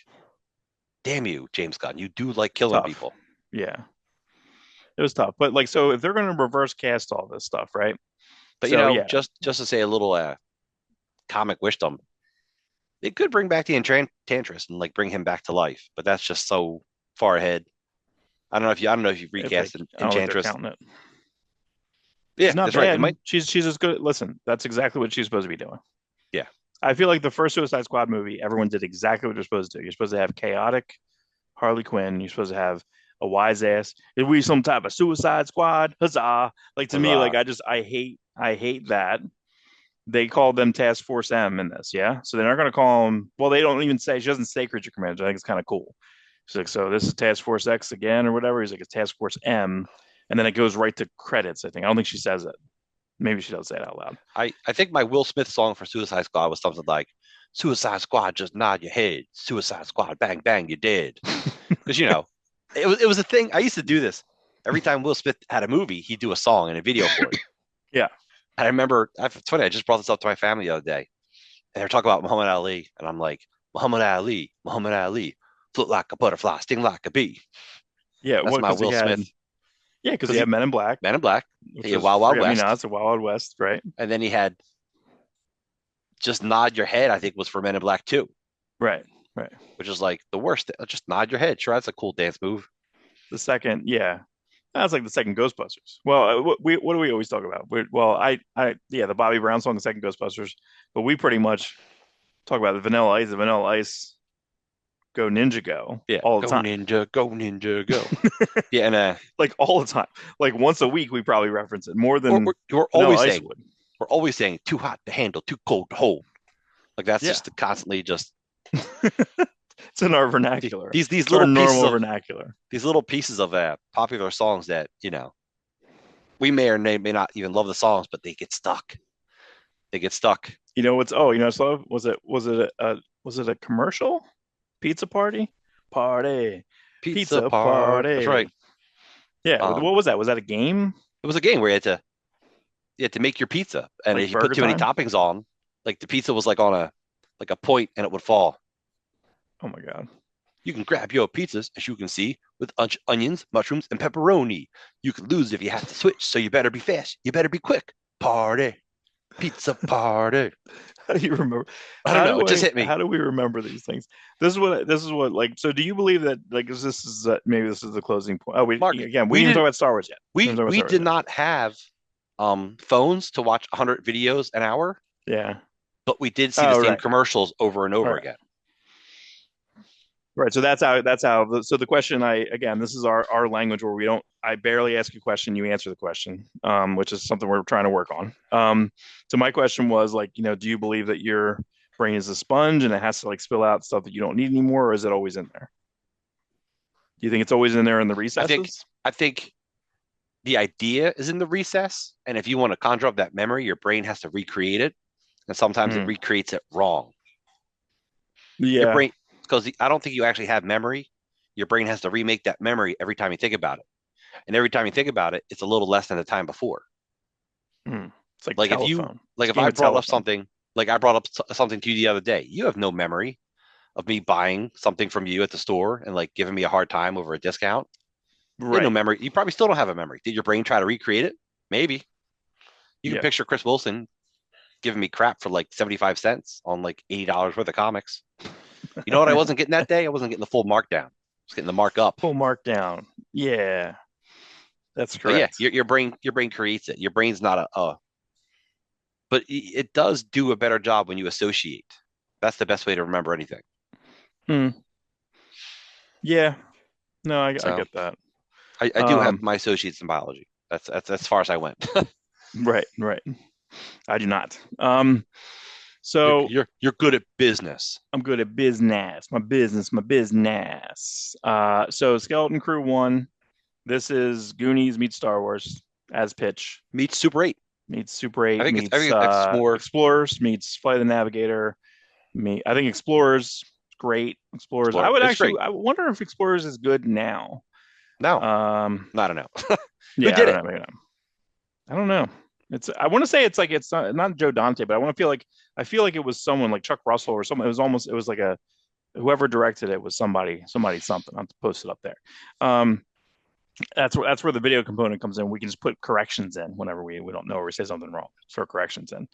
damn you, James Gunn, you do like killing Tough. people. Yeah, it was tough. But like, so if they're going to reverse cast all this stuff, right? But So yeah, just to say a little comic wisdom, they could bring back the Enchantress and like bring him back to life, but that's just so far ahead. I don't know if you if they, recast I don't think they're Enchantress. counting it. Yeah, She's not that's right. They bad. might. She's as good. Listen, that's exactly what she's supposed to be doing. Yeah, I feel like the first Suicide Squad movie, everyone did exactly what you're supposed to do. You're supposed to have chaotic Harley Quinn. You're supposed to have a wise ass. Is we some type of Suicide Squad? Huzzah! Like to me, like huzzah. I hate that they called them Task Force M in this. Yeah, so they're not going to call them. Well, they don't even say. She doesn't say Creature Commandos. I think it's kind of cool. She's like, so this is Task Force X again or whatever. He's like, it's Task Force M, and then it goes right to credits. I think. I don't think she says it. Maybe she does say it out loud. I think my Will Smith song for Suicide Squad was something like Suicide Squad, just nod your head. Suicide Squad, bang bang, you're dead. Because it was a thing. I used to do this every time Will Smith had a movie. He'd do a song and a video for it. Yeah. And I remember, it's funny. I just brought this up to my family the other day, and they're talking about Muhammad Ali, and I'm like, Muhammad Ali, float like a butterfly, sting like a bee. Yeah. That's What? my Because he Will had. Smith. Yeah, because he Because he had Men in Black, Man in Black, which he had was Wild Wild Forget Me West, Nots, a Wild Wild West, right? and then he had Just Nod Your Head. I think was for Men in Black too, Right. Right. which is like the worst. Just nod your head. Sure, that's a cool dance move. The second, yeah, that's like the second Ghostbusters. Well, what do we always talk about? Well, yeah, the Bobby Brown song, the second Ghostbusters, but we pretty much talk about the Vanilla Ice, Go Ninja Go Yeah, all the go time, ninja, go ninja, go. Yeah, and like all the time, like once a week we probably reference it more we're, than we're, we're Vanilla always Ice saying would. we're always saying too hot to handle, too cold to hold. Like that's Yeah, just constantly just it's in our vernacular. these It's our little pieces normal of vernacular. popular songs that we may or may not even love the songs, but they get stuck. They get stuck. You know what's? Oh, you know, so was it a commercial? Pizza party, Pizza pizza part. That's right. party. Yeah, what Um, was that? Was that a game? it was a game where you had to make your pizza, and Like if you put Burger too many Time? toppings on, like the pizza was like on a point, and it would fall. Oh my God. You can grab your pizzas, as you can see, with onions, mushrooms, and pepperoni. You could lose if you have to switch, so you better be fast. You better be quick. Party, pizza party. How do you remember? I don't know. It just hit How me. do we remember these things? This is what like so do you believe that like this is maybe this is the closing point. Oh, we Mark, again, we we didn't even talk did about Star Wars yet. We we didn't talk about we Star Wars did yet. not have phones to watch 100 videos an hour, Yeah. but we did see the Oh, same right. commercials over and All over right. again. Right. So so the question again, this is our language where we don't I barely ask a question, you answer the question, which is something we're trying to work on. So my question was like, do you believe that your brain is a sponge and it has to like spill out stuff that you don't need anymore, or is it always in there? Do you think it's always in there in the I think recesses? I think the idea is in the recess, and if you want to conjure up that memory, your brain has to recreate it, and sometimes it Hmm. recreates it wrong. Your Yeah. brain, because I don't think you actually have memory. Your brain has to remake that memory every time you think about it, and every time you think about it, it's a little less than the time before. Hmm. It's like Like if you, telephone. It's like a if game I of brought up telephone. something, like I brought up something to you the other day, you have no memory of me buying something from you at the store and like giving me a hard time over a discount. You had no Right. memory. You probably still don't have a memory. Did your brain try to recreate it? Maybe. You can Yeah. picture Chris Wilson giving me crap for like 75 cents on like $80 worth of comics. You know what I wasn't getting that day? I wasn't getting the full markdown. I was getting the markup. Full markdown. Yeah, that's But yeah, correct. your brain creates it. Your brain's not but it does do a better job when you associate. That's the best way to remember anything. Hmm. Yeah. No, I So get that. I do have Um, my associates in biology. That's as far as I went. right, right. I do not. you're So you're you're good at business. I'm good at business, my business. So Skeleton Crew 1. This is Goonies meets Star Wars as pitch. Meets Super 8. Meets Super I 8 think it's I meets think it's more Explorers meets Flight of the Navigator. I think Explorers great. Explorers. Explorer. It's great. I wonder if Explorers is good now. No, Um, I don't know. Who yeah, I did don't it? know. Maybe not. I don't know. I want to say it's like it's not Joe Dante, but I feel like it was someone like Chuck Russell or someone. It was like a whoever directed it was somebody something. I'll post it up there. Um, that's where the video component comes in. We can just put corrections in whenever we don't know or we say something wrong. Just throw corrections in.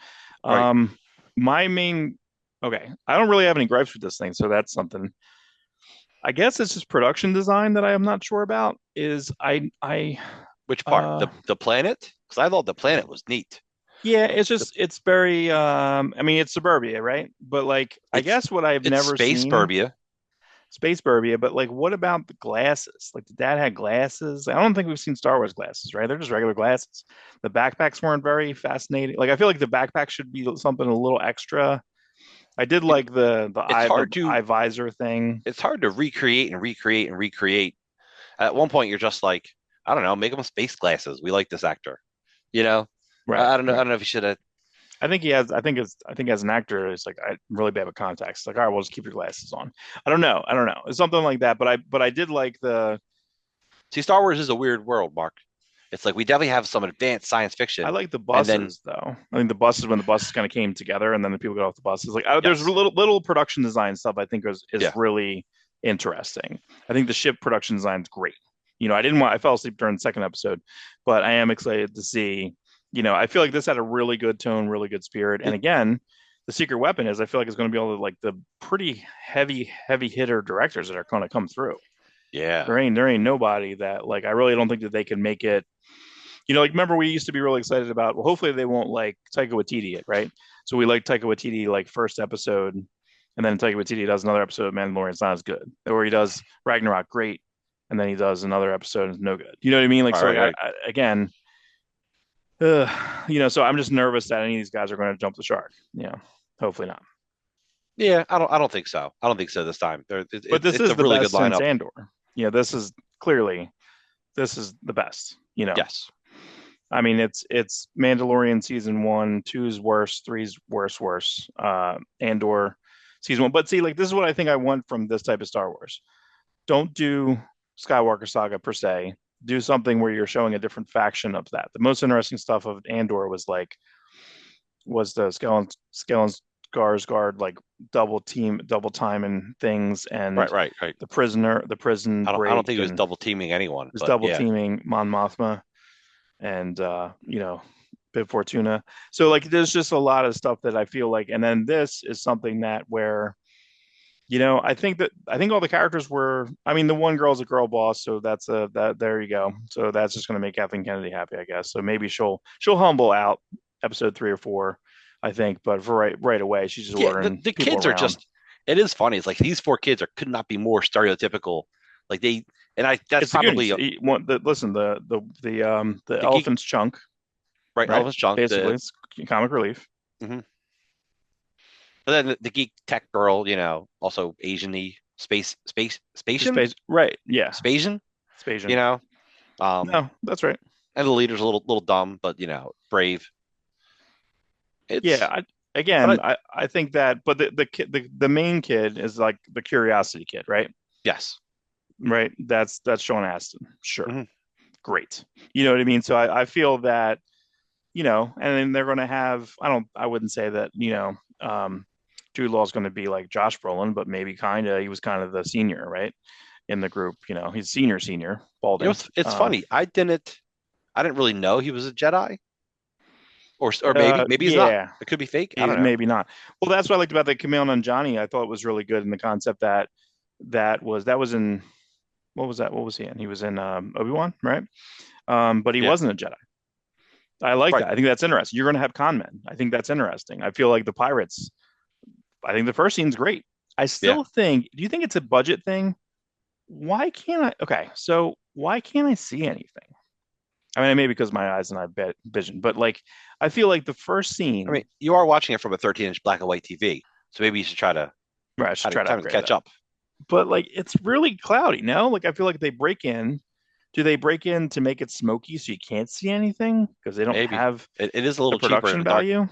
Right. Um, my main okay. I don't really have any gripes with this thing, so that's something. I guess it's just production design that I am not sure about. Is I Which part? uh The planet? Because I thought the planet was neat. Yeah, The, it's very I mean it's suburbia, right? But like I it's guess what I've it's never space seen burbia. space burbia, but like what about the glasses? Like the dad had glasses. I don't think we've seen Star Wars glasses, right? They're just regular glasses. The backpacks weren't very fascinating. Like I feel like the backpack should be something a little extra. I did You, like the it's eye the hard to eye visor thing. it's hard to recreate and recreate and recreate. At one point, you're just like, I don't know, make them space glasses. We like this actor. You know, Right, I don't know. I right. don't know if you should have. I think he has. I think as an actor, it's like I'm really bad with contacts. It's like, all right, well, just keep your glasses on. I don't know. I don't know. It's something like that. But I did like the. See, Star Wars is a weird world, Mark. It's like we definitely have some advanced science I fiction, like the and then buses though. I think the buses when the buses kind of came together, and then the people got off the buses. Like there's yes, little production design stuff. I think is yeah, really interesting. I think the ship production design is great. I didn't want. I fell asleep during the second episode, but I am excited to see. I feel like this had a really good tone, really good spirit, and it, again, the secret weapon is I feel like it's going to be all the like the pretty heavy hitter directors that are going to come through. yeah, There ain't nobody that like I really don't think that they can make it. Like remember we used to be really excited about. Well, hopefully they won't like Taika Waititi it, right? So we like Taika Waititi like first episode, and then Taika Waititi does another episode of Mandalorian. It's not as good. Or he does Ragnarok, great, and then he does another episode and it's no good. You know what I mean? Like all so, right, like right. again, so I'm just nervous that any of these guys are going to jump the shark. Hopefully not. Yeah, I don't think so. I don't think so this time. But this It's is a the really good best since lineup. Andor. This is clearly this is the best. Yes. I mean, it's Mandalorian season one, two's worse, three's worse. Andor season one, but see, like this is what I think I want from this type of Star Wars. Don't do Skywalker Saga per se. Do something where you're showing a different faction of that. The most interesting stuff of Andor was the Skellen Skarsgård like double time and things, Right, and right, right. the prison I don't break, think it was and double teaming anyone, was but double yeah. teaming Mon Mothma and Bib Fortuna. So like there's just a lot of stuff that I feel like, and then this is something that where I think all the characters were. I mean, the one girl's a girl boss, so that's a that there you go. So that's just going to make Kathleen Kennedy happy, I guess. So maybe she'll humble out episode 3 or 4, I think. But for right away, she's just Yeah, ordering the people kids are around. just it is funny. It's like these four kids could not be more stereotypical. Like they and I that's It's the probably Goonies. Listen, the the geek, elephant's chunk, right? right? Elephant's Chunk, Basically, it's comic relief. mhm. But then the geek tech girl, also Asian-y, Spatian, Space, right? Yeah, Spasian, you Spasian. know. Um, No, that's right. and the leader's a little dumb, but brave. Yeah, It's but again, I think that, but the kid, the main kid is like the curiosity kid, right? yes. Right. That's Sean Astin. Sure, Mhm. great. You know what I mean? So I feel that and then they're going to have. I wouldn't say that Jude Law's going to be like Josh Brolin, but maybe kind of. He was kind of the senior, right, in the group. He's senior, balding. It's funny. I didn't really know he was a Jedi, or maybe he's not. Yeah, It could be fake. I maybe, don't know. maybe not. Well, that's what I liked about the Kumail Nanjiani. I thought was really good in the concept that was in what was that? What was he in? He was in Obi-Wan, right? But he Yeah, wasn't a Jedi. I like right. that. I think that's interesting. You're going to have con men. I think that's interesting. I feel like the pirates. I think the first scene's great. I Yeah. still think. Do you think it's a budget thing? Why can't I? Okay, so why can't I see anything? I mean, maybe because my eyes and I bet vision, but like, I feel like the first I mean, scene. you are watching it from a 13-inch black and white TV, so maybe you should try to Right, I should try to time to upgrade catch that. up. But like, it's really cloudy. No, like I feel like they break in. Do they break in to make it smoky so you can't see anything because they don't Maybe have it is a the little cheaper in production the dark. value?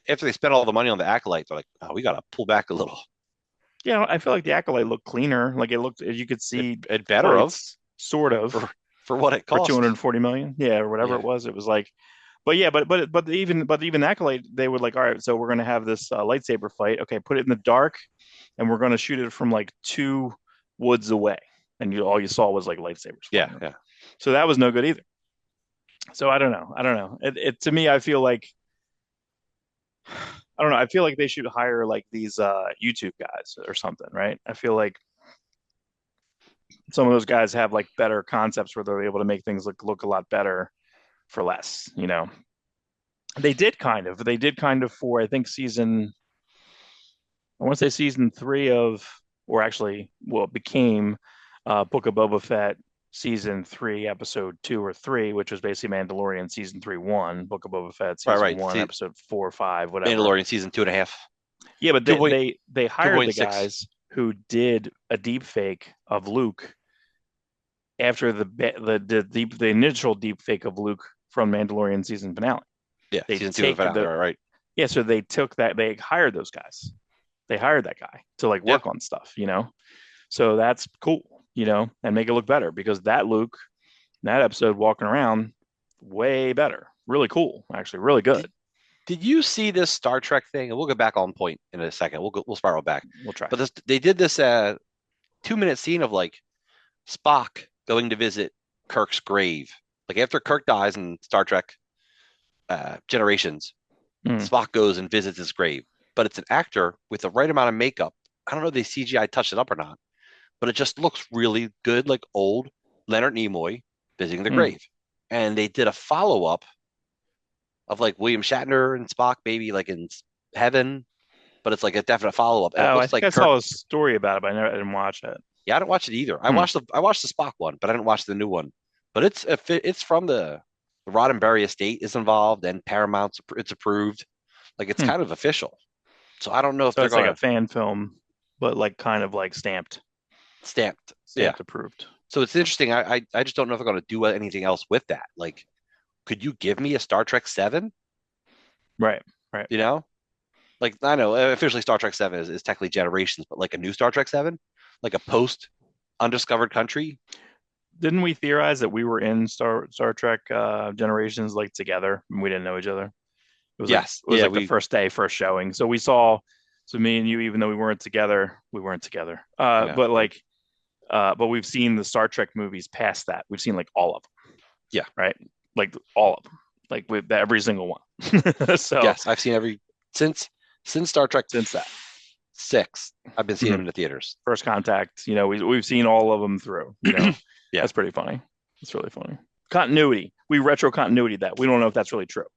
After they spent all the money on the acolyte, they're like, oh, we got to pull back a little. Yeah, I feel like the Acolyte looked cleaner. Like it looked, as you could It, see, it better of fights sort of for for what it for cost. 240 million, yeah, or whatever Yeah, it was. It was like, but yeah, but even Acolyte, they would like, all right, so we're gonna have this lightsaber fight. Okay, put it in the dark, and we're gonna shoot it from like 2 woods away, and all you saw was like lightsabers yeah, flying. yeah. So that was no good either. So I don't know. I don't know. It to me, I feel like I don't know. I feel like they should hire like these YouTube guys or something, right? I feel like some of those guys have like better concepts where they're able to make things look a lot better for less. They did kind of for I think I want to say season 3 of, or actually, well, it became Book of Boba Fett. season 3, episode 2 or 3, which was basically Mandalorian season 3 1, Book of Boba Fett Right, season right. 1, See, episode 4 or 5, whatever. Mandalorian season 2.5, Yeah, but two they point they they two hired point the six. guys who did a deep fake of Luke after the initial deep fake of Luke from Mandalorian season finale. Yeah, They season 2 of take finale. the Right, right. Yeah, so they took that, they hired those guys. They hired that guy to like Yeah. work on stuff. So that's cool, and make it look better because that Luke, that episode walking around, way better. Really cool, actually, really good. Did you see this Star Trek thing? And we'll get back on point in a second. We'll spiral back. We'll try. But they did this 2 minute scene of like Spock going to visit Kirk's grave. Like after Kirk dies in Star Trek Generations, Mm. Spock goes and visits his grave. But it's an actor with the right amount of makeup. I don't know if they CGI touched it up or not, but it just looks really good, like old Leonard Nimoy visiting the Mm. grave. And they did a follow up of like William Shatner and Spock, maybe like in heaven, but it's like a definite follow up, and it Oh, I looks think like I Kirk. saw a story about it, but I didn't watch it. Yeah, I didn't watch it either. I Hmm. watched the Spock one, but I didn't watch the new one. But it's from the Roddenberry estate is involved, and Paramount's it's approved. Like it's Hmm. kind of official. So I don't know if So they're it's like going a to fan film, but like kind of like stamped. Yeah. stamped approved. So it's interesting. I just don't know if they're going to do anything else with that. Like, could you give me a Star Trek 7? Right, right. You know, like I know officially Star Trek 7 is technically Generations, but like a new Star Trek 7, like a post undiscovered country. Didn't we theorize that we were in Star Trek Generations like together and we didn't know each other? Yes, It was yeah, like the first day, first showing. So me and you, even though we weren't together. I know. But we've seen the Star Trek movies past that. We've seen like all of them, Yeah, right? Like all of them, like with every single one. So yes, I've seen every since Star Trek since that 6. I've been seeing them Mhm. in the theaters. First Contact, we've seen all of them through. Yeah, That's pretty funny. It's really funny. Continuity. We retro continuity that. We don't know if that's really true.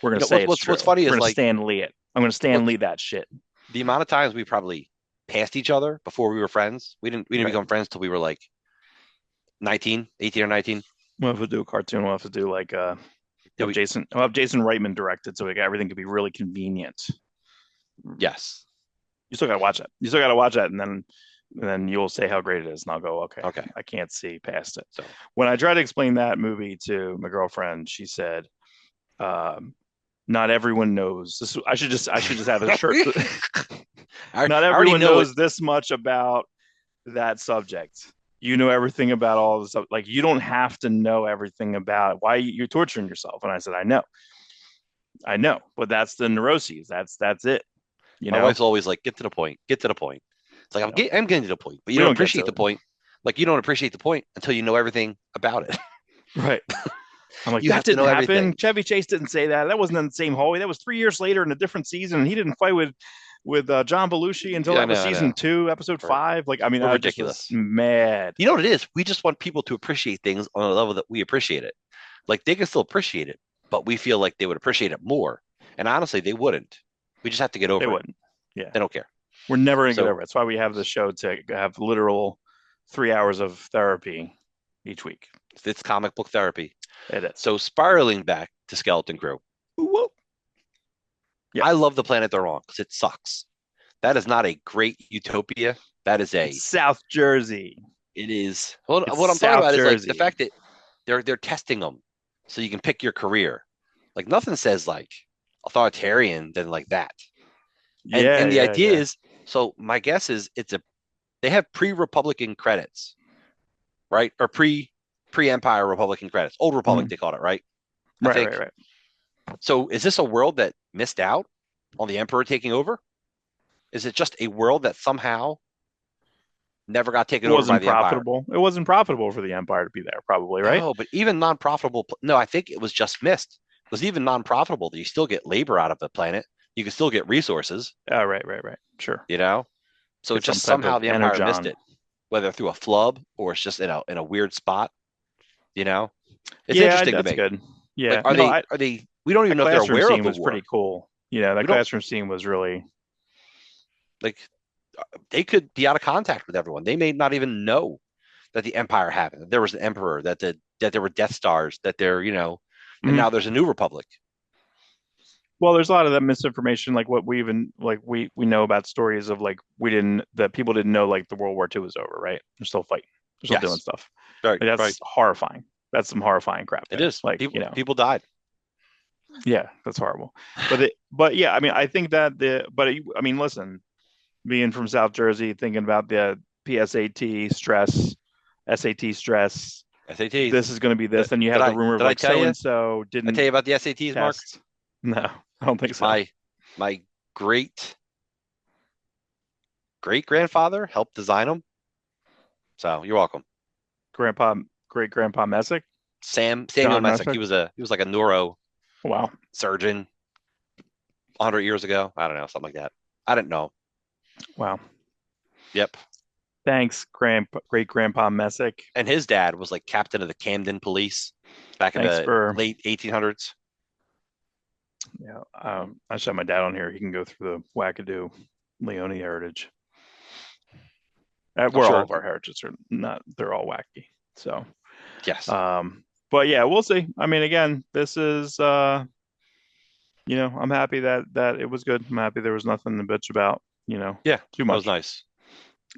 We're gonna say it's true. what's funny We're is gonna like Stan Lee it. I'm gonna Stan what Lee that shit. the amount of times we probably passed each other before we were friends. We didn't Right. become friends till we were like 19, 18 or 19. We'll have to do a cartoon. We'll have to do like Did we? We'll have Jason Reitman directed so everything could be really convenient. Yes. You still gotta watch it. You still gotta watch it, and then you'll say how great it is, and I'll go, okay, Okay. I can't see past it. So When I tried to explain that movie to my girlfriend, she said, "Not everyone knows this." I should just have a shirt. Not I already everyone know it. knows this much about that subject. You know everything about all this stuff. Like you don't have to know everything about it. Why you're torturing yourself? And I said, I know, but that's the neuroses. That's it. You My know, wife's always like, get to the point, get to the point. It's like I'm getting to the point, but you we don't don't get appreciate to the point. Like you don't appreciate the point until you know everything about it. right. I'm like, You have that to know didn't happen. everything. Chevy Chase didn't say that. That wasn't in the same hallway. That was 3 years later in a different season. And he didn't fight with John Belushi until Yeah, that was I season know. 2, episode We're, 5. Like, I mean, we're I just was ridiculous. mad. You know what it is? We just want people to appreciate things on a level that we appreciate it. Like they can still appreciate it, but we feel like they would appreciate it more. And honestly, they wouldn't. We just have to get They over it. wouldn't. Yeah. They don't care. We're never going to get So over it. That's why we have the show to have literal 3 hours of therapy each week. it's comic book therapy. It is. So spiraling back to Skeleton Crew. Whoa. Yeah. I love the planet they're on because it sucks. That is not a great utopia. That is a. It's South Jersey. It is. What It's I'm talking South about is like Jersey. the fact that they're testing them, so you can pick your career. Like nothing says like authoritarian than like that. And the idea is, so my guess is they have pre-Republican credits, right? Or pre-Empire Republican credits. Old Republic, they called it, right? I think. Right. So is this a world that missed out on the Emperor taking over? Is it just a world that somehow never got taken over by the Empire? It wasn't profitable for the Empire to be there, probably, right? No, but even non-profitable. No, I think it was just missed. Because even non-profitable, you still get labor out of the planet. You can still get resources. Oh, right. Sure. You know, so Get just some type somehow of the Empire energon. missed it, whether through a flub or it's just in a weird spot. You know, it's interesting to that's me. good. Yeah, Like, are they? We don't even that know if they're classroom aware of scene the was war. pretty cool. Yeah, that We don't- classroom scene was really. Like they could be out of contact with everyone. They may not even know that the Empire happened, that there was an Emperor, that there were Death Stars, that there, and Mhm. now there's a new Republic. Well, there's a lot of that misinformation, like what we even like we know about stories of like we didn't that people didn't know like the World War II was over, right? They're still fighting, they're still doing Yes, stuff. right, Like right. that's horrifying. That's some horrifying crap It there. is. Like, People died. yeah, that's horrible. But yeah, I mean, I think that I mean, listen, being from South Jersey, thinking about the PSAT stress, SAT stress, SATs. this is going to be Did, this, and you did have the I rumor of did I like tell so you? and so I tell didn't you about the SATs, Mark? test. No, I don't think so. My great great grandfather helped design them. So you're welcome. Grandpa, great grandpa Messick, Samuel John Messick. He Messick. was like a neuro Wow, surgeon 100 years ago. I don't know, something like that. I didn't know. wow. Yep. Thanks, great grandpa Messick. And his dad was like captain of the Camden Police back in Thanks the for late 1800s. yeah. I should have my dad on here. He can go through the wackadoo Leone heritage. I'm Where all sure. of our heritages are not, they're all wacky. So, Yes. but yeah, we'll see. I mean, again, this is, I'm happy that it was good. I'm happy there was nothing to bitch about, Yeah. too That was much. nice.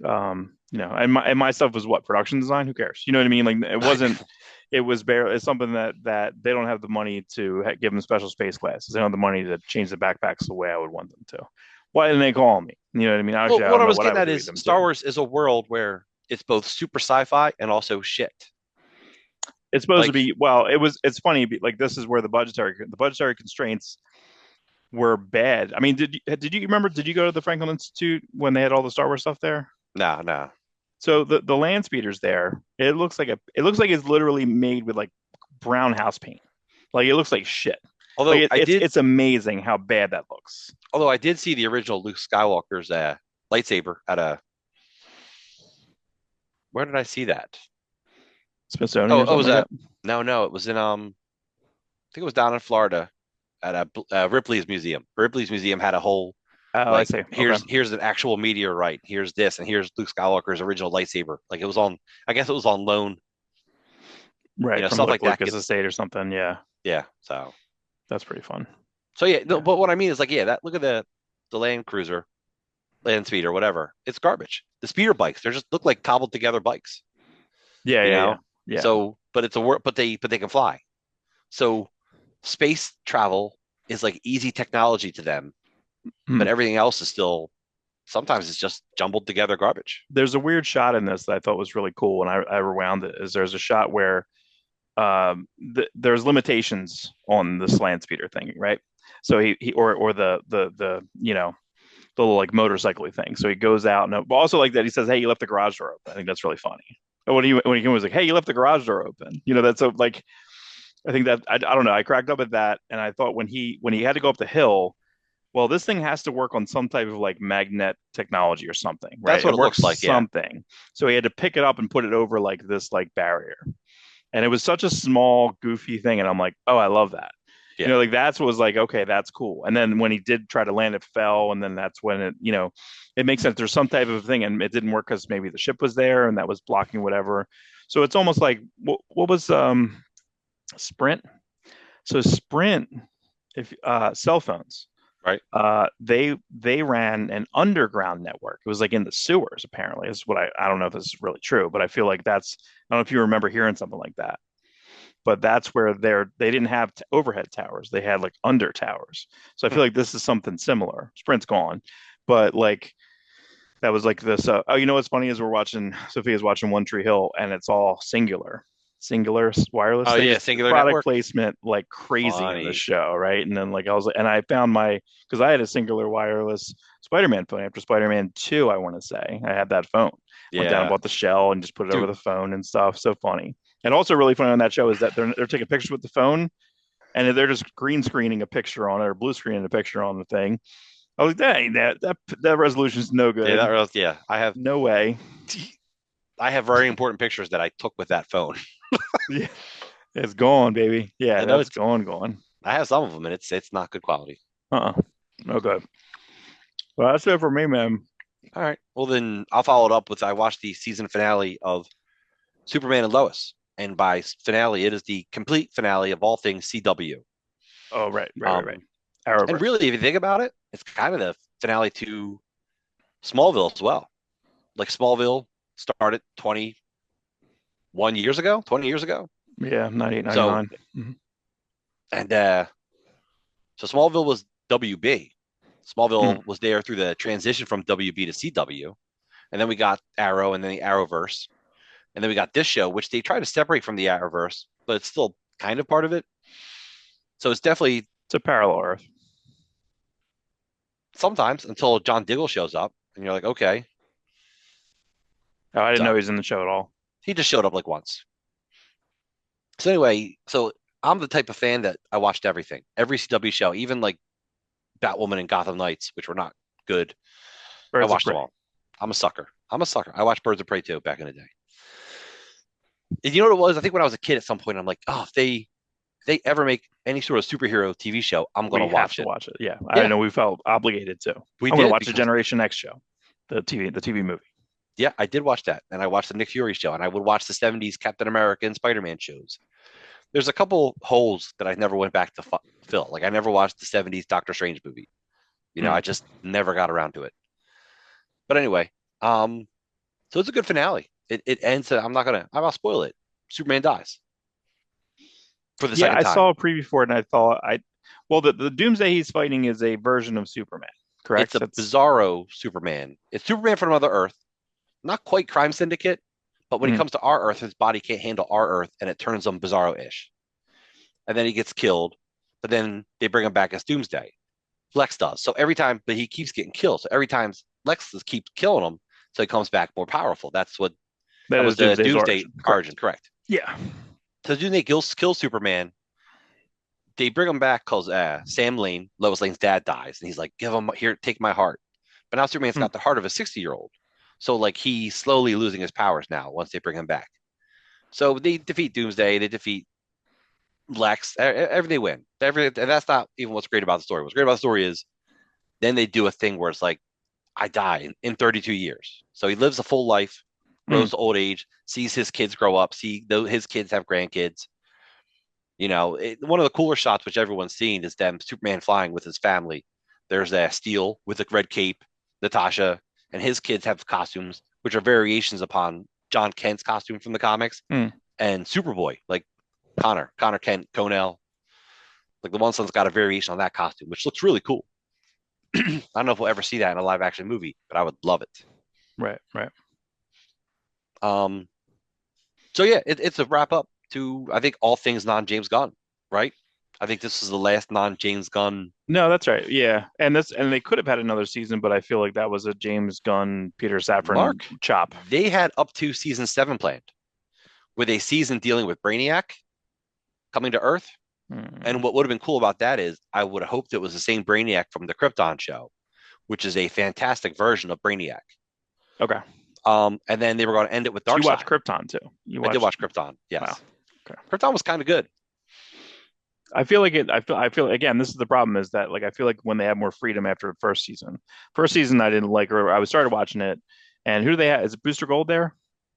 And my stuff was what production design. Who cares? You know what I mean? Like it wasn't. It was barely. It's something that they don't have the money to give them special space classes. They don't have the money to change the backpacks the way I would want them to. Why didn't they call me? You know what I mean? Well, Actually, I what don't I know was what I getting would at do is them Star to. Wars is a world where it's both super sci-fi and also shit. It's supposed to Like, be. Well, it was. It's funny. Like this is where the budgetary constraints were bad. I mean, did you remember? Did you go to the Franklin Institute when they had all the Star Wars stuff there? no, no. So the land speeders there, it looks like it's literally made with like brown house paint. Like it looks like shit. Like Although it, I it's did, it's amazing how bad that looks. although I did see the original Luke Skywalker's lightsaber at a. Where did I see that? Smithsonian Oh, or it was something like a. that. No, no, it was in I think it was down in Florida at a Ripley's museum. Ripley's museum had a whole Oh, I like see. Okay. here's an actual meteorite. Here's this, and here's Luke Skywalker's original lightsaber. Like it was on. I guess it was on loan. Right, from Stuff like like that Lucas gets. Estate or something. Yeah, Yeah. that's pretty fun. So yeah. No, Yeah. but what I mean is like, yeah, that look at the Land Cruiser, Land Speeder, whatever. It's garbage. The speeder bikes, they just look like cobbled together bikes. Yeah, You yeah, know. yeah, yeah. So, but it's a work, but they can fly. So space travel is like easy technology to them, but Hmm. everything else is still sometimes it's just jumbled together garbage. There's a weird shot in this that I thought was really cool, and I rewound it. Is there's a shot where there's limitations on this land speeder thing, right? So he or the little like motorcycle thing. So he goes out and but also like that he says, "Hey, you left the garage door open." I think that's really funny. And when he was like, "Hey, you left the garage door open," that's so like I think that I don't know. I cracked up at that, and I thought when he had to go up the hill, well, this thing has to work on some type of like magnet technology or something, That's right? what It it works looks like. Yeah. something. So he had to pick it up and put it over like this like barrier. And it was such a small, goofy thing. And I'm like, oh, I love that. Yeah. Like that's what was like, okay, that's cool. And then when he did try to land, it fell. And then that's when it makes sense. There's some type of thing, and it didn't work because maybe the ship was there and that was blocking whatever. So it's almost like what was Sprint? So Sprint, if cell phones, Right. they ran an underground network. It was like in the sewers, apparently. Is what I don't know if this is really true, but I feel like I don't know if you remember hearing something like that. But that's where they didn't have overhead towers. They had like under towers. So I Hmm. feel like this is something similar. Sprint's gone, but like that was like this. Oh, what's funny is Sophia's watching One Tree Hill, and it's all singular wireless. Oh They yeah, just Singular product Network. placement like crazy in the Funny. show, right? And then like and I found because I had a singular wireless Spider-Man phone after Spider-Man 2, I want to say. I had that phone. Went down and Yeah. bought the shell and just put it over Dude, the phone and stuff. So funny. And also really funny on that show is that they're taking pictures with the phone and they're just green screening a picture on it or blue screening a picture on the thing. I was like, dang, that resolution is no yeah, good. yeah. No way. I have very important pictures that I took with that phone. Yeah, it's gone, baby. Yeah, I know that's it's gone. I have some of them and it's not good quality. Uh-uh. No good. Well, that's it for me, man. All right. Well then I'll follow it up with I watched the season finale of Superman and Lois. And by finale, it is the complete finale of all things CW. Oh, right, right, right, right. Um, and Arrowverse. really, if you think about it, it's kind of the finale to Smallville as well. Like Smallville started 21 years ago, 20 years ago. Yeah, 98, So, 99. Mhm. and so Smallville was WB. Mm. Smallville was there through the transition from WB to CW. And then we got Arrow and then the Arrowverse. And then we got this show, which they try to separate from the Arrowverse, but it's still kind of part of it. So it's definitely It's a parallel Earth. sometimes until John Diggle shows up and you're like, okay. Oh, I didn't know he So was in the show at all. he just showed up like once. So anyway, so I'm the type of fan that I watched everything, every CW show, even like Batwoman and Gotham Knights, which were not good. I Birds of watched them Prey. all. I'm a sucker. I'm a sucker. I watched Birds of Prey too back in the day. And you know what it was? I think when I was a kid at some point, I'm like, oh, if they ever make any sort of superhero TV show, I'm gonna We have watch to it. watch it. Yeah, I Yeah, know we felt obligated to. we I'm going to did watch the because Generation X show, the TV movie. yeah, I did watch that, and I watched the Nick Fury show, and I would watch the '70s Captain America and Spider-Man shows. There's a couple holes that I never went back to fill. Like I never watched the '70s Doctor Strange movie. Mm. I just never got around to it. But anyway, um, so it's a good finale. It ends. I'm not spoil it. Superman dies for the Yeah, second I time. saw a preview for it, and I thought well, the Doomsday he's fighting is a version of Superman, It's correct? a That's bizarro Superman. It's Superman from another Earth, not quite Crime Syndicate, but when he mm. comes to our Earth, his body can't handle our Earth, and it turns him bizarro-ish. And then he gets killed, but then they bring him back as Doomsday. Lex does. So every time, but he keeps getting killed. So every time Lex keeps killing him, so he comes back more powerful. That That was is the Doomsday's Doomsday origin, origin, correct? correct? Yeah. So Doomsday kills Superman. They bring him back because Sam Lane, Lois Lane's dad, dies, and he's like, "Give him here, take my heart." But now Superman's Mm. got the heart of a 60-year-old, so like he's slowly losing his powers now once they bring him back. So they defeat Doomsday, they defeat Lex, every they win. And that's not even what's great about the story. What's great about the story is then they do a thing where it's like, I die in 32 years. So he lives a full life, Mm. grows to old age, sees his kids grow up, see his kids have grandkids. One of the cooler shots, which everyone's seen, is them Superman flying with his family. There's Steel with a red cape, Natasha, and his kids have costumes, which are variations upon John Kent's costume from the comics, Mm. and Superboy, like Connor Kent, Conel. Like the one son's got a variation on that costume, which looks really cool. I don't know if we'll ever see that in a live action movie, but I would love it. Right, right. Um, so yeah, it's a wrap up to I think all things non James Gunn, right? I think this is the last non James Gunn No, that's right. Yeah, and they could have had another season, but I feel like that was a James Gunn, Peter Safran Mark. chop. They had up to season 7 planned, with a season dealing with Brainiac coming to Earth. Mm. And what would have been cool about that is I would have hoped it was the same Brainiac from the Krypton show, which is a fantastic version of Brainiac. Okay. And then they were going to end it with So you watch Darkseid. Krypton too. You I did watched. watch Krypton. Wow. Yes, Okay. Krypton was kind of good. I feel like it. I feel again. This is the problem is that like I feel like when they have more freedom after the first season I didn't like, or I was started watching it, and who do they have? Is it Booster Gold there?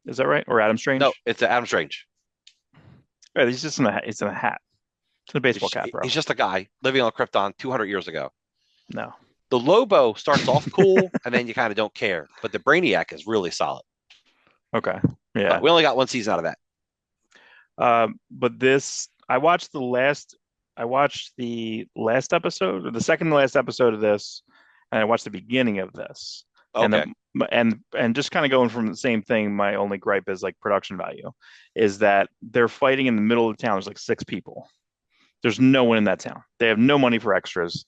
Is that right? Or Adam No, Strange? it's Adam Strange. Right, he's just in a he's in a hat. It's in a baseball He's, cap, bro. he's just a guy living on Krypton 200 years ago. No. The Lobo starts off cool, and then you kind of don't care. But the Brainiac is really solid. Okay. But Yeah. we only got one season out of that. But this, I watched the last episode, or the second to last episode of this, and I watched the beginning of this, and Okay. and just kind of going from the same thing. My only gripe is like production value, is that they're fighting in the middle of the town. There's like six people. There's no one in that town. They have no money for extras.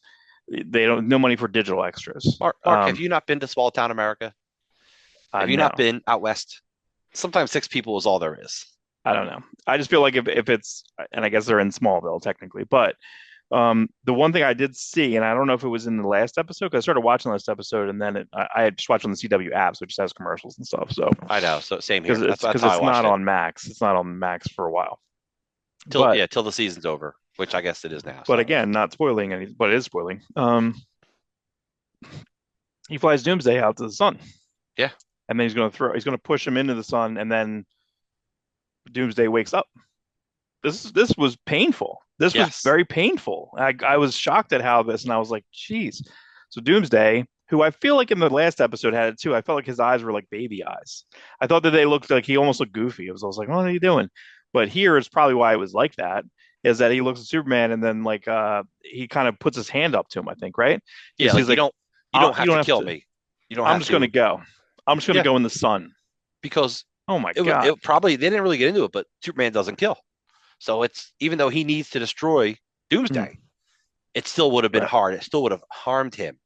They don't no money for digital extras. Mark, have you not been to small town America? Have you not No. been out west? Sometimes 6 people is all there is. I don't know. I just feel like if it's, and I guess they're in Smallville technically, but the one thing I did see, and I don't know if it was in the last episode, because I started watching the last episode, and then I had just watched on the CW app, so it just has commercials and stuff. So I know. So same because here. it's That's because how I it's watched not it. on Max, it's not on Max for a while. Till But yeah, till the season's over, which I guess it is now. but So again, not spoiling anything, but it is spoiling. He flies Doomsday out to the sun, yeah, and then he's going to push him into the sun, and then Doomsday wakes up. This was painful. This was Yes. very painful. I was shocked at how this, and I was like, "Geez." So Doomsday, who I feel like in the last episode had it too. I felt like his eyes were like baby eyes. I thought that they looked like he almost looked goofy. I was like, "What are you doing?" But here is probably why it was like that. Is that he looks at Superman and then like he kind of puts his hand up to him. I think right. Yeah, He's like like, you don't You have don't to have kill to. me. You don't I'm have just gonna to. go. I'm just gonna Yeah, go in the sun." because Oh my God. it probably they didn't really get into it, but Superman doesn't kill. So it's even though he needs to destroy Mm, Doomsday, it still would have been right. hard. It still would have harmed him.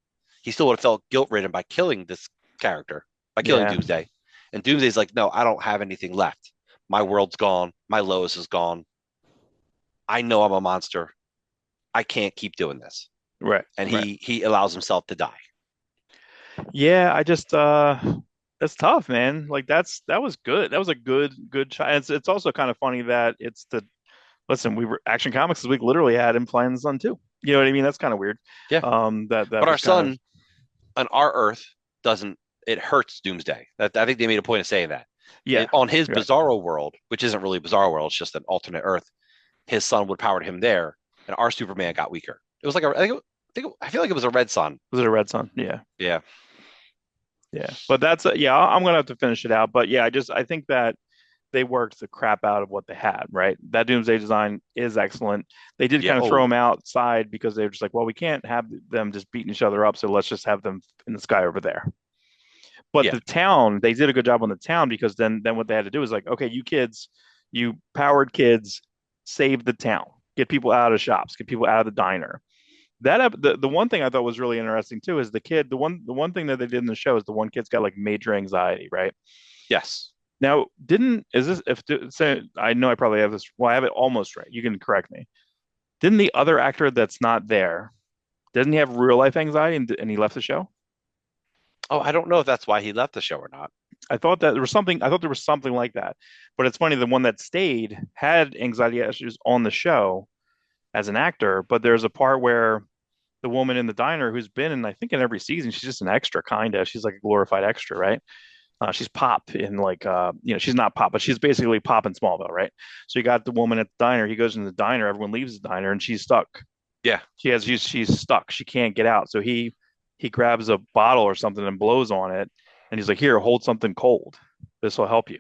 He still would have felt guilt ridden by killing this character, by killing Yeah. Doomsday. And Doomsday's like, no, I don't have anything left. My world's gone. My Lois is gone. I know I'm a monster. I can't keep doing this. Right. And Right. he allows himself to die. Yeah, I just that's tough, man. Like that was good. That was a good try. It's also kind of funny that it's the listen, we were Action Comics this week literally had him flying the sun too. You know what I mean? That's kind of weird. Yeah. That But our was kind of son on our Earth doesn't it hurts Doomsday. That I think they made a point of saying that. yeah. On his Right. Bizarro world, which isn't really Bizarro world, it's just an alternate Earth, his son would power him there, and our Superman got weaker. It was like I feel like it was a red sun. Was it a red sun? Yeah. Yeah, Yeah. But that's yeah, I'm gonna have to finish it out. But yeah, I think that they worked the crap out of what they had, right? That Doomsday design is excellent. They did yeah. kind of throw Oh, them outside because they were just like, well, we can't have them just beating each other up, so let's just have them in the sky over there. But yeah, the town, they did a good job on the town because then what they had to do is like, okay, you kids, you powered kids, save the town, get people out of shops, get people out of the diner. The one thing I thought was really interesting too is the one thing that they did in the show is the one kid's got like major anxiety, right? yes. Now, didn't is this if say I know I probably have this well I have it almost right. You can correct me. Didn't the other actor that's not there doesn't he have real life anxiety and he left the show? Oh, I don't know if that's why he left the show or not. I thought that there was something. I thought there was something like that. But it's funny. The one that stayed had anxiety issues on the show as an actor. But there's a part where the woman in the diner, who's been in, I think, in every season, she's just an extra, kind of. She's like a glorified extra, right? She's Pop in like, she's not Pop, but she's basically Pop in Smallville, right? So you got the woman at the diner. He goes in the diner. Everyone leaves the diner, and she's stuck. Yeah, She's stuck. She can't get out. So he grabs a bottle or something and blows on it, and he's like, "Here, hold something cold. This will help you.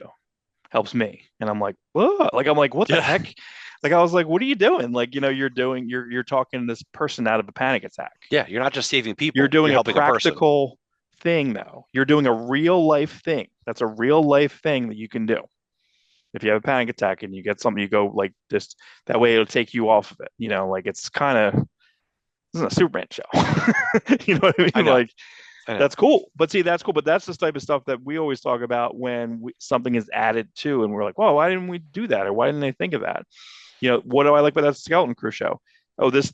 Helps me." And I'm like, "Whoa!" Like I'm like, "What the yeah, heck?" Like I was like, "What are you doing?" Like you're talking this person out of a panic attack. yeah. You're not just saving You're people; you're doing a helping a person. practical thing though. You're doing a real life thing. That's a real life thing that you can do. If you have a panic attack and you get something, you go like this. That way, it'll take you off of it. Like it's kind of this isn't a Superman show. You know what I I mean? know, Like I know. that's cool. But see, that's cool. But that's the type of stuff that we always talk about when something is added to, and we're like, "Well, why didn't we do that? Or why didn't they think of that?" What do I like about that Skeleton Crew show? Oh, this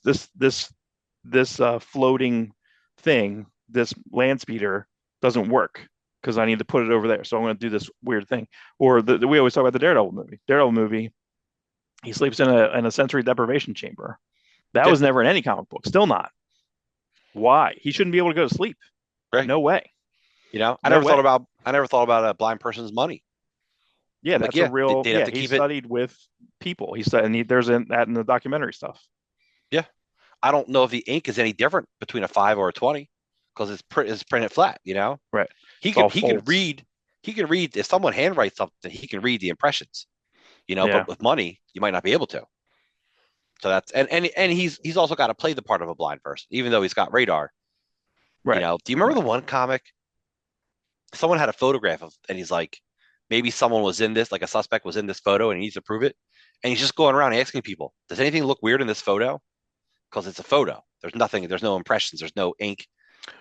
floating thing, this land speeder doesn't work because I need to put it over there. So I'm going to do this weird thing. Or we always talk about the Daredevil movie. Daredevil movie, he sleeps in a sensory deprivation chamber. That Yeah, was never in any comic book. Still not. Why? He shouldn't be able to go to sleep. right. No way. No way. I never thought about a blind person's money. Yeah, I'm like, that's a yeah, real. they'd have Yeah, to he keep it. studied with people. He said, and there's that in the documentary stuff. Yeah, I don't know if the ink is any different between a 5 or a 20 because it's printed flat. Right. He It's all can he can folds. read he can read if someone handwrites something, he can read the impressions. Yeah. But with money, you might not be able to. So that's and he's also got to play the part of a blind person, even though he's got radar. Right. Do you remember Right. the one comic? Someone had a photograph of, and he's like, maybe someone was in this, like a suspect was in this photo, and he needs to prove it. And he's just going around asking people, does anything look weird in this photo? Because it's a photo. There's nothing. There's no impressions. There's no ink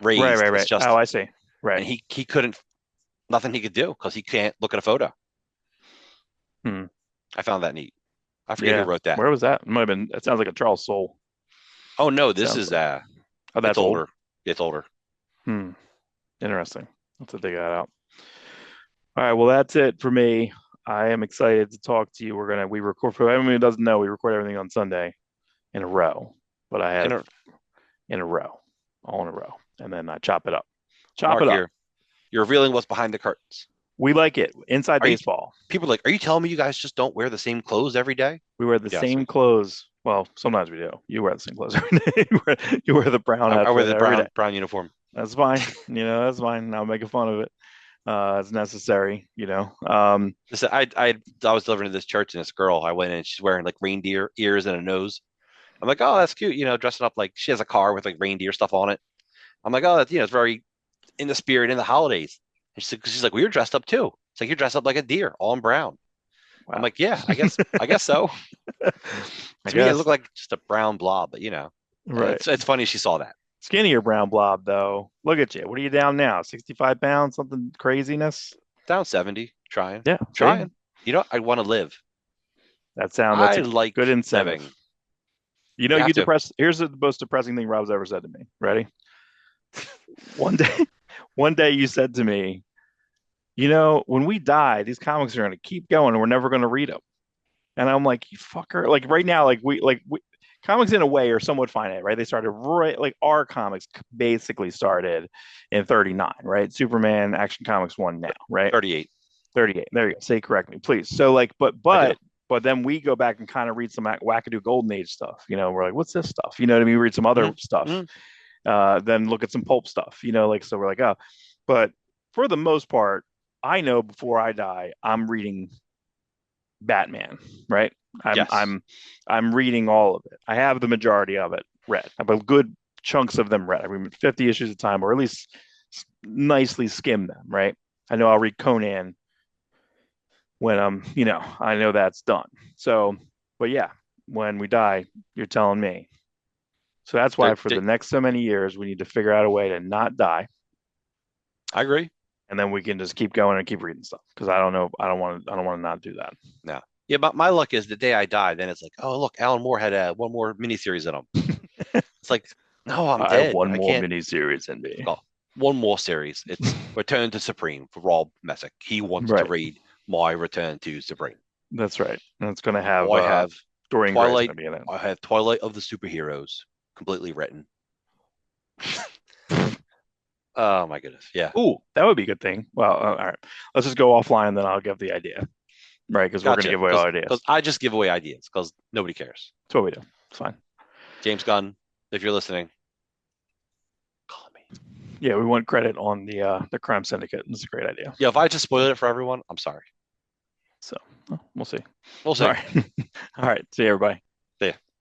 Right. raised. Right. It's Right. Oh, just, I see. and Right. he couldn't, nothing he could do because he can't look at a photo. Hmm. I found that neat. I forget who Yeah. wrote that. Where was that? It might have been. It sounds like a Charles Soule. Oh no, this Sounds is like. Oh, it's that's old. older. It's older. Hmm. Interesting. Let's dig that out. All right. Well, that's it for me. I am excited to talk to you. We record for everyone who doesn't know, we record everything on Sunday in a row. But I And have in a row, all in a row. And then I chop it up. Chop Mark, it up. you're revealing what's behind the curtains. We like it. Inside Are you baseball. people are like, are you telling me you guys just don't wear the same clothes every day? We wear the Yes, same clothes. Well, sometimes we do. You wear the same clothes every day. You wear the brown I wear outfit the every day. brown uniform. That's fine. That's fine. I'll make fun of it. It's necessary. Listen, I was delivering to this church and this girl, I went in and she's wearing like reindeer ears and a nose. I'm like, oh, that's cute, dressing up like she has a car with like reindeer stuff on it. I'm like, oh, that's it's very in the spirit in the holidays. And she's like, well, you're dressed up too. It's like you're dressed up like a deer, all in brown. I'm Wow. like, yeah, I guess so. I To me, it guess. looked like just a brown blob, but Right. it's funny she saw that. Skinnier brown blob, though. Look at you. What are you down now? 65 pounds? Something craziness? Down 70, trying, Yeah. See? trying. I want to live. That's I a good like incentive. living. You You have to. depress. Here's the most depressing thing Rob's ever said to me. Ready? One day, one day you said to me, when we die, these comics are going to keep going and we're never going to read them. And I'm like, you fucker. Like right now, comics in a way are somewhat finite, right? They started right, like our comics basically started in 39, right? Superman Action Comics 1 now, right? 38. 38. There you go. Say correct me, please. So like, I do. but then we go back and kind of read some wackadoo golden age stuff. We're like, what's this stuff? You know what I mean? We read some other stuff. Mm-hmm. Then look at some pulp stuff, like so we're like, oh, but for the most part, I know before I die, I'm reading Batman, right? I'm Yes, I'm I'm reading all of it. I have the majority of it read. I have good chunks of them read. I read 50 issues at a time, or at least nicely skim them, right? I know I'll read Conan when I know that's done. So, but yeah, when we die, you're telling me. So that's why for the next so many years, we need to figure out a way to not die, I agree. and then we can just keep going and keep reading stuff. Because I don't know, I don't want to not do that. No. Yeah, but my luck is the day I die, then it's like, oh, look, Alan Moore had one more miniseries in him. It's like, no, I'm I have dead. one I more can't. miniseries in me. Oh, one more series. It's Return to Supreme for Rob Messick. He wants to Right. read my Return to Supreme. That's right. And it's going to have I have Dorian Gray is Twilight. going to be in it. I have Twilight of the Superheroes completely written. Oh my goodness. Yeah. Ooh, that would be a good thing. Well, all right. Let's just go offline, then I'll give the idea. Right, because we're going to Gotcha. give away all ideas. Because I just give away ideas because nobody cares. That's what we do. It's fine. James Gunn, if you're listening, call me. Yeah, we want credit on the Crime Syndicate. It's a great idea. Yeah, if I just spoiled it for everyone, I'm sorry. So we'll see. We'll see. All right. All right. See you, everybody.